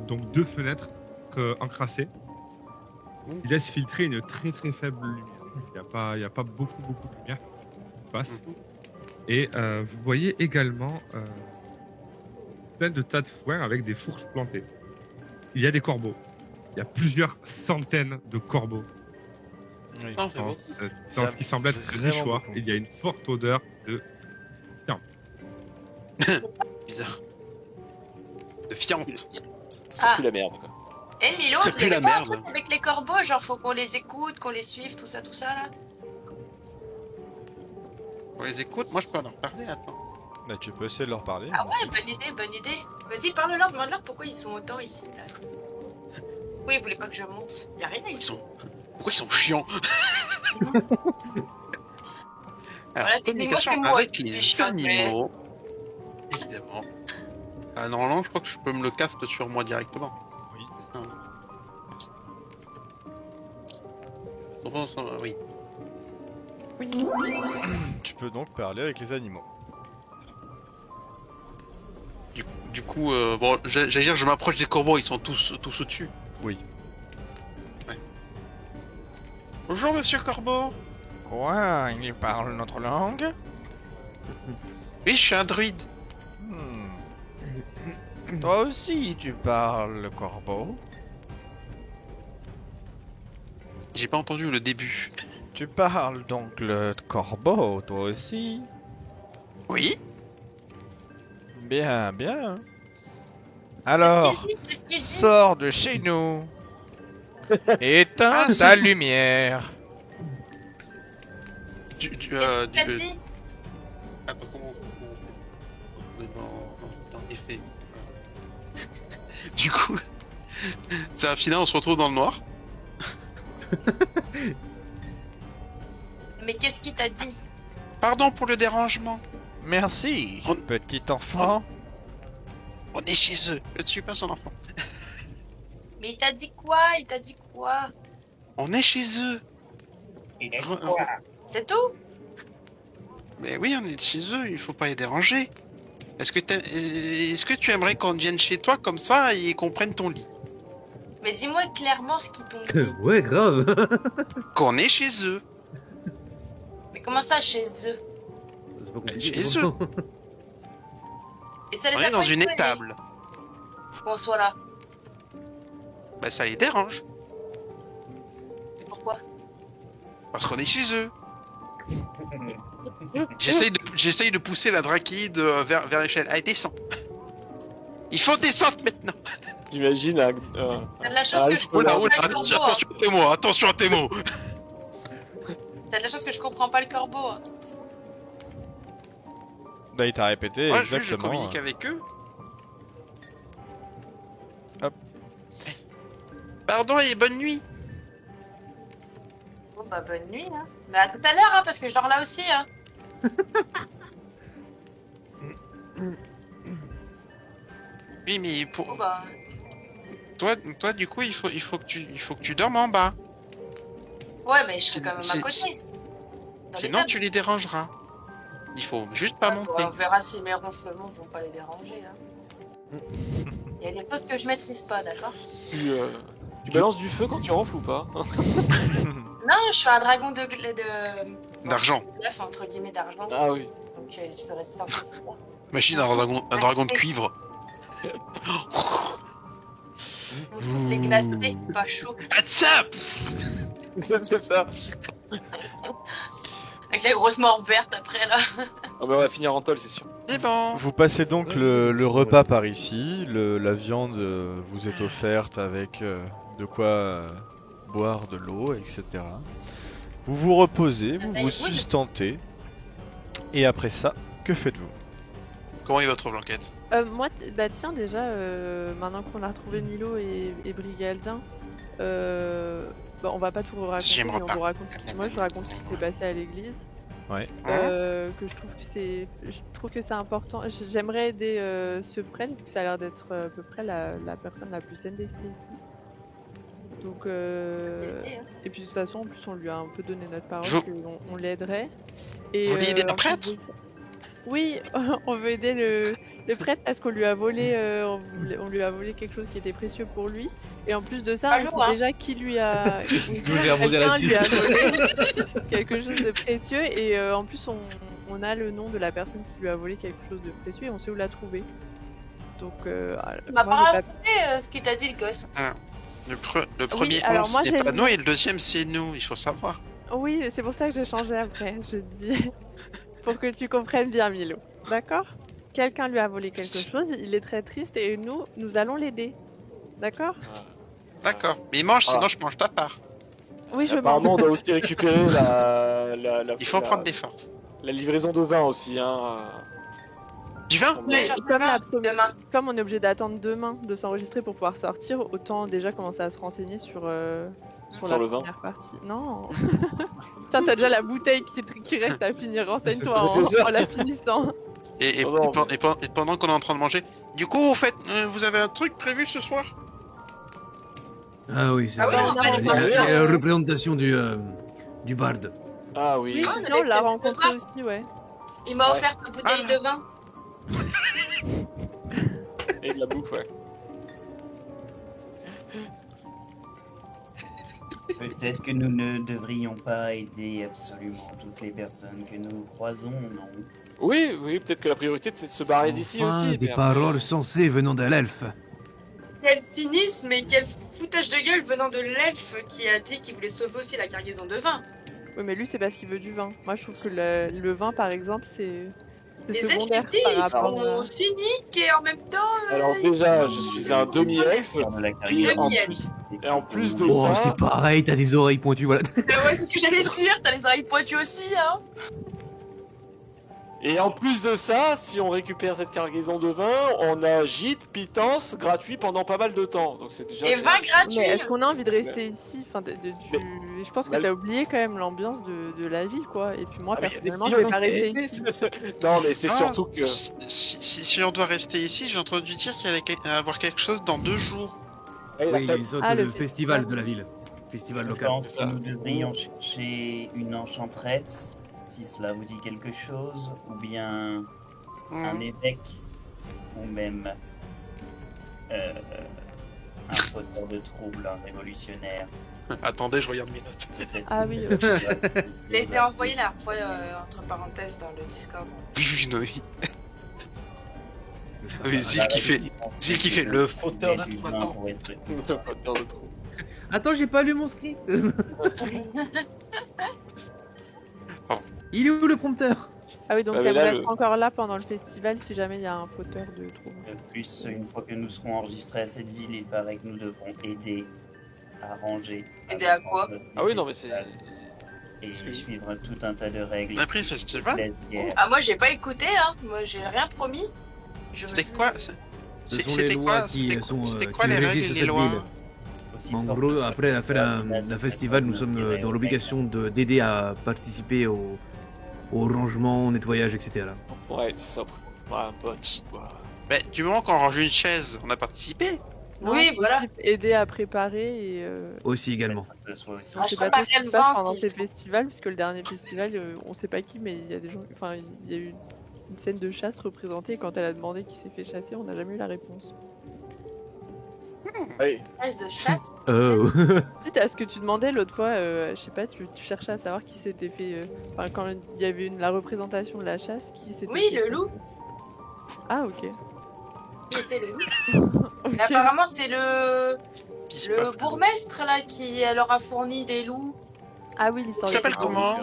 donc deux fenêtres encrassées qui laissent filtrer une très très faible lumière. Il n'y a pas beaucoup de lumière qui passe. Mhm. Et vous voyez également plein de tas de foin avec des fourches plantées. Il y a des corbeaux. Il y a plusieurs centaines de corbeaux Oui. Non, c'est dans, bon. dans ce qui semble être vraiment nichoir. beaucoup. Il y a une forte odeur de... Bizarre. Ça pue la merde, quoi. Eh Milo, Ça vous pue avez la pas un merde. truc avec les corbeaux, genre faut qu'on les écoute, qu'on les suive, tout ça là. On les écoute, moi je peux leur parler, attends. Bah, tu peux essayer de leur parler. Ah ouais, bonne idée, bonne idée. Vas-y, parle-leur, demande-leur pourquoi ils sont autant ici, là. Pourquoi ils voulaient pas que je monte? Y'a rien Ils ici. sont... Pourquoi ils sont chiants? Alors, Voilà, communication techniquement, c'est moi avec qui les suis chiant, mais- animaux. Évidemment. Normalement, je crois que je peux me le caster sur moi directement. Oui. C'est ça, hein. Bon, ça va, oui. Tu peux donc parler avec les animaux. Du coup, bon, j'allais dire, je m'approche des corbeaux, ils sont tous au-dessus. Oui. Ouais. Bonjour, monsieur corbeau. Quoi? Il parle notre langue? Oui, je suis un druide. Toi aussi, tu parles le corbeau? J'ai pas entendu le début. Tu parles donc le corbeau, toi aussi? Oui. Bien, bien. Alors, Qu'est-ce qu'il dit sors de chez nous et éteins Ah, ta si. lumière. Du, Qu'est-ce qu'il a du- dit? Attends, comment on fait? Mais non, c'est un effet. Du coup, c'est un final, on se retrouve dans le noir. Mais qu'est-ce qu'il t'a dit? Pardon pour le dérangement. Merci, On- petit enfant. On est chez eux. Ne tue pas son enfant. Mais il t'a dit quoi? Il t'a dit quoi? On est chez eux. Il est Re- quoi? C'est tout? Mais oui, on est chez eux. Il faut pas les déranger. Est-ce que tu aimerais qu'on vienne chez toi comme ça et qu'on prenne ton lit? Mais dis-moi clairement ce qu'ils t'ont dit. Ouais, grave. Qu'on est chez eux. Mais comment ça chez eux? C'est pas compliqué. Chez eux. Et ça les On a est dans pas une étonnés étable. qu'on soit là. Bah ça les dérange. Et pourquoi? Parce qu'on est chez eux. J'essaye de pousser la Drakide vers l'échelle. Allez, descends. Il faut descendre maintenant. T'imagines T'as de la chance Ah, que je je peux comprends Oula, pas le attention, corbeau. Hein. attention à tes mots, attention à tes mots. T'as de la chance que je comprends pas le corbeau. Hein. Bah, il t'a répété Moi, je exactement. communique avec eux. Hop. Pardon et bonne nuit. Bon bah bonne nuit. Hein. Mais à tout à l'heure, hein, parce que je dors là aussi. Hein. Oui, mais pour Bon bah. toi, du coup, il faut que tu dormes en bas. Ouais, mais je serai quand même à C'est- côté. Dans Sinon, l'étable. tu les dérangeras. Il faut juste pas Ouais, monter. on verra si mes ronflements vont pas les déranger. Hein. Il y a des choses que je maîtrise pas, d'accord? Tu balances du feu quand tu ronfles ou pas? Non, je suis un dragon de D'argent. glace, entre guillemets, d'argent. Ah oui. Donc je suis restée un peu froid. Machine à un dragon de cuivre. On se trouve les glacés, pas chaud. Hatsap. C'est ça. Avec la grosse mort verte après là. Ah bah on va finir en tôle, c'est sûr. C'est bon. Vous passez donc le repas par ici. La viande vous est offerte avec de quoi boire de l'eau, etc. Vous vous reposez, vous vous sustentez. Et après ça, que faites-vous? Comment est votre blanquette? Moi, bah tiens, déjà, maintenant qu'on a retrouvé Milo et Brigaldin, bah, on va pas tout raconter, J'aimerais mais on pas. vous raconte moi je vous raconte ce qui s'est passé à l'église. Ouais. Que je trouve que c'est important. J'aimerais aider ce prêtre, vu que ça a l'air d'être à peu près la personne la plus saine d'esprit ici. Donc, et puis de toute façon, en plus, on lui a un peu donné notre parole Je- qu'on l'aiderait. Et Vous voulez aider un en plus prêtre de ça- Oui, on veut aider le prêtre parce qu'on lui a volé, on lui a volé quelque chose qui était précieux pour lui. Et en plus de ça, Pas on lourd, sait hein. déjà qui lui a. j'ai rebondi Quelqu'un lui a là-dessus. volé quelque chose de précieux et en plus on a le nom de la personne qui lui a volé quelque chose de précieux et on sait où la trouver. Donc Il m'a moi, pas j'ai raconté ce qu'il t'a dit le gosse. Le premier alors moi, c'est j'ai pas le- nous et le deuxième c'est nous, il faut savoir. Oui, c'est pour ça que j'ai changé après. Je dis pour que tu comprennes bien Milo. D'accord? Quelqu'un lui a volé quelque chose, il est très triste et nous allons l'aider. D'accord? D'accord. Mais il mange, Ah. sinon je mange ta part. Oui, je Apparemment, on mange. doit aussi récupérer Il faut en prendre des forces. la livraison de vin aussi. Hein. Du vin? Ouais, Mais je comme, cherche demain. comme on est obligé d'attendre demain de s'enregistrer pour pouvoir sortir, autant déjà commencer à se renseigner sur Sur la le vin. première partie. Non. Tiens, t'as déjà la bouteille qui reste à finir. Renseigne-toi C'est ça. en la finissant. Et Oh non, pendant qu'on est en train de manger. Du coup, vous avez un truc prévu ce soir? Ah oui, c'est Ah oui, vrai. on va aller La- voir. la représentation du barde. Ah Oui, oui. Ah, on sinon, avait on l'a prévu de rencontré voir. aussi, ouais. Il m'a Ouais. offert sa bouteille Ah, de vin. Et de la bouffe, ouais. Peut-être que nous ne devrions pas aider absolument toutes les personnes que nous croisons, non? Oui, peut-être que la priorité c'est de se barrer d'ici Enfin, aussi. des mais après, paroles sensées venant de l'elfe. Quel cynisme et quel foutage de gueule venant de l'elfe qui a dit qu'il voulait sauver aussi la cargaison de vin. Oui, mais lui, c'est parce qu'il veut du vin. Moi, je trouve que le vin, par exemple, c'est Les elfes secondaire ici, par ils rapport sont à... cyniques et en même temps... Alors déjà, je suis un demi-elfe. Faire de la Et cargaison. en plus de Oh, ça, c'est pareil, t'as des oreilles pointues, voilà. ouais, c'est ce que j'allais dire, t'as les oreilles pointues aussi, hein. et en plus de ça, si on récupère cette cargaison de vin, on a gîte, pitance gratuit pendant pas mal de temps. Donc c'est déjà. Et c'est- vin gratuit. Mais est-ce qu'on a aussi. envie de rester ici Je pense que Mais- t'as oublié quand même l'ambiance de la ville, quoi. Et puis moi, Ah, mais personnellement, je vais pas rester ici. Non, mais c'est Ah, surtout que. Si on doit rester ici, j'ai entendu dire qu'il allait avoir quelque chose dans 2 jours. Ouais, la Oui, il y a fête. une sorte Ah, de le festival festival. de la ville. Festival Je local. pense C'est que ça. nous devrions chercher une enchanteresse, si cela vous dit quelque chose, ou bien un Hmm. évêque, ou même un fauteur de troubles, un révolutionnaire. Attendez, je regarde mes notes. Peut-être Ah oui, Je les ai envoyés la fois entre parenthèses dans le Discord. Oui, non, oui. Oui, Zil qui fait le fauteur de tout maintenant. Fauteur de troubles. Attends, j'ai pas lu mon script. Il est où le prompteur? Ah oui, donc Ah, mais là, t'aimerais le- être encore là pendant le festival si jamais il y a un fauteur de troubles. De plus, une fois que nous serons enregistrés à cette ville, il paraît que nous devrons aider à ranger. Aider à quoi? Ah oui, non, mais c'est. Et Excuse- suivre tout un tas de règles. On a pris le festival? La guerre. Ah, moi j'ai pas écouté, hein. Moi j'ai rien promis. C'était quoi? Ce sont les C'était lois quoi? qui C'était sont c'était quoi qui les règles régissent et les cette lois? ville. Aussi En fort gros, que ce après soit, faire ça un festival, nous sommes intérêt dans au l'obligation d'aider à participer au rangement, au nettoyage, etc. Ouais, c'est ça. Ouais, bon. Ouais. Mais du moment qu'on range une chaise, on a participé. Non, Oui, c'est voilà. aussi aider à préparer et... Aussi également. Que ce soit aussi. On sait Franchement, pas trop ce Marielle qui se passe Vin, pendant si- ces festivals, puisque le dernier festival, on sait pas qui, mais il y a des gens... Enfin, il y a eu une scène de chasse représentée, et quand elle a demandé qui s'est fait chasser, on n'a jamais eu la réponse. Ouais. Chasse de chasse. Si, t'as ce que tu demandais l'autre fois, je sais pas, tu cherchais à savoir qui s'était fait... Enfin, quand il y avait la représentation de la chasse, qui s'était Oui, fait le loup. Ah, ok. C'était le loup. Ok. Mais apparemment c'est le Pispaf. bourgmestre là qui leur a fourni des loups. Ah oui, l'histoire Il des s'appelle loups. comment?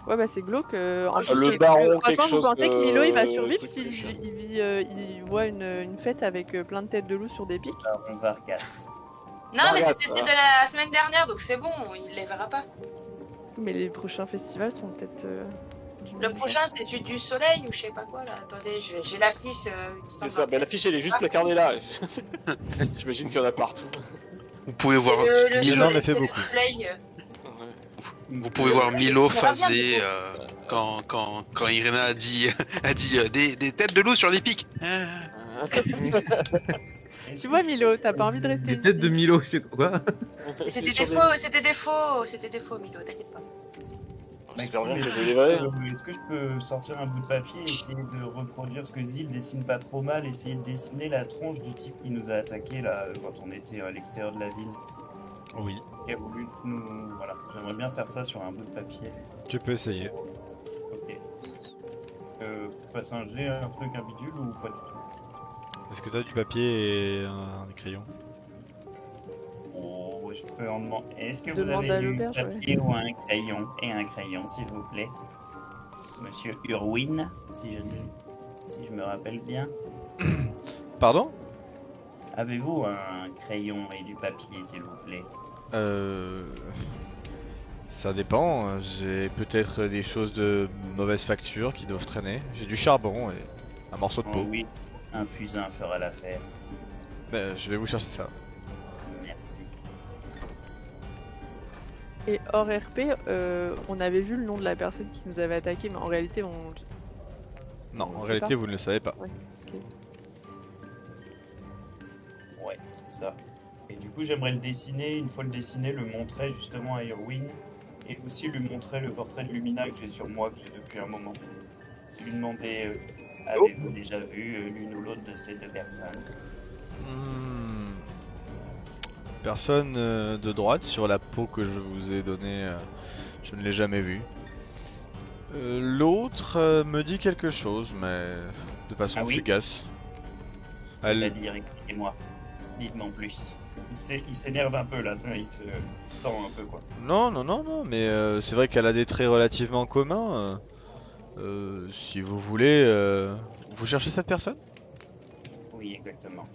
Ouais, bah c'est glauque. En Ah, plus, le baron, franchement, quelque vous chose, pensez que Milo il va truc survivre plus. s'il il voit une fête avec plein de têtes de loups sur des pics? Baron Vargas. Non, mais Regarde, c'était ça. celle de la semaine dernière, donc c'est bon, il les verra pas. Mais les prochains festivals seront peut-être. du Le même prochain c'est celui du soleil ou je sais pas quoi là. Attendez, j'ai l'affiche. il me C'est semble. ça, mais l'affiche elle est juste placardée là. J'imagine qu'il y en a partout. Vous pouvez voir Le Milo en a fait c'est le beaucoup. soleil. Vous pouvez voir Milo Ça va bien, phaser du quand Irina a dit des têtes de loup sur les pics. Ah. Tu vois, Milo, t'as pas envie de rester Des têtes ici. de Milo, c'est quoi? C'était des faux, Milo, t'inquiète pas. J'espère bien que Maxime, c'était des vrais. est-ce que je peux sortir un bout de papier et essayer de reproduire ce que Zil dessine pas trop mal, essayer de dessiner la tronche du type qui nous a attaqué là quand on était à l'extérieur de la ville, Oui, qui a voulu nous... Voilà, j'aimerais bien faire ça sur un bout de papier. tu peux essayer. Ok. Passer un jet, un truc, un bidule ou pas du tout? Est-ce que t'as du papier et un crayon? Oh, je peux en demander. Est-ce que vous Demande à avez du l'auberge, papier ou un crayon? Et un crayon, s'il vous plaît. Monsieur Urwin, si je me rappelle bien. Pardon? Avez-vous un crayon et du papier, s'il vous plaît? Ça dépend. J'ai peut-être des choses de mauvaise facture qui doivent traîner. J'ai du charbon et un morceau de Oh peau. oui, un fusain fera l'affaire. Je vais vous chercher ça. Merci. Et hors RP, on avait vu le nom de la personne qui nous avait attaqué, mais en réalité, on. Non, On en sait réalité, pas. vous ne le savez pas. Ouais, ok. Ouais, c'est ça. Et du coup, j'aimerais le dessiner. Une fois le dessiné, le montrer justement à Irwin. Et aussi lui montrer le portrait de Lumina que j'ai sur moi, que j'ai depuis un moment. Lui demander, avez-vous déjà vu l'une ou l'autre de ces deux personnes? Personne de droite sur la peau que je vous ai donnée, je ne l'ai jamais vue. L'autre me dit quelque chose, mais de façon Ah oui fugace. Elle... C'est-à-dire, expliquez-moi. Dites-moi en plus. Il s'énerve un peu là, il se tend un peu quoi. Non, mais c'est vrai qu'elle a des traits relativement communs. Si vous voulez, vous cherchez cette personne? Oui, exactement.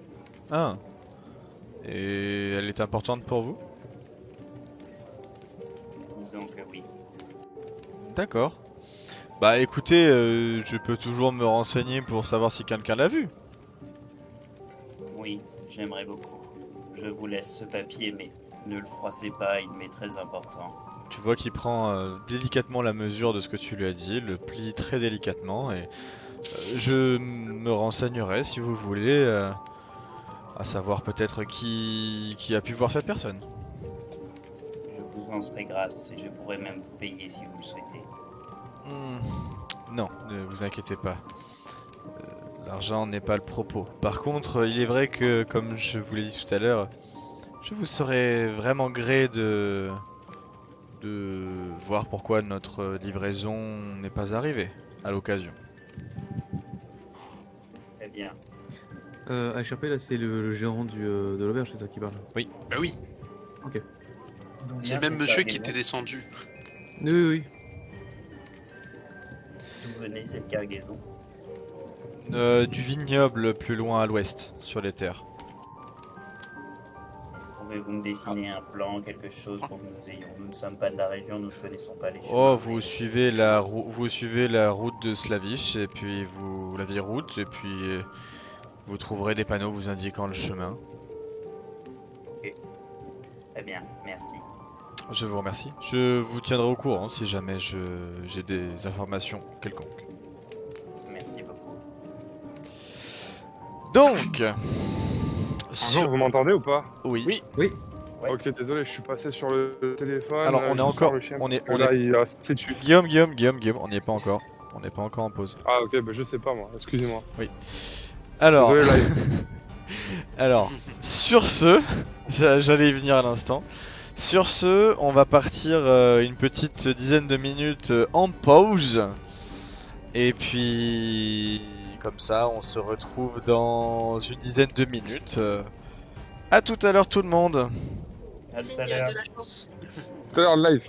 Ah. Et elle est importante pour vous? Disons que oui. D'accord. Bah écoutez, je peux toujours me renseigner pour savoir si quelqu'un l'a vue. Oui, j'aimerais beaucoup. Je vous laisse ce papier, mais ne le froissez pas, il m'est très important. Tu vois qu'il prend délicatement la mesure de ce que tu lui as dit, le plie très délicatement et je me renseignerai si vous voulez à savoir peut-être qui a pu voir cette personne. Je vous en serai grâce et je pourrais même vous payer si vous le souhaitez. Non, ne vous inquiétez pas. L'argent n'est pas le propos. Par contre, il est vrai que, comme je vous l'ai dit tout à l'heure, je vous serais vraiment gré de voir pourquoi notre livraison n'est pas arrivée à l'occasion. Très bien. HRP, là, c'est le gérant de l'auberge, c'est ça qui parle? Bah oui, Ok. c'est le même monsieur qui était descendu. Oui. D'où venait cette cargaison? Du vignoble plus loin à l'ouest, sur les terres. Pouvez-vous me dessiner un plan, quelque chose pour que nous ayons? Nous ne sommes pas de la région, nous ne connaissons pas les chemins. Oh, vous suivez la route de Slavish, et puis la vieille route, et puis vous trouverez des panneaux vous indiquant le chemin. Ok. Très bien, merci. Je vous remercie. Je vous tiendrai au courant si jamais j'ai des informations quelconques. Merci beaucoup. Donc, Bonjour, vous m'entendez ou pas? oui. Ouais. Ok, désolé, je suis passé sur le téléphone. Alors, on est je encore- sors le chien on est- parce que on là, il va se passer dessus. Guillaume, on n'y est pas encore. On n'est pas encore en pause. Ah ok, bah je sais pas moi, excusez-moi. Alors, Désolé, live. alors, sur ce, j'allais y venir à l'instant. Sur ce, on va partir une petite dizaine de minutes en pause. Et puis, comme ça, on se retrouve dans une dizaine de minutes. À tout à l'heure tout le monde. À tout Signe à l'heure. de la chance. Tout à l'heure live.